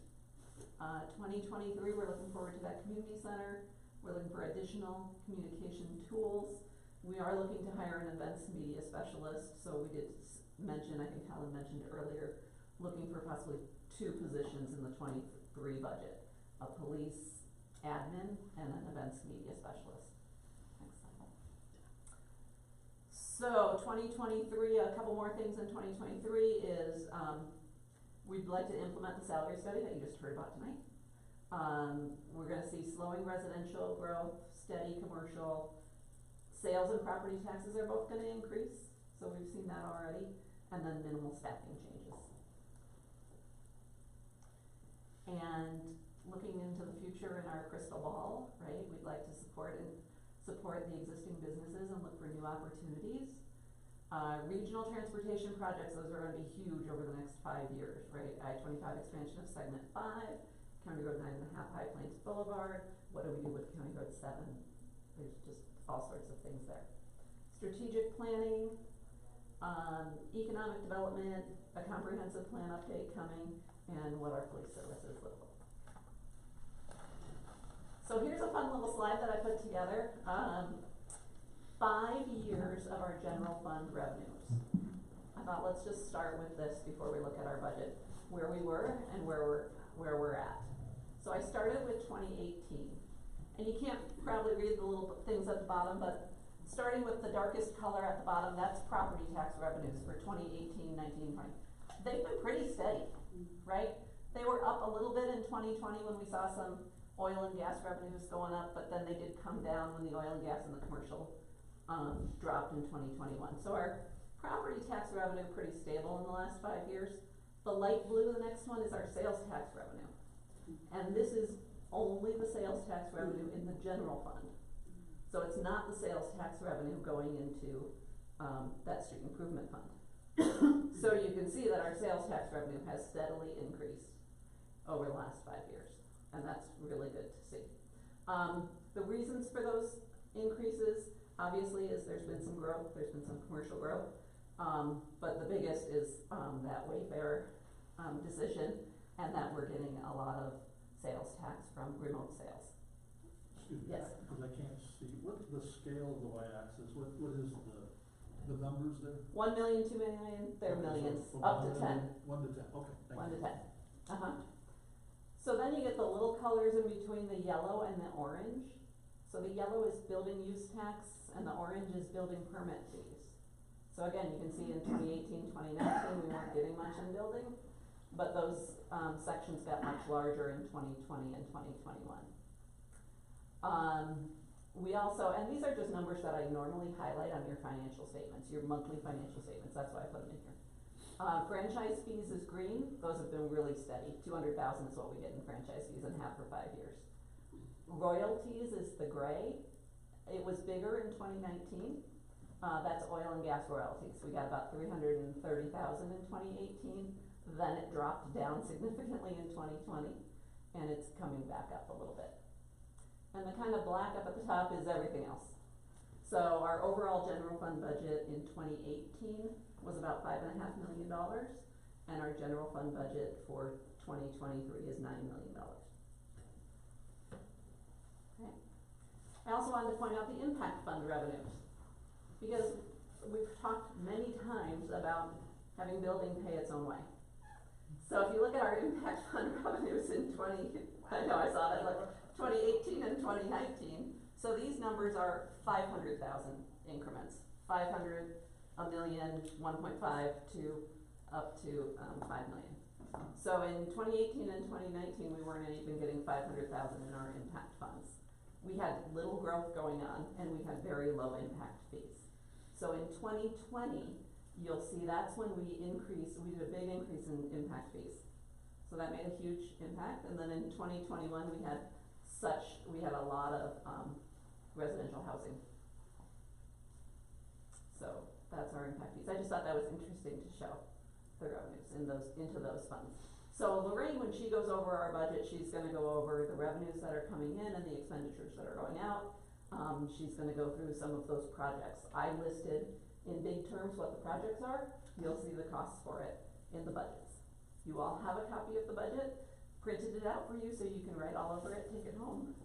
2023, we're looking forward to that community center. We're looking for additional communication tools. We are looking to hire an events media specialist, so we did mention, I think Helen mentioned earlier, looking for possibly 2 positions in the 23 budget. a police admin, and an events media specialist. Next slide. So 2023, a couple more things in 2023 is we'd like to implement the salary study that you just heard about tonight. We're gonna see slowing residential growth, steady commercial. Sales and property taxes are both gonna increase, so we've seen that already, and then minimal staffing changes. And looking into the future in our crystal ball, right, we'd like to support the existing businesses and look for new opportunities. Regional transportation projects, those are gonna be huge over the next 5 years, right? I-25 expansion of segment 5, County Road 9.5 High Plains Boulevard. What do we do with County Road 7? There's just all sorts of things there. Strategic planning, economic development, a comprehensive plan update coming, and what our police services look like. So here's a fun little slide that I put together. 5 years of our general fund revenues. I thought let's just start with this before we look at our budget, where we were and where we're at. So I started with 2018. And you can't probably read the little things at the bottom, but starting with the darkest color at the bottom, that's property tax revenues for 2018, 19, 20. They've been pretty steady, right? They were up a little bit in 2020 when we saw some oil and gas revenues going up, but then they did come down when the oil and gas and the commercial dropped in 2021. So our property tax revenue pretty stable in the last 5 years. The light blue, the next one, is our sales tax revenue. And this is only the sales tax revenue in the general fund. So it's not the sales tax revenue going into that street improvement fund. So you can see that our sales tax revenue has steadily increased over the last 5 years, and that's really good to see. The reasons for those increases, obviously, is there's been some growth, there's been some commercial growth, but the biggest is that Wayfair decision, and that we're getting a lot of sales tax from remote sales. Excuse me, Yes. because I can't see, what's the scale of the y-axis, what is the numbers there? 1 million, 2 million, they're millions, So up to 10. 1 to 10, okay, thank 1 you. to 10. So then you get the little colors in between the yellow and the orange. So the yellow is building use tax, and the orange is building permit fees. So again, you can see in 2018, 2019, we weren't getting much in building, but those sections got much larger in 2020 and 2021. We also, and these are just numbers that I normally highlight on your financial statements, your monthly financial statements, that's why I put them in here. Franchise fees is green, those have been really steady. 200,000 is what we get in franchise fees and have for 5 years. Royalties is the gray. It was bigger in 2019. That's oil and gas royalties. We got about 330,000 in 2018. Then it dropped down significantly in 2020, and it's coming back up a little bit. And the kind of black up at the top is everything else. So our overall general fund budget in 2018 was about $5.5 million, and our general fund budget for 2023 is $9 million. Okay. I also wanted to point out the impact fund revenues, because we've talked many times about having building pay its own way. So if you look at our impact fund revenues in 2018 and 2019, so these numbers are 500,000 increments, 500, a million, 1.5 to up to 5 million. So in 2018 and 2019, we weren't even getting 500,000 in our impact funds. We had little growth going on, and we had very low impact fees. So in 2020, you'll see that's when we did a big increase in impact fees. So that made a huge impact. And then in 2021, we had a lot of residential housing. So that's our impact fees. I just thought that was interesting to show the revenues into those funds. So Lorraine, when she goes over our budget, she's gonna go over the revenues that are coming in and the expenditures that are going out. She's gonna go through some of those projects. I listed in big terms what the projects are. You'll see the costs for it in the budgets. You all have a copy of the budget, printed it out for you so you can write all over it, take it home,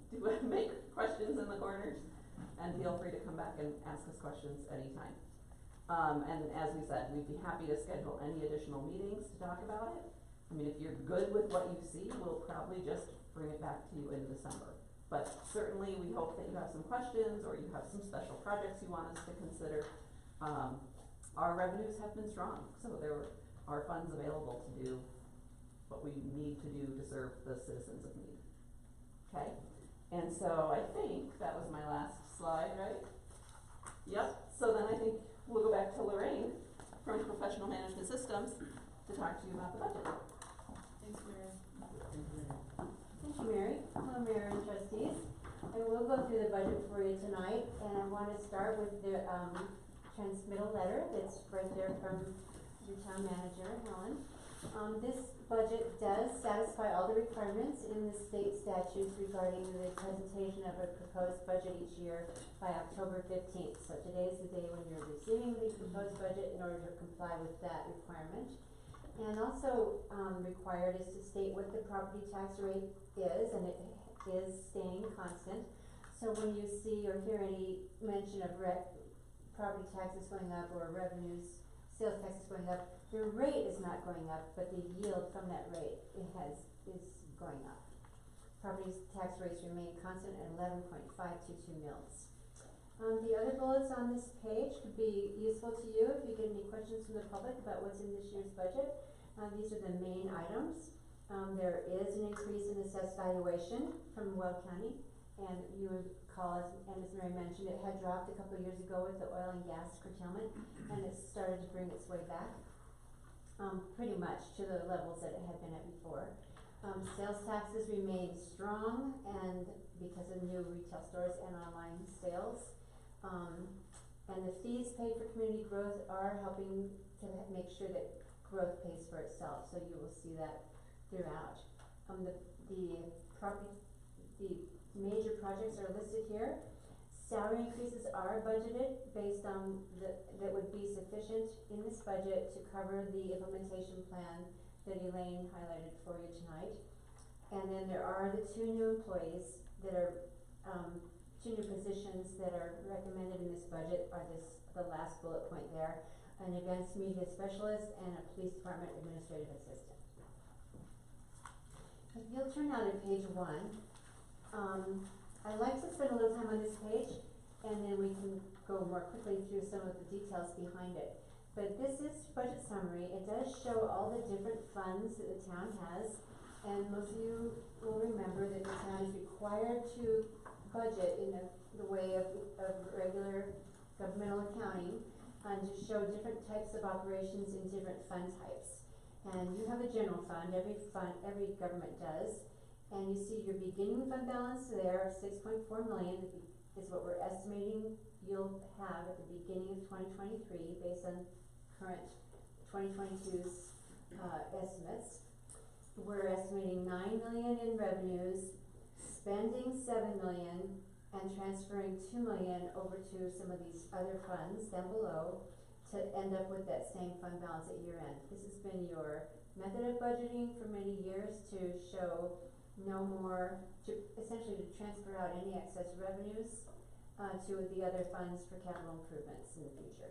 make questions in the corners, and feel free to come back and ask us questions anytime. And as we said, we'd be happy to schedule any additional meetings to talk about it. I mean, if you're good with what you see, we'll probably just bring it back to you in December. But certainly, we hope that you have some questions, or you have some special projects you want us to consider. Our revenues have been strong, so there are funds available to do what we need to do to serve the citizens of Mead. Okay, and so I think that was my last slide, right? Yep, so then I think we'll go back to Lorraine from Professional Management Systems to talk to you about the budget. Thanks, Mary. Thank you, Mary. Hello, Mayor and trustees. I will go through the budget for you tonight, and I want to start with the transmittal letter that's right there from your town manager, Helen. This budget does satisfy all the requirements in the state statutes regarding the presentation of a proposed budget each year by October 15th. So today is the day when you're receiving the proposed budget in order to comply with that requirement. And also required is to state what the property tax rate is, and it is staying constant. So when you see or hear any mention of property taxes going up or revenues, sales taxes going up, the rate is not going up, but the yield from that rate is going up. Property tax rates remain constant at 11.522 mils. The other bullets on this page could be useful to you if you get any questions from the public about what's in this year's budget. These are the main items. There is an increase in assessed valuation from Weld County, and you recall, as Mary mentioned, it had dropped a couple of years ago with the oil and gas curtailment, and it's started to bring its way back, pretty much to the levels that it had been at before. Sales taxes remain strong, and because of new retail stores and online sales. And the fees paid for community growth are helping to make sure that growth pays for itself, so you will see that throughout. The major projects are listed here. Salary increases are budgeted based on that would be sufficient in this budget to cover the implementation plan that Elaine highlighted for you tonight. And then there are the two new employees that are, two new positions that are recommended in this budget are the last bullet point there, an events media specialist and a police department administrative assistant. If you'll turn now to page 1, I'd like to spend a little time on this page, and then we can go more quickly through some of the details behind it. But this is budget summary. It does show all the different funds that the town has, and most of you will remember that the town is required to budget in the way of regular governmental accounting, and to show different types of operations in different fund types. And you have a general fund, every government does, and you see your beginning fund balance there of 6.4 million is what we're estimating you'll have at the beginning of 2023 based on current 2022's estimates. We're estimating 9 million in revenues, spending 7 million, and transferring 2 million over to some of these other funds down below to end up with that same fund balance at year end. This has been your method of budgeting for many years to show no more, to essentially to transfer out any excess revenues to the other funds for capital improvements in the future.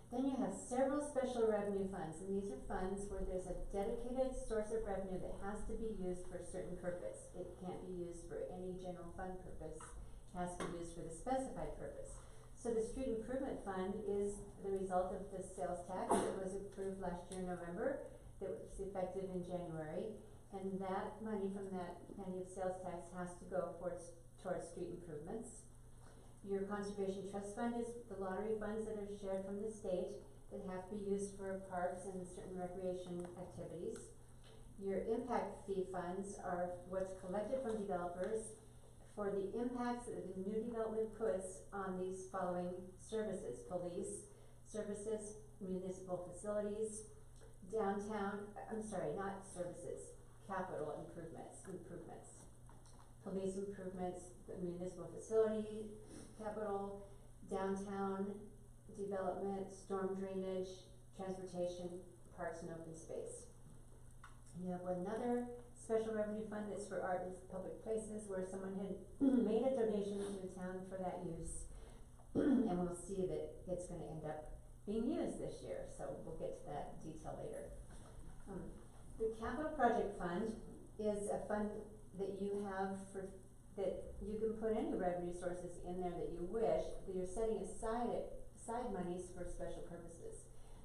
Then you have several special revenue funds, and these are funds where there's a dedicated source of revenue that has to be used for a certain purpose. It can't be used for any general fund purpose. It has to be used for the specified purpose. So the street improvement fund is the result of the sales tax that was approved last year in November, that was effective in January, and that money from that penny of sales tax has to go towards street improvements. Your conservation trust fund is the lottery funds that are shared from the state that have to be used for parks and certain recreation activities. Your impact fee funds are what's collected from developers for the impacts that the new development puts on these following services: police services, municipal facilities, capital improvements. Police improvements, the municipal facility, capital, downtown development, storm drainage, transportation, parks and open space. You have another special revenue fund that's for art and public places where someone had made a donation to the town for that use. And we'll see that it's going to end up being used this year, so we'll get to that detail later. The capital project fund is a fund that you have for, that you can put any revenue sources in there that you wish, but you're setting aside monies for special purposes.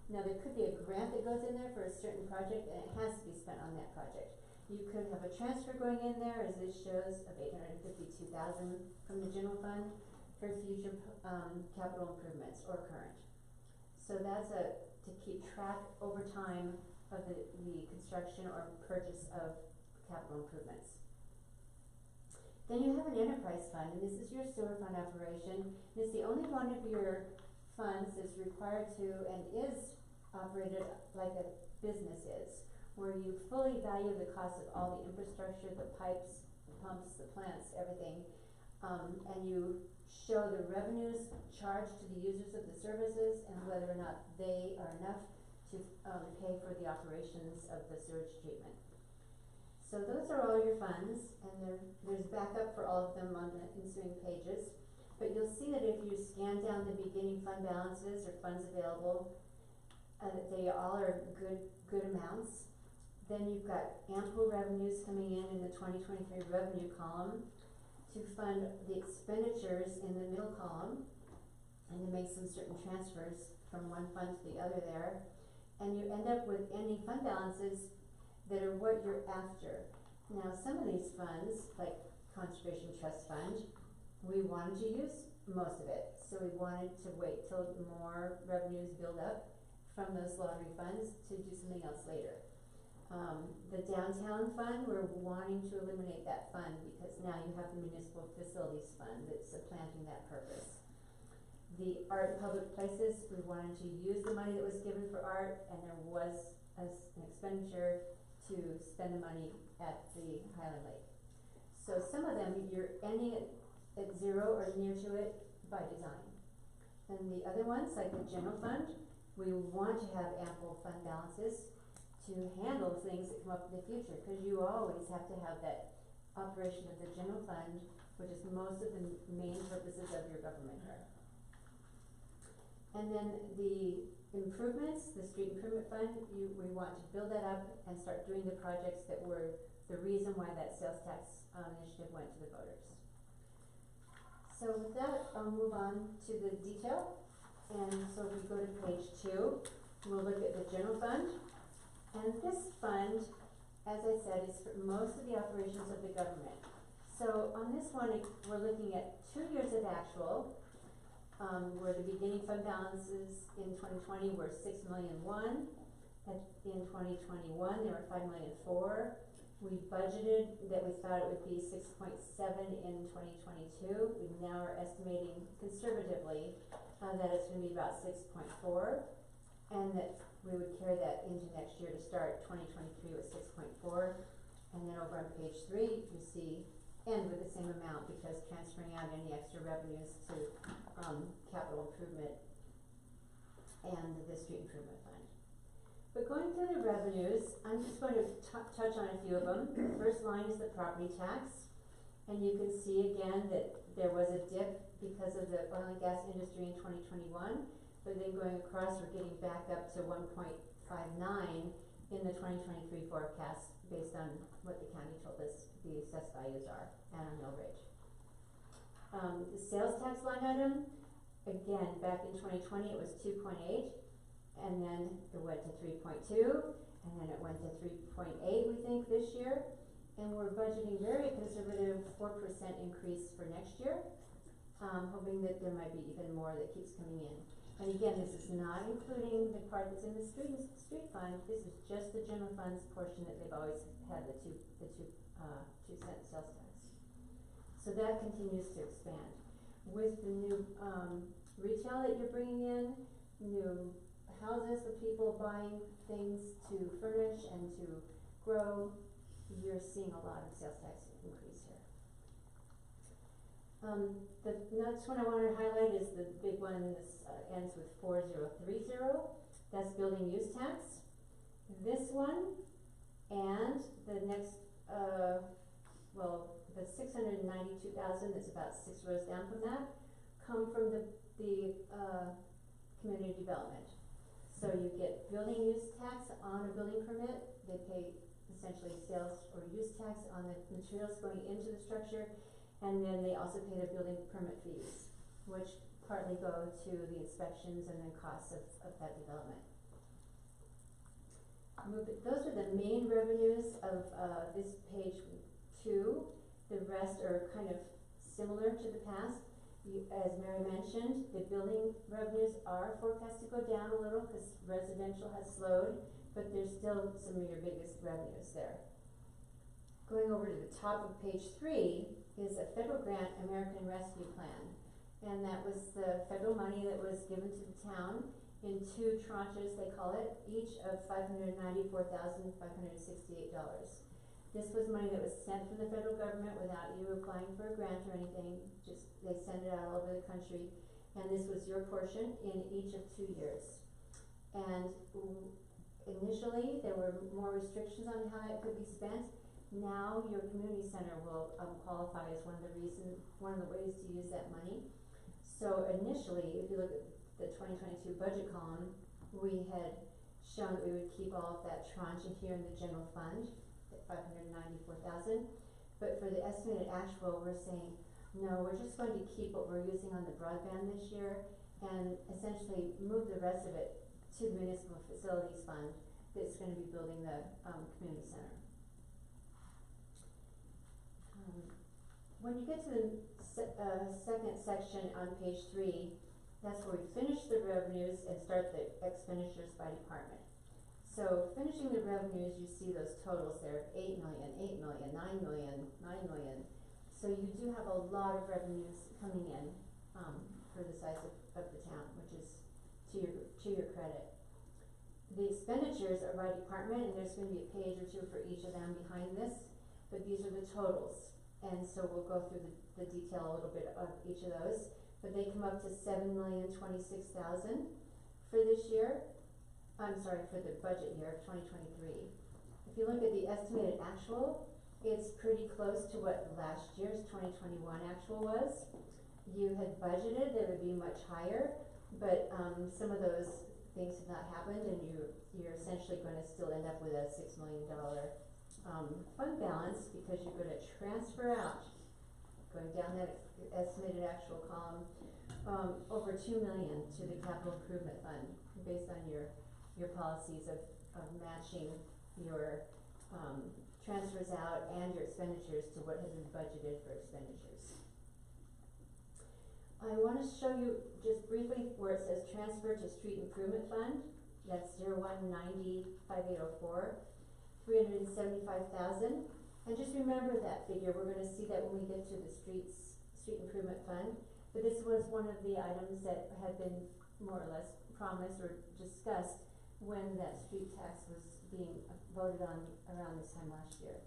Now, there could be a grant that goes in there for a certain project, and it has to be spent on that project. You could have a transfer going in there, as this shows, of $852,000 from the general fund for future, capital improvements or current. So that's to keep track over time of the construction or purchase of capital improvements. Then you have an enterprise fund, and this is your sewer fund operation. It's the only one of your funds that's required to and is operated like a business is, where you fully value the cost of all the infrastructure, the pipes, the pumps, the plants, everything, and you show the revenues charged to the users of the services and whether or not they are enough to pay for the operations of the sewage treatment. So those are all your funds, and there's backup for all of them on the ensuing pages. But you'll see that if you scan down the beginning fund balances or funds available, they all are good amounts. Then you've got ample revenues coming in the 2023 revenue column to fund the expenditures in the middle column, and to make some certain transfers from one fund to the other there. And you end up with ending fund balances that are what you're after. Now, some of these funds, like Conservation Trust Fund, we wanted to use most of it, so we wanted to wait till more revenues build up from those lottery funds to do something else later. The downtown fund, we're wanting to eliminate that fund because now you have the municipal facilities fund that's supplanting that purpose. The art and public places, we wanted to use the money that was given for art, and there was an expenditure to spend the money at the Highland Lake. So some of them, you're ending at zero or near to it by design. And the other ones, like the general fund, we want to have ample fund balances to handle things that come up in the future, because you always have to have that operation of the general fund, which is most of the main purposes of your government here. And then the improvements, the street improvement fund, we want to build that up and start doing the projects that were the reason why that sales tax initiative went to the voters. So with that, I'll move on to the detail. And so if we go to page 2, we'll look at the general fund. And this fund, as I said, is for most of the operations of the government. So on this one, we're looking at 2 years of actual, where the beginning fund balances in 2020 were $6,000,001. In 2021, they were $5,000,004. We budgeted that we thought it would be 6.7 in 2022. We now are estimating conservatively that it's going to be about 6.4, and that we would carry that into next year to start 2023 with 6.4. And then over on page 3, you see end with the same amount, because transferring out any extra revenues to capital improvement and the street improvement fund. But going through the revenues, I'm just going to touch on a few of them. The first line is the property tax, and you can see again that there was a dip because of the oil and gas industry in 2021, but then going across, we're getting back up to 1.59 in the 2023 forecast based on what the county told us the assessed values are and our mill rate. The sales tax line item, again, back in 2020 it was 2.8, and then it went to 3.2, and then it went to 3.8 we think this year, and we're budgeting very conservative 4% increase for next year, hoping that there might be even more that keeps coming in. And again, this is not including the part that's in the street fund. This is just the general fund's portion that they've always had, the 2-cent sales tax. So that continues to expand. With the new retail that you're bringing in, new houses with people buying things to furnish and to grow, you're seeing a lot of sales tax increase here. The next one I want to highlight is the big one. This ends with 4030. That's building use tax. This one and the next, the 692,000. That's about 6 rows down from that, come from the community development. So you get building use tax on a building permit. They pay essentially sales or use tax on the materials going into the structure. And then they also pay the building permit fees, which partly go to the inspections and then costs of that development. Those are the main revenues of this page 2. The rest are kind of similar to the past. As Mary mentioned, the building revenues are forecast to go down a little because residential has slowed, but there's still some of your biggest revenues there. Going over to the top of page 3 is a federal grant, American Rescue Plan. And that was the federal money that was given to the town in 2 tranches, they call it, each of $594,568. This was money that was sent from the federal government without you applying for a grant or anything, just they send it out all over the country. And this was your portion in each of 2 years. And initially, there were more restrictions on how it could be spent. Now your community center will qualify as one of the ways to use that money. So initially, if you look at the 2022 budget column, we had shown that we would keep all of that tranche in here in the general fund, at $594,000. But for the estimated actual, we're saying, no, we're just going to keep what we're using on the broadband this year and essentially move the rest of it to the municipal facilities fund that's going to be building the community center. When you get to the second section on page 3, that's where we finish the revenues and start the expenditures by department. So finishing the revenues, you see those totals there, 8 million, 8 million, 9 million, 9 million. So you do have a lot of revenues coming in for the size of the town, which is to your credit. The expenditures are by department, and there's going to be a page or 2 for each of them behind this, but these are the totals. And so we'll go through the detail a little bit of each of those. But they come up to $7,026,000 for this year. I'm sorry, for the budget year of 2023. If you look at the estimated actual, it's pretty close to what last year's 2021 actual was. You had budgeted that it would be much higher, but some of those things have not happened, and you're essentially going to still end up with a $6 million fund balance because you're going to transfer out, going down that estimated actual column, over $2 million to the capital improvement fund based on your policies of matching your transfers out and your expenditures to what has been budgeted for expenditures. I want to show you just briefly where it says transfer to street improvement fund. That's 01905804, $375,000. And just remember that figure. We're going to see that when we get to the street improvement fund. But this was one of the items that had been more or less promised or discussed when that street tax was being voted on around this time last year.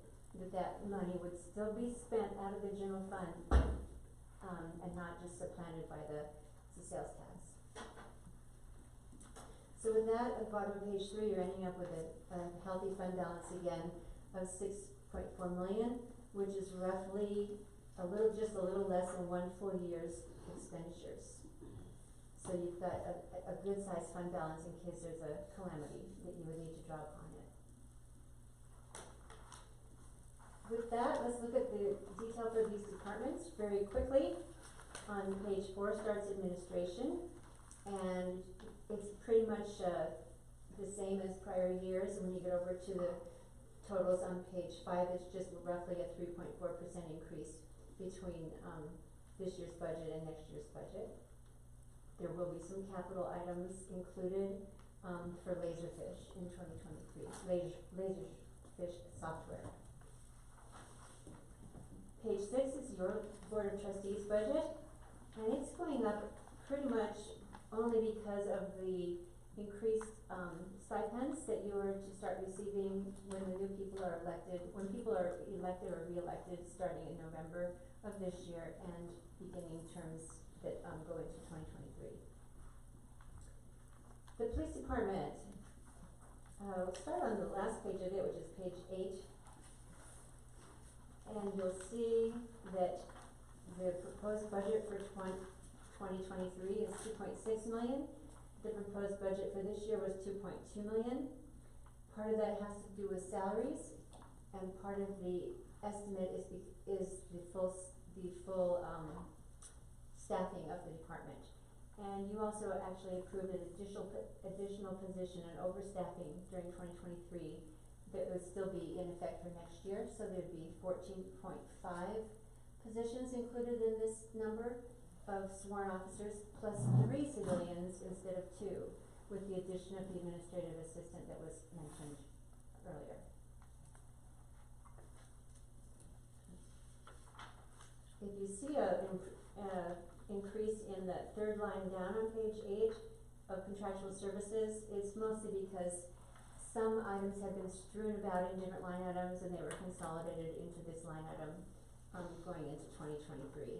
That money would still be spent out of the general fund and not just supplanted by the sales tax. So with that, at the bottom of page 3, you're ending up with a healthy fund balance again of $6.4 million, which is roughly just a little less than 1 full year's expenditures. So you've got a good sized fund balance in case there's a calamity that you would need to draw upon it. With that, let's look at the detail for these departments very quickly. On page 4 starts administration, and it's pretty much the same as prior years. And when you get over to the totals on page 5, it's just roughly a 3.4% increase between this year's budget and next year's budget. There will be some capital items included for Laserfish in 2023, Laserfish software. Page 6 is your Board of Trustees budget, and it's going up pretty much only because of the increased stipends that you are to start receiving when the new people are elected, when people are elected or re-elected starting in November of this year and beginning terms that go into 2023. The police department, we'll start on the last page of it, which is page 8. And you'll see that the proposed budget for 2023 is $2.6 million. The proposed budget for this year was $2.2 million. Part of that has to do with salaries, and part of the estimate is the full staffing of the department. And you also actually approved an additional position, an overstaffing during 2023 that would still be in effect for next year, so there'd be 14.5 positions included in this number of sworn officers, plus 3 civilians instead of 2, with the addition of the administrative assistant that was mentioned earlier. If you see a increase in the third line down on page 8 of contractual services, it's mostly because some items have been strewn about in different line items and they were consolidated into this line item going into 2023.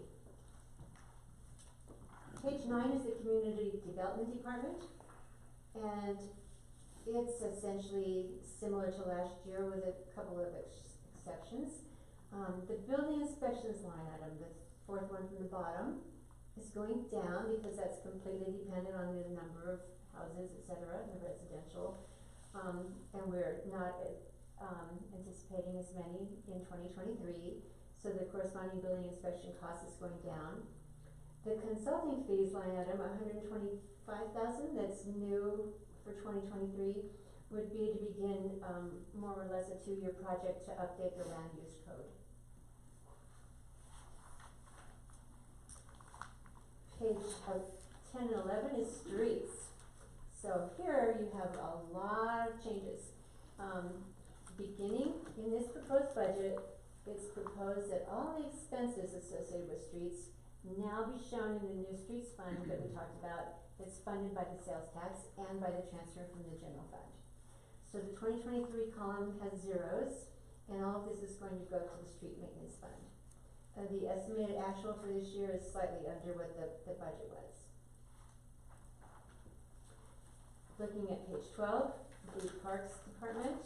Page 9 is the Community Development Department, and it's essentially similar to last year with a couple of exceptions. The building inspections line item, the 4th one from the bottom, is going down because that's completely dependent on the number of houses, etc., the residential, and we're not anticipating as many in 2023, so the corresponding building inspection cost is going down. The consulting fees line item, $125,000, that's new for 2023, would be to begin more or less a 2-year project to update the land use code. Page 10 and 11 is streets. So here you have a lot of changes. Beginning in this proposed budget, it's proposed that all the expenses associated with streets now be shown in the new streets fund that we talked about. It's funded by the sales tax and by the transfer from the general fund. So the 2023 column has zeros, and all of this is going to go to the street maintenance fund. The estimated actual for this year is slightly under what the budget was. Looking at page 12, the Parks Department,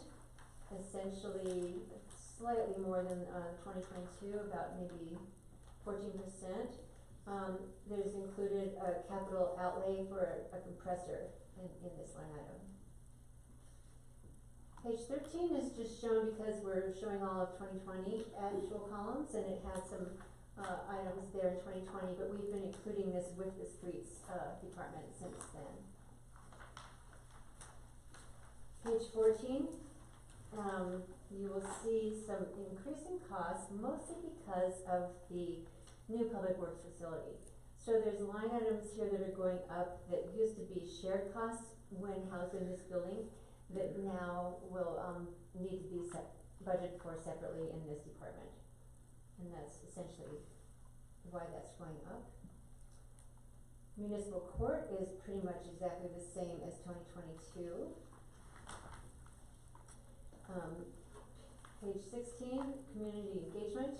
essentially slightly more than 2022, about maybe 14%. There's included a capital outlay for a compressor in this line item. Page 13 is just shown because we're showing all of 2020 actual columns, and it has some items there in 2020, but we've been including this with the streets department since then. Page 14, you will see some increasing costs, mostly because of the new public works facility. So there's line items here that are going up that used to be shared costs when housed in this building, that now will need to be budgeted for separately in this department. And that's essentially why that's going up. Municipal court is pretty much exactly the same as 2022. Page 16, community engagement.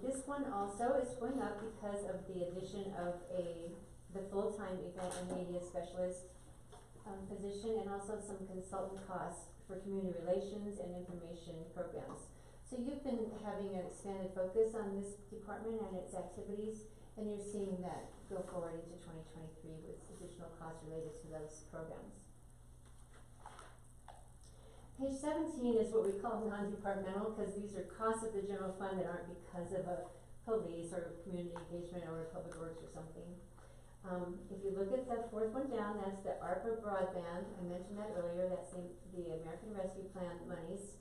This one also is going up because of the addition of the full-time event and media specialist position, and also some consultant costs for community relations and information programs. So you've been having an expanded focus on this department and its activities, and you're seeing that go forward into 2023 with additional costs related to those programs. Page 17 is what we call non-departmental, because these are costs of the general fund that aren't because of a police or community engagement or public works or something. If you look at the 4th one down, that's the ARPA broadband. I mentioned that earlier. That's the American Rescue Plan monies.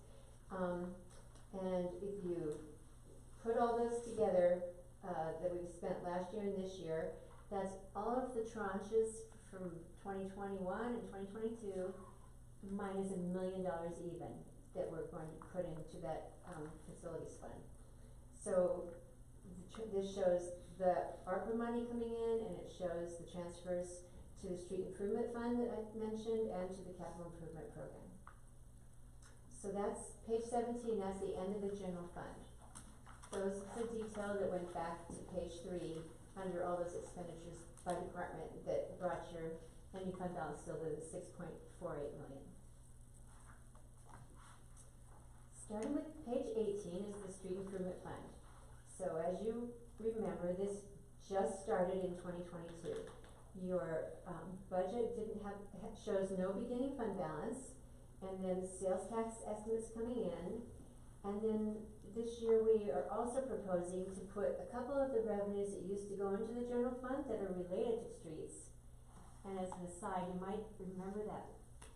And if you put all those together that we've spent last year and this year, that's all of the tranches from 2021 and 2022 minus $1 million even that we're going to put into that facilities fund. So this shows the ARPA money coming in, and it shows the transfers to the street improvement fund that I mentioned and to the capital improvement program. So that's page 17, that's the end of the general fund. Those are the detail that went back to page 3 under all those expenditures by department that brought your ending fund balance still to the $6.48 million. Starting with page 18 is the street improvement fund. So as you remember, this just started in 2022. Your budget shows no beginning fund balance, and then sales tax estimates coming in, And then this year we are also proposing to put a couple of the revenues that used to go into the general fund that are related to streets. And as an aside, you might remember that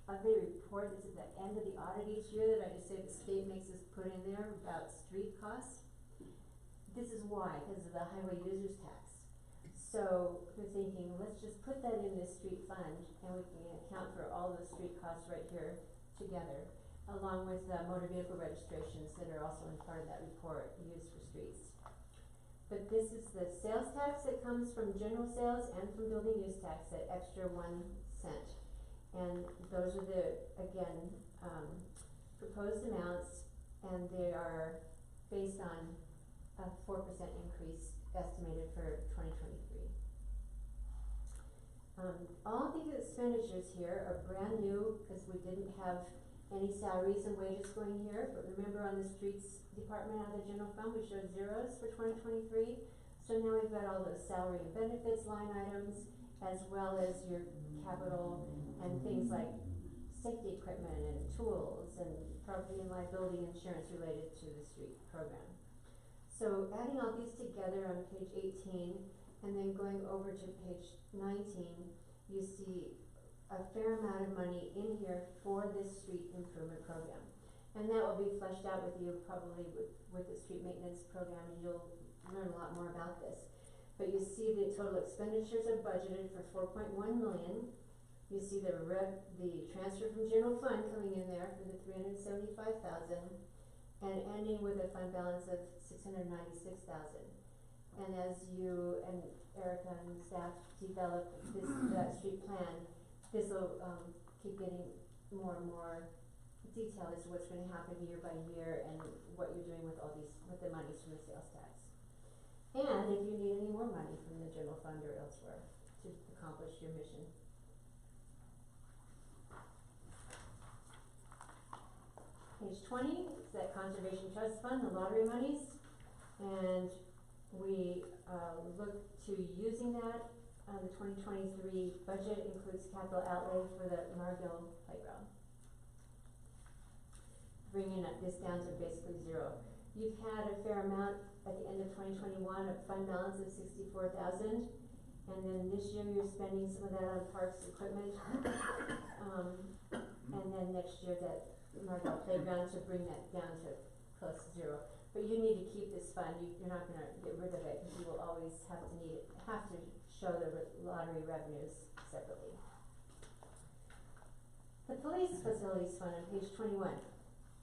ugly report that's at the end of the audit each year that I just say the state makes us put in there about street costs. This is why, because of the highway users tax. So we're thinking, let's just put that in this street fund and we can account for all the street costs right here together, along with motor vehicle registrations that are also in part of that report used for streets. But this is the sales tax that comes from general sales and from building use tax, that extra 1 cent. And those are the, again, proposed amounts, and they are based on a 4% increase estimated for 2023. All these expenditures here are brand new because we didn't have any salaries and wages going here, but remember on the streets department out of the general fund, we showed zeros for 2023. So now we've got all those salary and benefits line items, as well as your capital and things like safety equipment and tools and property and liability insurance related to the street program. So adding all these together on page 18 and then going over to page 19, you see a fair amount of money in here for this street improvement program. And that will be fleshed out with you probably with the street maintenance program, and you'll learn a lot more about this. But you see the total expenditures are budgeted for $4.1 million. You see the transfer from general fund coming in there for the $375,000, and ending with a fund balance of $696,000. And as you and Erica and staff develop that street plan, this will keep getting more and more detail as to what's going to happen year by year and what you're doing with all these, with the monies from the sales tax. And if you need any more money from the general fund or elsewhere to accomplish your mission. Page 20 is that Conservation Trust Fund, the lottery monies, and we look to using that. The 2023 budget includes capital outlay for the Margill playground, bringing this down to basically zero. You've had a fair amount at the end of 2021, a fund balance of $64,000, and then this year you're spending some of that on parks equipment, and then next year that Margill playground to bring that down to close to zero. But you need to keep this fund. You're not going to get rid of it because you will always have to show the lottery revenues separately. The police facilities fund on page 21.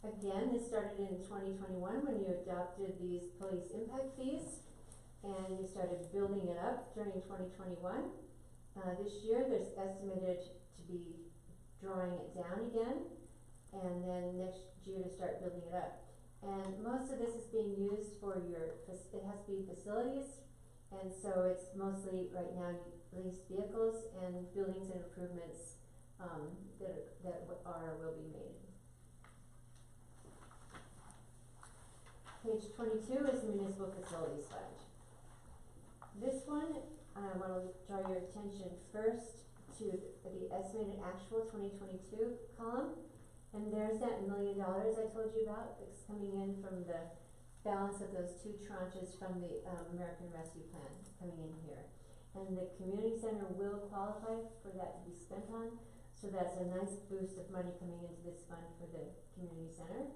Again, this started in 2021 when you adopted these police impact fees, and you started building it up during 2021. This year, there's estimated to be drawing it down again, and then next year to start building it up. And most of this is being used for it has to be facilities, and so it's mostly right now leased vehicles and buildings and improvements that will be made. Page 22 is the Municipal Facilities Fund. This one, I want to draw your attention first to the estimated actual 2022 column. And there's that $1 million I told you about that's coming in from the balance of those 2 tranches from the American Rescue Plan coming in here. And the community center will qualify for that to be spent on. So that's a nice boost of money coming into this fund for the community center.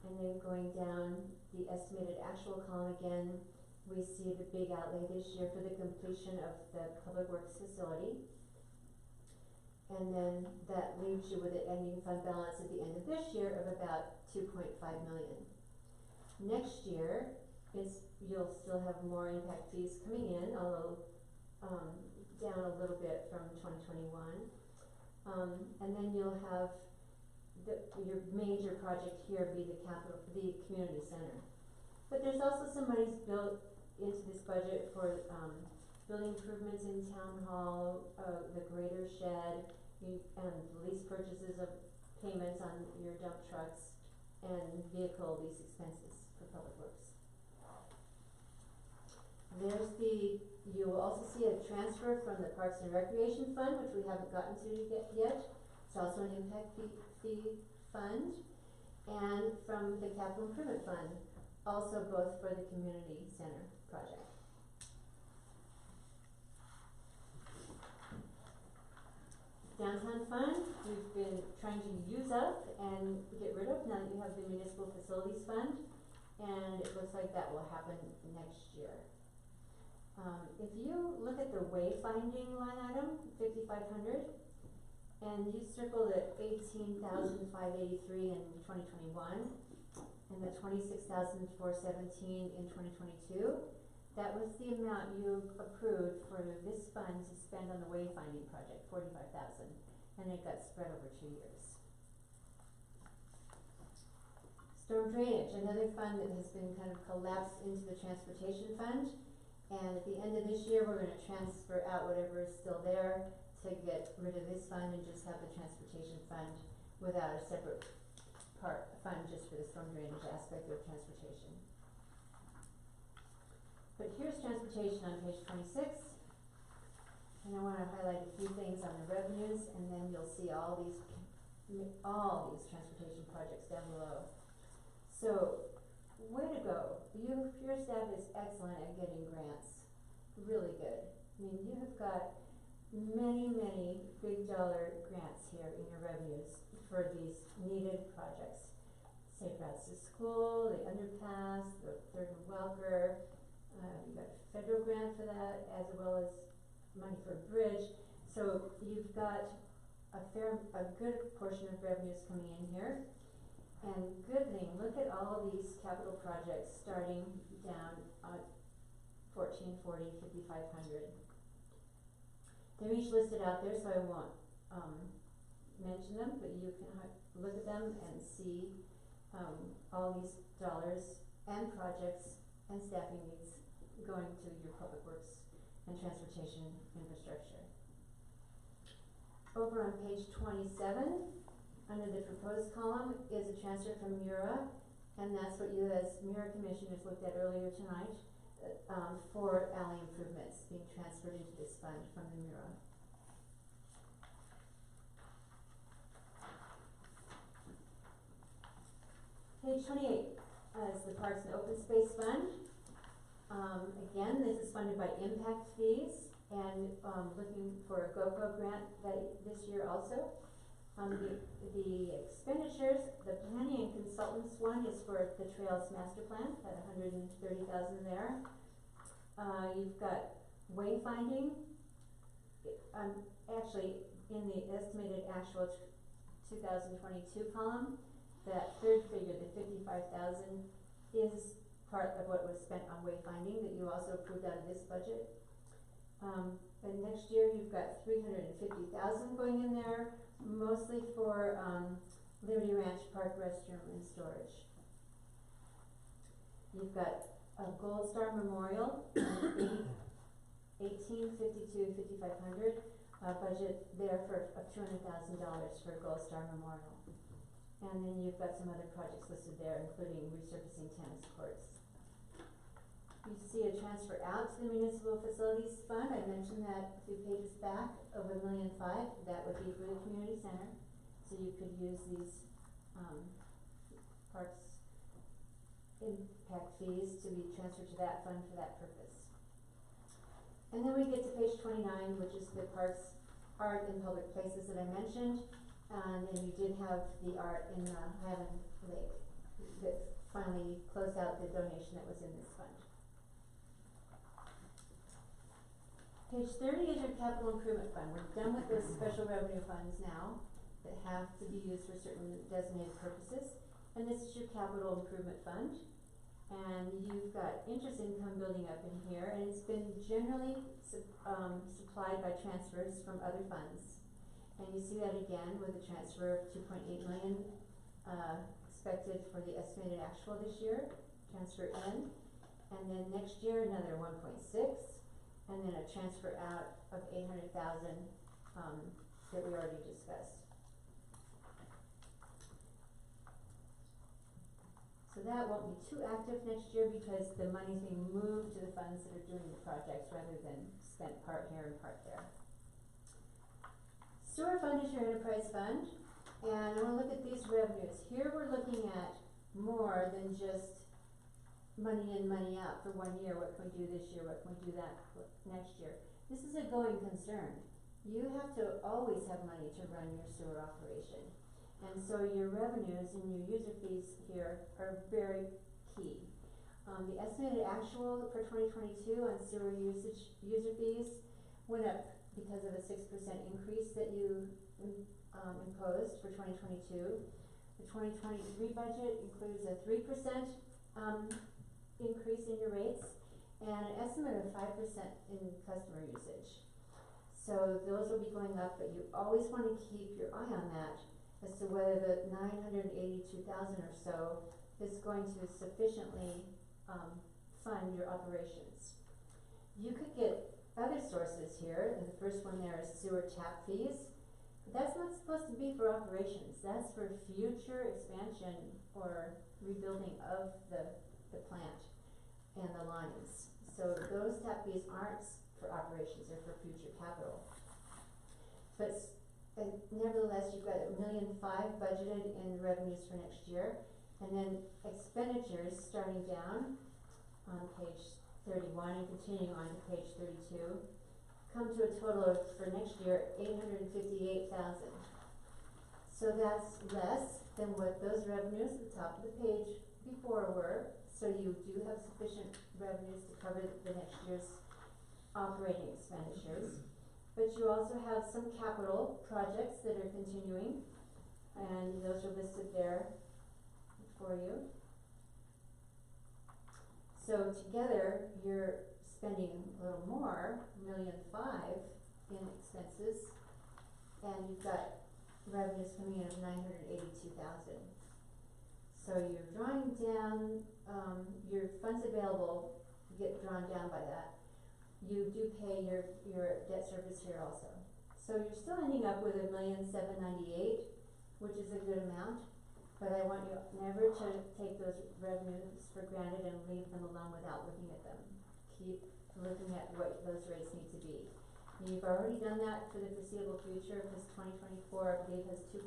And then going down the estimated actual column again, we see the big outlay this year for the completion of the Public Works facility. And then that leaves you with an ending fund balance at the end of this year of about $2.5 million. Next year, you'll still have more impact fees coming in, although down a little bit from 2021. And then you'll have your major project here be the community center. But there's also some monies built into this budget for building improvements in town hall, the greater shed, and lease purchases of payments on your dump trucks, and vehicle lease expenses for public works. You will also see a transfer from the Parks and Recreation Fund, which we haven't gotten to yet. It's also an impact fee fund. and from the capital improvement fund, also both for the community center project. Downtown fund, we've been trying to use up and get rid of now that you have the municipal facilities fund, and it looks like that will happen next year. If you look at the wayfinding line item, 5,500, and you circle the 18,583 in 2021, and the 26,417 in 2022, that was the amount you approved for this fund to spend on the wayfinding project, 45,000, and it got spread over 2 years. Storm drainage, another fund that has been kind of collapsed into the transportation fund, and at the end of this year, we're gonna transfer out whatever is still there to get rid of this fund and just have the transportation fund without a separate fund just for the storm drainage aspect of transportation. But here's transportation on page 26, and I wanna highlight a few things on the revenues, and then you'll see all these transportation projects down below. So, way to go. Your staff is excellent at getting grants. Really good. I mean, you have got many, many big dollar grants here in your revenues for these needed projects. Safe routes to school, the underpass, the Third and Welker, you got a federal grant for that, as well as money for a bridge. So you've got a good portion of revenues coming in here. And good thing, look at all these capital projects starting down at 1440, 5500. They're each listed out there, so I won't mention them, but you can look at them and see all these dollars and projects and staffing needs going to your public works and transportation infrastructure. Over on page 27, under the proposed column is a transfer from MURA, and that's what you as MURA commissioners looked at earlier tonight, for alley improvements being transferred into this fund from the MURA. Page 28 is the Parks and Open Space Fund. Again, this is funded by impact fees, and looking for a GoPro grant this year also. The expenditures, the planning and consultants one is for the Trails Master Plan, at 130,000 there. You've got wayfinding, actually in the estimated actual 2022 column, that third figure, the 55,000, is part of what was spent on wayfinding that you also approved out of this budget. And next year you've got 350,000 going in there, mostly for Liberty Ranch Park restroom and storage. You've got a Gold Star Memorial, 1852-5500, budget there of $200,000 for Gold Star Memorial. And then you've got some other projects listed there, including resurfacing tennis courts. You see a transfer out to the Municipal Facilities Fund. I mentioned that a few pages back of $1.5 million. That would be for the community center. So you could use these parks impact fees to be transferred to that fund for that purpose. And then we get to page 29, which is the parks, art in public places that I mentioned. And then you did have the art in the Highland Lake that finally closed out the donation that was in this fund. Page 30 is your capital improvement fund. We're done with those special revenue funds now that have to be used for certain designated purposes. And this is your capital improvement fund. And you've got interest income building up in here, and it's been generally supplied by transfers from other funds. And you see that again with a transfer of 2.8 million expected for the estimated actual this year, transfer in. And then next year another 1.6. And then a transfer out of 800,000 that we already discussed. So that won't be too active next year because the money's being moved to the funds that are doing the projects rather than spent part here and part there. Sewer fund is your enterprise fund. And I wanna look at these revenues. Here we're looking at more than just money in, money out for 1 year. What can we do this year? What can we do that next year? This is a going concern. You have to always have money to run your sewer operation. And so your revenues and your user fees here are very key. The estimated actual for 2022 on sewer usage, user fees went up because of a 6% increase that you imposed for 2022. The 2023 budget includes a 3% increase in your rates and an estimate of 5% in customer usage. So those will be going up, but you always want to keep your eye on that as to whether the 982,000 or so is going to sufficiently fund your operations. You could get other sources here, and the first one there is sewer tap fees. But that's not supposed to be for operations. That's for future expansion or rebuilding of the plant and the lines. So those tap fees aren't for operations, they're for future capital. But nevertheless, you've got $1.5 million budgeted in revenues for next year, and then expenditures starting down on page 31 and continuing on to page 32 come to a total of, for next year, $858,000. So that's less than what those revenues at the top of the page before were. So you do have sufficient revenues to cover the next year's operating expenditures. But you also have some capital projects that are continuing, and those are listed there for you. So together, you're spending a little more, $1.5 million in expenses, and you've got revenues coming in of $982,000. So you're drawing down, your funds available get drawn down by that. You do pay your debt service here also. So you're still ending up with $1,798,000, which is a good amount, but I want you never to take those revenues for granted and leave them alone without looking at them. Keep looking at what those rates need to be. You've already done that for the foreseeable future, because 2024, I believe, has 2%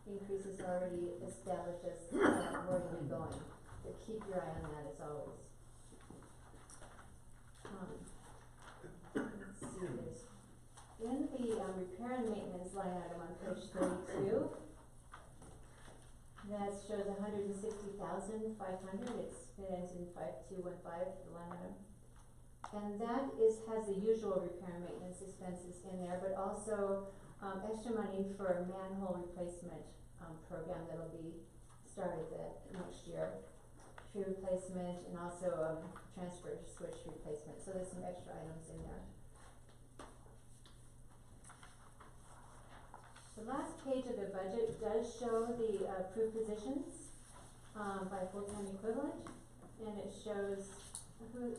increases already established as where you're going. So keep your eye on that as always. Let's see, there's in the repair and maintenance line item on page 32, that shows $160,500. It ends in 5215, the line item. And that has the usual repair and maintenance expenses in there, but also extra money for a manhole replacement program that'll be started next year. Tree replacement and also transfer switch replacement. So there's some extra items in there. The last page of the budget does show the approved positions by full-time equivalent, and it shows who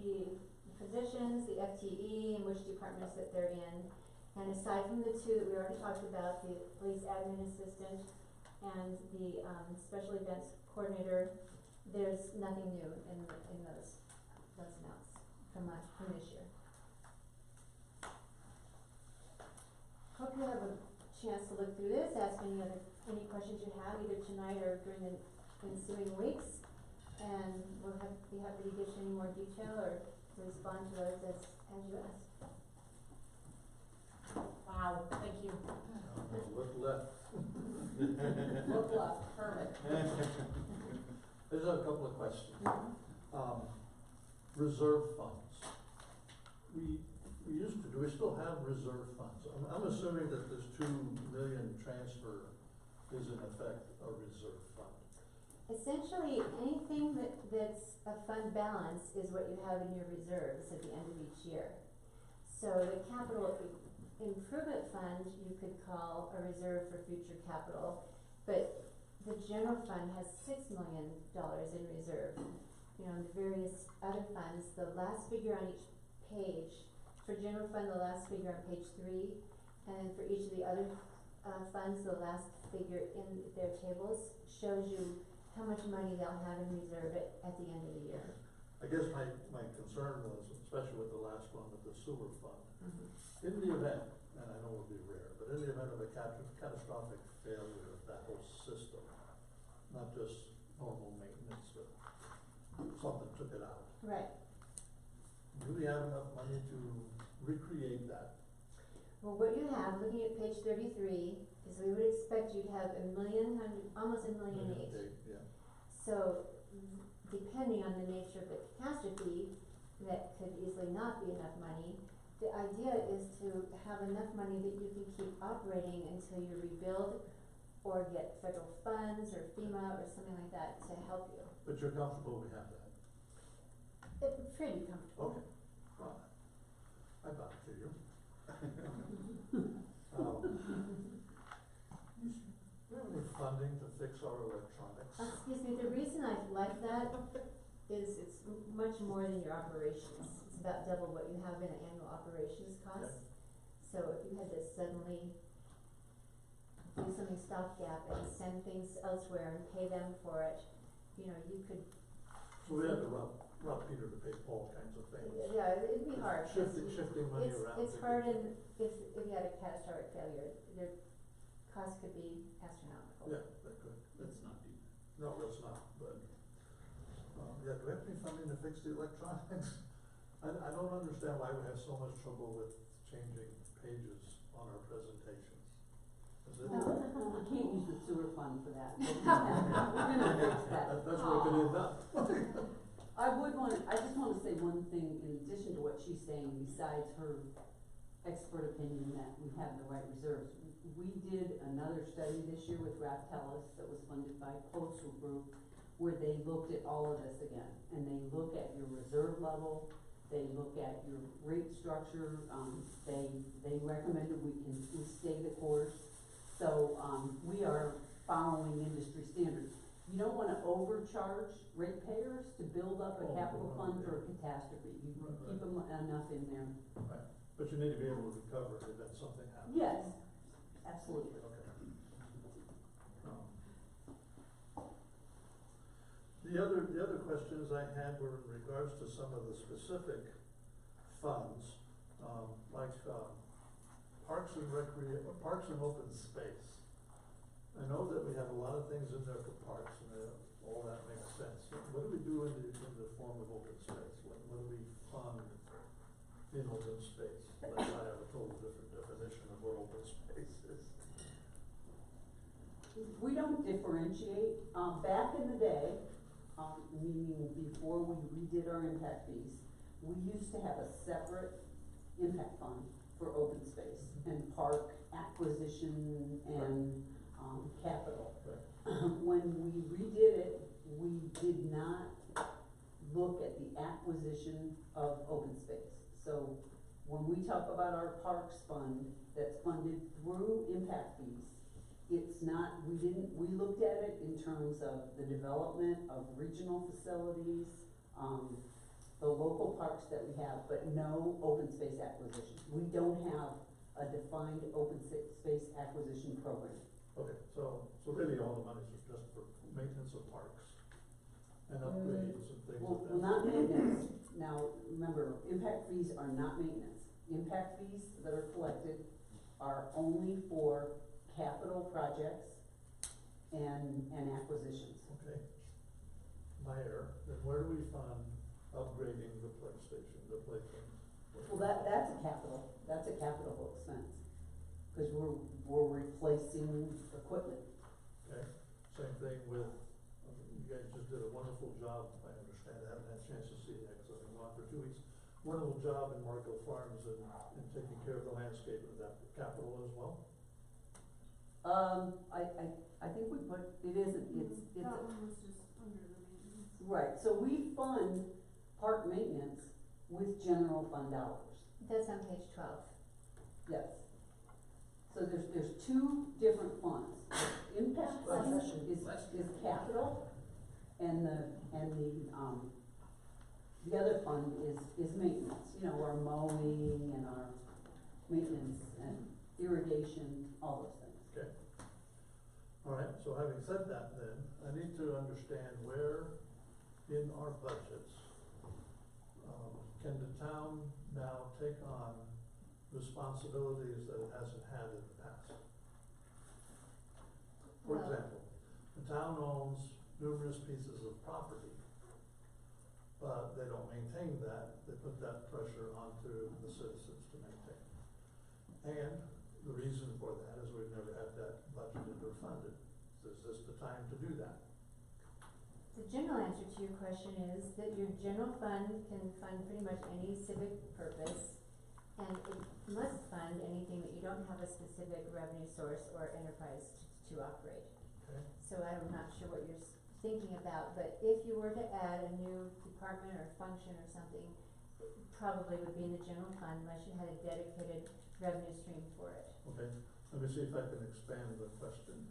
the positions, the FTE, and which departments that they're in. And aside from the two that we already talked about, the police admin assistant and the special events coordinator, there's nothing new in those amounts from this year. Hope you have a chance to look through this, ask any questions you have either tonight or during the ensuing weeks, and we'll be happy to give you any more detail or to respond to those as you ask. Wow, thank you. Look left. Look left, perfect. There's a couple of questions. Reserve funds. We used to, do we still have reserve funds? I'm assuming that this $2 million transfer is in effect a reserve fund. Essentially, anything that's a fund balance is what you have in your reserves at the end of each year. So the capital improvement fund you could call a reserve for future capital, but the general fund has $6 million in reserve. You know, the various other funds, the last figure on each page, for general fund, the last figure on page 3, and for each of the other funds, the last figure in their tables shows you how much money they'll have in reserve at the end of the year. I guess my concern was, especially with the last one, with the sewer fund, in the event, and I know it would be rare, but in the event of a catastrophic failure of that whole system, not just normal maintenance, but something took it out, Right. do we have enough money to recreate that? Well, what you have, looking at page 33, is we would expect you to have almost a million each. Yeah. So, depending on the nature of the catastrophe, that could easily not be enough money. The idea is to have enough money that you can keep operating until you rebuild or get federal funds or FEMA or something like that to help you. But you're comfortable we have that? Pretty comfortable. Okay, well, I got it to you. Do you have any funding to fix our electronics? Excuse me, the reason I like that is it's much more than your operations. It's about double what you have in an annual operations cost. Okay. So if you had to suddenly do something stopgap and send things elsewhere and pay them for it, you know, you could. So we have to rob Peter to pay Paul kinds of things. Yeah, it'd be hard. Shifting money around. It's hard if you had a catastrophic failure, the cost could be astronomical. Yeah, that could. That's not deep. No, that's not, but, yeah, do we have any funding to fix the electronics? I don't understand why we have so much trouble with changing pages on our presentations. Is it? We can't use the sewer fund for that. We're gonna fix that. That's where it could end up. I just wanna say one thing in addition to what she's saying, besides her expert opinion that we have the right reserves. We did another study this year with Raftellus that was funded by Postal Group, where they looked at all of this again, and they look at your reserve level, they look at your rate structure, they recommended we stay the course. So, we are following industry standards. You don't wanna overcharge ratepayers to build up a capital fund for a catastrophe. You keep them enough in there. Right, but you need to be able to recover if something happens. Yes, absolutely. Okay. The other questions I had were in regards to some of the specific funds, parks and open space. I know that we have a lot of things in there for parks, and all that makes sense. What do we do in the form of open space? What do we fund in open space? Unless I have a total different definition of what open space is. We don't differentiate. Back in the day, meaning before we redid our impact fees, we used to have a separate impact fund for open space and park acquisition and capital. Right. When we redid it, we did not look at the acquisition of open space. So when we talk about our parks fund that's funded through impact fees, it's not, we looked at it in terms of the development of regional facilities, the local parks that we have, but no open space acquisition. We don't have a defined open space acquisition program. Okay, so really all the money is just for maintenance of parks and upgrades and things Well, like that. not maintenance. Now, remember, impact fees are not maintenance. Impact fees that are collected are only for capital projects and acquisitions. Okay. My error. Then where do we fund upgrading the PlayStation, the playthings? Well, that's a capital expense, cause we're replacing equipment. Okay, same thing with, you guys just did a wonderful job, I understand, I haven't had a chance to see it, cause I've been gone for 2 weeks. Wonderful job in Marco Farms in taking care of the landscape of that capital as well. I think we put, it isn't, it's That one was just under the maintenance. right, so we fund park maintenance with general fund dollars. That's on page 12. Yes. So there's two different funds. Impact fund is capital, and the other fund is maintenance, you know, our mowing and our maintenance and irrigation, all those things. Okay. All right, so having said that then, I need to understand where in our budgets, can the town now take on responsibilities that it hasn't had in the past. For Well- example, the town owns numerous pieces of property, but they don't maintain that. They put that pressure onto the citizens to maintain. And the reason for that is we've never had that budgeted or funded. So is this the time to do that? The general answer to your question is that your general fund can fund pretty much any civic purpose, and it must fund anything that you don't have a specific revenue source or enterprise to operate. Okay. So I'm not sure what you're thinking about, but if you were to add a new department or function or something, it probably would be in the general fund unless you had a dedicated revenue stream for it. Okay, let me see if I can expand the question.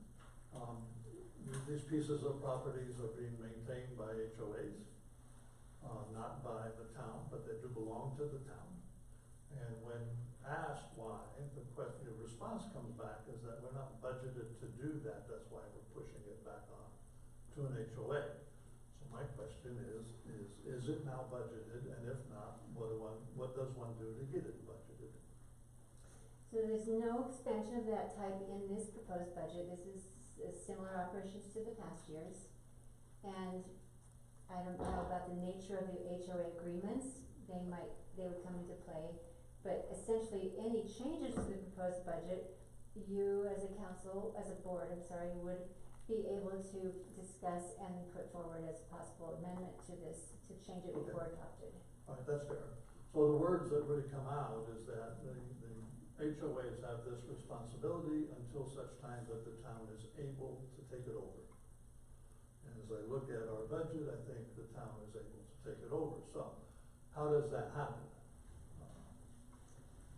These pieces of properties are being maintained by HOAs, not by the town, but they do belong to the town. And when asked why, the response comes back is that we're not budgeted to do that, that's why we're pushing it back on to an HOA. So my question is it now budgeted, and if not, what does one do to get it budgeted? So there's no expansion of that type in this proposed budget. This is similar operations to the past years. And I don't know about the nature of the HOA agreements. They would come into play. But essentially, any changes to the proposed budget, you as a council, as a board, would be able to discuss and put forward as a possible amendment to this, to change it before adopted. All right, that's fair. So the words that really come out is that the HOAs have this responsibility until such time that the town is able to take it over. And as I look at our budget, I think the town is able to take it over. So how does that happen?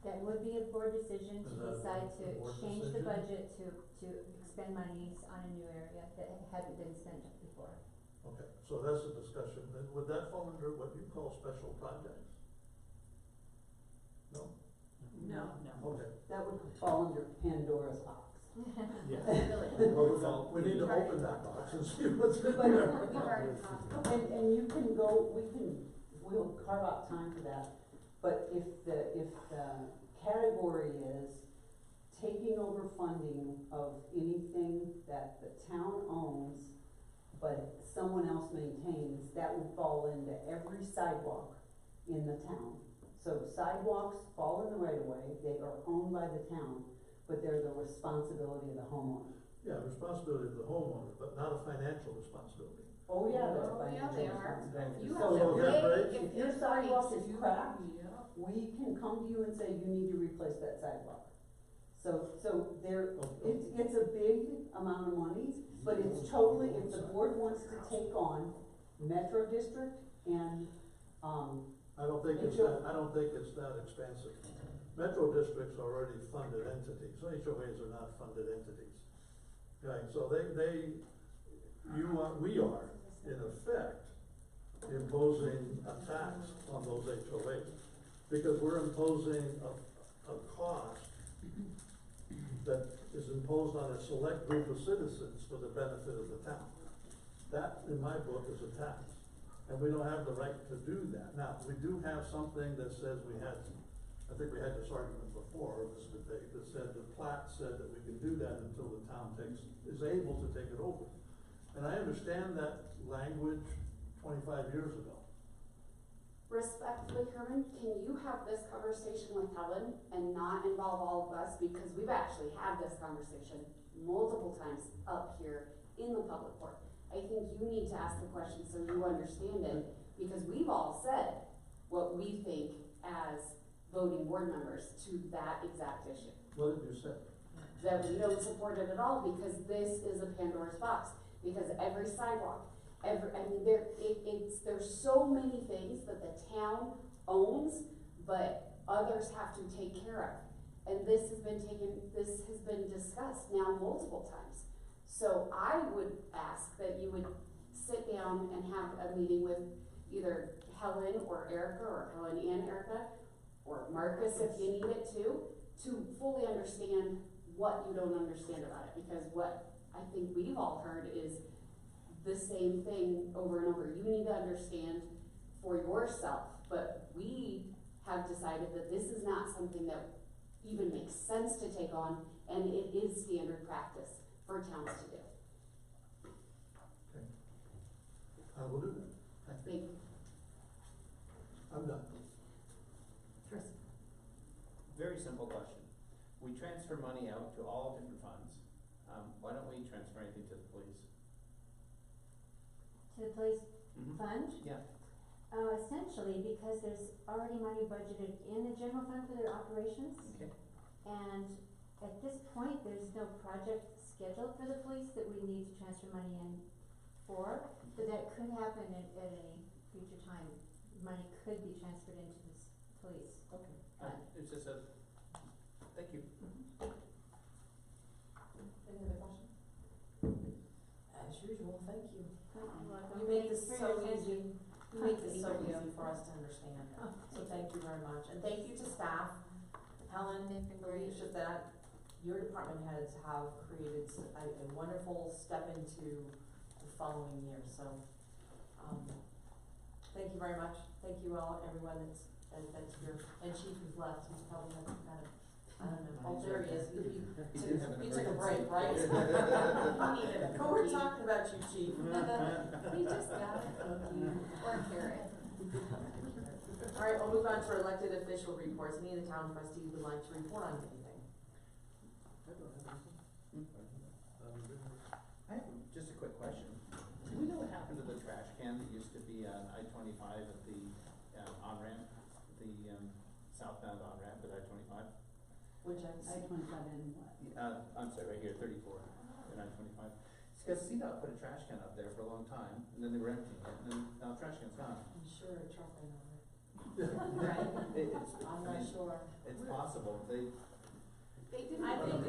That would be a board decision to Is that decide a to board change the decision? budget to expend monies on a new area that hadn't been spent before. Okay, so that's a discussion. Would that fall under what you call special projects? No? No. Okay. That would fall under Pandora's box. Yeah. Well, we need to open that box and see what's in there. And you can go, we'll carve out time for that, but if the category is taking over funding of anything that the town owns, but someone else maintains, that would fall into every sidewalk in the town. So sidewalks fall in the right of way, they are owned by the town, but they're the responsibility of the homeowner. Yeah, responsibility of the homeowner, but not a financial responsibility. Oh, yeah, they're Oh, yeah, financial they are. responsibility. You So have to So that pay breaks? if your sidewalk is cracked, we can come to you and say, you need to replace that sidewalk. So there, it's a big amount of money, but it's totally, if the board wants to take on Metro District and, I don't think it's that expansive. Metro districts are already funded entities, HOAs are not funded entities. Okay, so we are, in effect, imposing a tax on those HOAs, because we're imposing a cost that is imposed on a select group of citizens for the benefit of the town. That, in my book, is a tax. And we don't have the right to do that. Now, we do have something that says I think we had this argument before, this debate, that said the plat said that we can do that until the town is able to take it over. And I understand that language 25 years ago. Respectfully, Herman, can you have this conversation with Helen and not involve all of us? Because we've actually had this conversation multiple times up here in the public court. I think you need to ask the question so you understand it, because we've all said what we think as voting board members to that exact issue. What did you say? That we don't support it at all, because this is a Pandora's box. Because every sidewalk, there's so many things that the town owns, but others have to take care of. And this has been discussed now multiple times. So I would ask that you would sit down and have a meeting with either Helen or Erica, or Helen and Erica, or Marcus if you need it to fully understand what you don't understand about it. Because what I think we've all heard is the same thing over and over. You need to understand for yourself, but we have decided that this is not something that even makes sense to take on, and it is standard practice for towns to do. Okay. I will do that. Thank you. Thank you. I'm done. Very simple question. We transfer money out to all different funds. Why don't we transfer anything to the police? To the police Mhm. fund? Yeah. Essentially, because there's already money budgeted in the general fund for their operations. Okay. And at this point, there's no project scheduled for the police that we need to transfer money in for, but that could happen at any future time. Money could be transferred into this police. Okay. Fund. It's just a, thank you. Any other questions? As usual, thank you. Welcome. You make Thanks this for your so attention. easy, you make this so easy for us to understand, so thank you very much, and thank you to staff. Helen, the leadership that your department heads have created a wonderful step into the following year, so, thank you very much, thank you all, everyone that's here, and Chief who's left, he's probably had some kind of, I don't know, oh, there he is, he took a break, right? But we're talking about you, Chief. He just got a cookie or a carrot. All right, we'll move on to our elected official reports. Any of the town trustees would like to report on anything? I have just a quick question. Do we know what happened to the trash can that used to be on I-25 at the on-ramp, the southbound on-ramp at I-25? Which ends? I-25 and what? I'm sorry, right here, 34 and I-25. It's because CDOT put a trash can up there for a long time, and then they were emptying it, and then now the trash can's gone. I'm sure a truck went over it. Right. I'm not sure. It's possible. They didn't. I think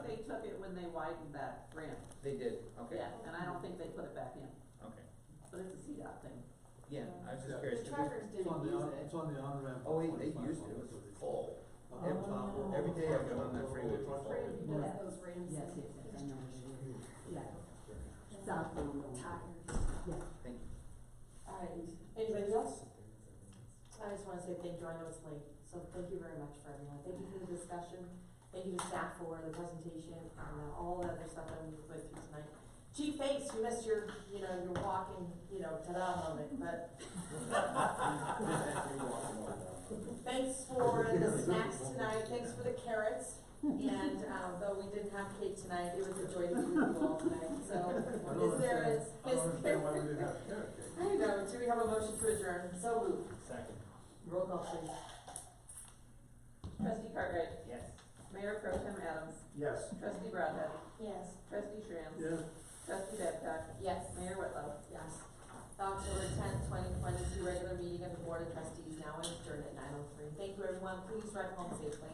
they took it when they widened that ramp. They did, okay. Yeah, and I don't think they put it back in, Okay. but it's a CDOT thing. Yeah, I was just Yeah. curious. The truckers didn't use it. It's on the on-ramp. Oh, they used it. It was full. Every day I go on that freeway, it's full. Brady does those ramps. Yes, I know what it is. Yeah. Southbound going. Yeah. Thank you. All right, anybody else? I just wanna say thank you, I know it's late, so thank you very much for everyone. Thank you for the discussion, thank you to staff for the presentation, and all the other stuff that we went through tonight. Chief, thanks, you missed your walking, ta-da moment, but thanks for the snacks tonight, thanks for the carrots, and, though we didn't have cake tonight, it was a joy to be with you all tonight, so, is there a, I don't understand why we didn't have carrot cake. I know, do we have a motion to adjourn? So moved. Second. Roll call, please. Trustee Cartwright? Yes. Mayor Pro Tem Adams? Yes. Trustee Broadhead? Yes. Trustee Schranz? Yes. Trustee Babcock? Yes. Mayor Whitlow? Yes. October 10th, 2022, regular meeting of the Board of Trustees now adjourned at 9:03. Thank you, everyone. Please drive home safely.